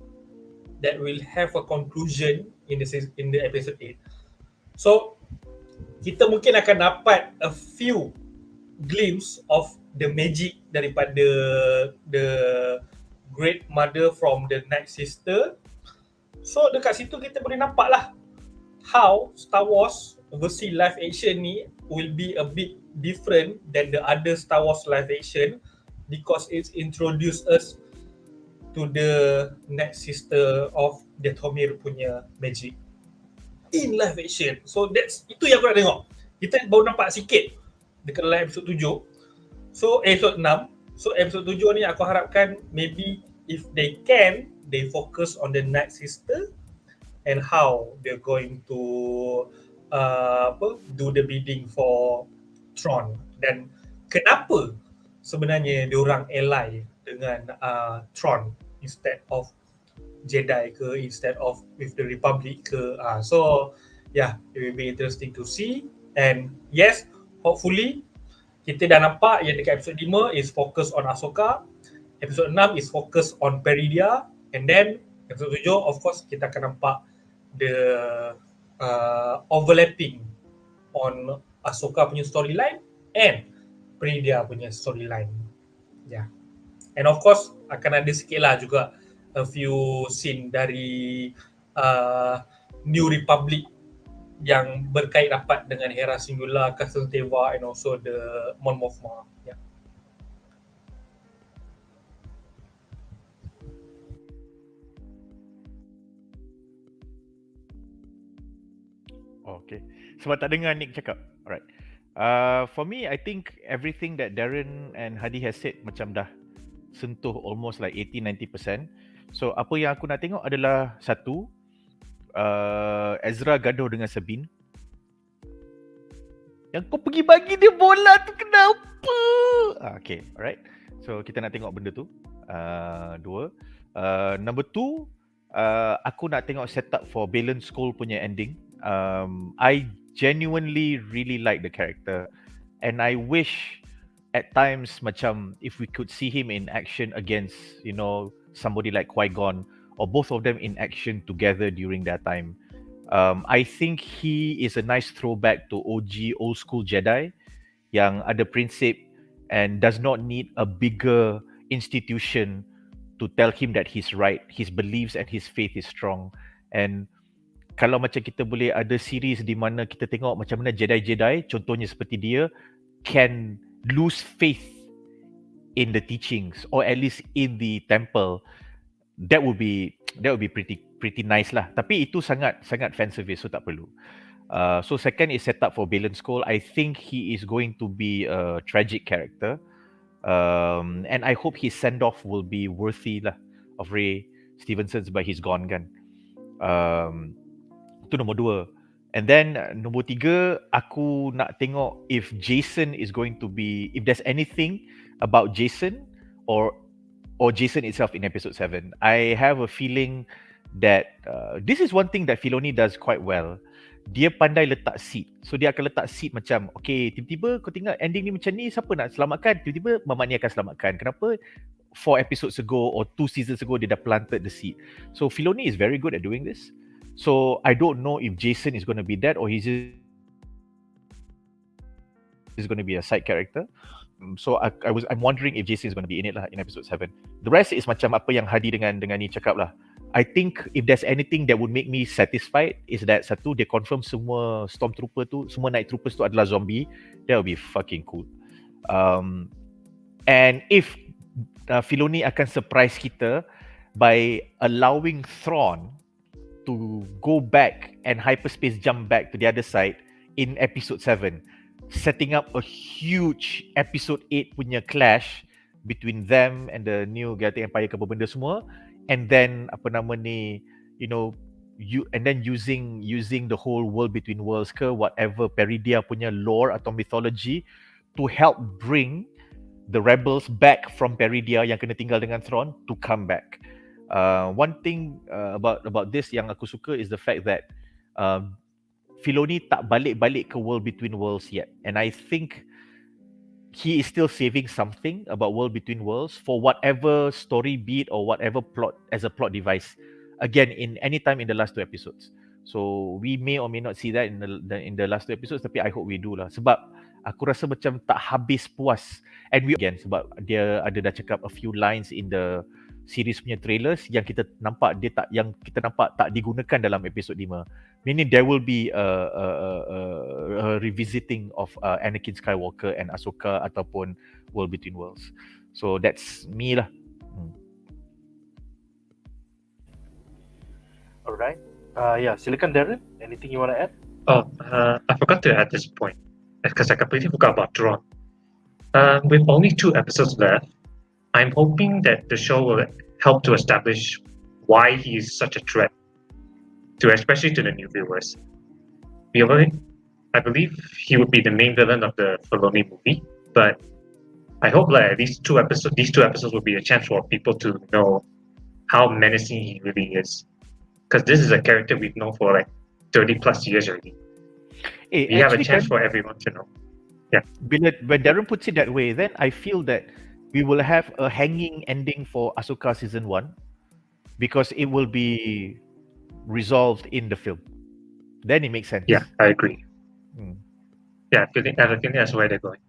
that will have a conclusion in the episode 8. So kita mungkin akan dapat a few glimpse of the magic daripada the Great Mother from the Night Sister. So dekat situ kita boleh nampak lah how Star Wars versi live action ni will be a bit different than the other Star Wars live action, because it's introduced us to the Night Sister of Dathomir punya magic in live action. So itu yang aku nak tengok. Kita baru nampak sikit dekat dalam episode 7. So episode 6. So episode 7 ni aku harapkan maybe if they focus on the Night Sister and how they're going to do the bidding for Thrawn, dan kenapa sebenarnya diorang ally dengan Thrawn instead of JEDI ke, instead of with the Republic ke. So yeah, it will be interesting to see. And yes, hopefully kita dah nampak yang dekat episode 5 is focus on Ahsoka, episode 6 is focus on Peridia, and then episode 7 of course kita akan nampak the overlapping on Ahsoka punya storyline and Peridia punya storyline. Yeah. And of course akan ada sikit lah juga a few scene dari New Republic yang berkait rapat dengan Hera Syndulla, Castle Teva, and also the Mon Mothma. Yeah. Okay. Sebab tak dengar Nick cakap. Alright. For me, I think everything that Darren and Hady has said macam dah sentuh almost like 80-90%. So apa yang aku nak tengok adalah satu, Ezra gaduh dengan Sabine. Yang kau pergi bagi dia bola tu kenapa? Okay, alright. So kita nak tengok benda tu. Dua. Number two, aku nak tengok setup for Baylon Skull punya ending. I genuinely really like the character, and I wish at times macam if we could see him in action against, you know, somebody like Qui-Gon, or both of them in action together during that time. I think he is a nice throwback to OG old school Jedi yang ada prinsip and does not need a bigger institution to tell him that he's right. His beliefs and his faith is strong. And kalau macam kita boleh ada series di mana kita tengok macam mana Jedi-Jedi, contohnya seperti dia, can lose faith in the teachings or at least in the temple, that would be pretty nice lah. Tapi itu sangat fan service, so tak perlu. So second is set up for Baylon Quest. I think he is going to be a tragic character, and I hope his send off will be worthy lah of Ray Stevenson sebab he's gone kan. Itu nombor 2. And then nombor 3, aku nak tengok if Jason is going to be, if there's anything about Jason or Jason itself in episode 7. I have a feeling that this is one thing that Filoni does quite well. Dia pandai letak seed. So dia akan letak seed macam, okay, tiba-tiba kau tengok ending ni macam ni, siapa nak selamatkan? Tiba-tiba mamat ni akan selamatkan. Kenapa? 4 episodes ago or 2 seasons ago, dia dah planted the seed. So Filoni is very good at doing this. So I don't know if Jason is going to be that or he's going to be a side character. So I'm wondering if Jason is going to be in it lah in episode 7. The rest is macam apa yang Hady dengan ni cakap lah. I think if there's anything that would make me satisfied is that satu, dia confirm semua stormtrooper tu, semua night troopers tu adalah zombie. That would be fucking cool. And if Filoni akan surprise kita by allowing Thrawn to go back and hyperspace jump back to the other side in episode 7, setting up a huge episode 8 punya clash between them and the new Galactic Empire ke apa benda semua, and then apa nama ni, you know, and then using the whole world between worlds ke whatever Peridia punya lore atau mythology to help bring the rebels back from Peridia yang kena tinggal dengan Thrawn to come back. One thing about this yang aku suka is the fact that Filoni tak balik-balik ke world between worlds yet, and I think he is still saving something about world between worlds for whatever story beat or whatever plot as a plot device. Again, in any time in the last 2 episodes. So we may or may not see that in the last 2 episodes, tapi I hope we do lah. Sebab aku rasa macam tak habis puas. And we again sebab dia ada dah cakap a few lines in the series punya trailers yang kita nampak tak digunakan dalam episod 5. Meaning there will be a revisiting of Anakin Skywalker and Ahsoka ataupun World Between Worlds. So that's me lah. Alright. Yeah, silakan Darren. Anything you want to add? I forgot to add this point because I completely forgot about Thrawn. With only 2 episodes left, I'm hoping that the show will help to establish why he is such a threat especially to the new viewers. I believe he would be the main villain of the Filoni movie, but I hope that these two episodes will be a chance for people to know how menacing he really is. Because this is a character we've known for like 30 plus years already. We have a chance for everyone to know. Yeah. When Darren puts it that way, then I feel that we will have a hanging ending for Ahsoka season 1 because it will be resolved in the film. Then it makes sense. Yeah, I agree. Yeah, I think that's where they're going.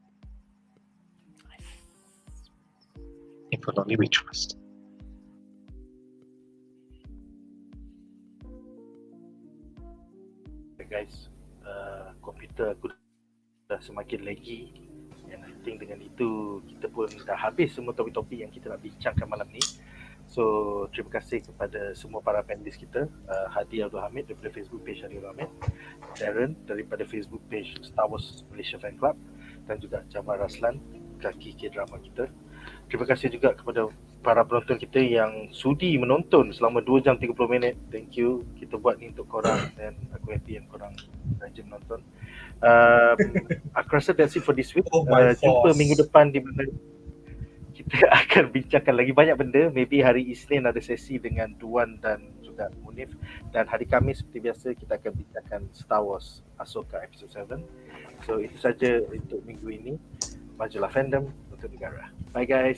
In Filoni we trust. Guys, komputer aku dah semakin laggy, and I think dengan itu kita pun dah habis semua topik-topik yang kita nak bincangkan malam ni. So terima kasih kepada semua para panelis kita, Hady Abdul Hamid daripada Facebook page Hady Abdul Hamid, Darren daripada Facebook page StarWars Malaysia Fan Club, dan juga Jamal Raslan, Kaki K-drama kita. Terima kasih juga kepada para penonton kita yang sudi menonton selama 2 jam 30 minit. Thank you. Kita buat ni untuk korang dan aku happy yang korang rajin menonton. Aku rasa that's it for this week. Jumpa minggu depan di mana kita akan bincangkan lagi banyak benda. Maybe hari Isnin ada sesi dengan Duan dan juga Munif, dan hari Khamis seperti biasa kita akan bincangkan Star Wars Ahsoka episode 7. So itu saja untuk minggu ini. majulah fandom untuk negara. Bye guys.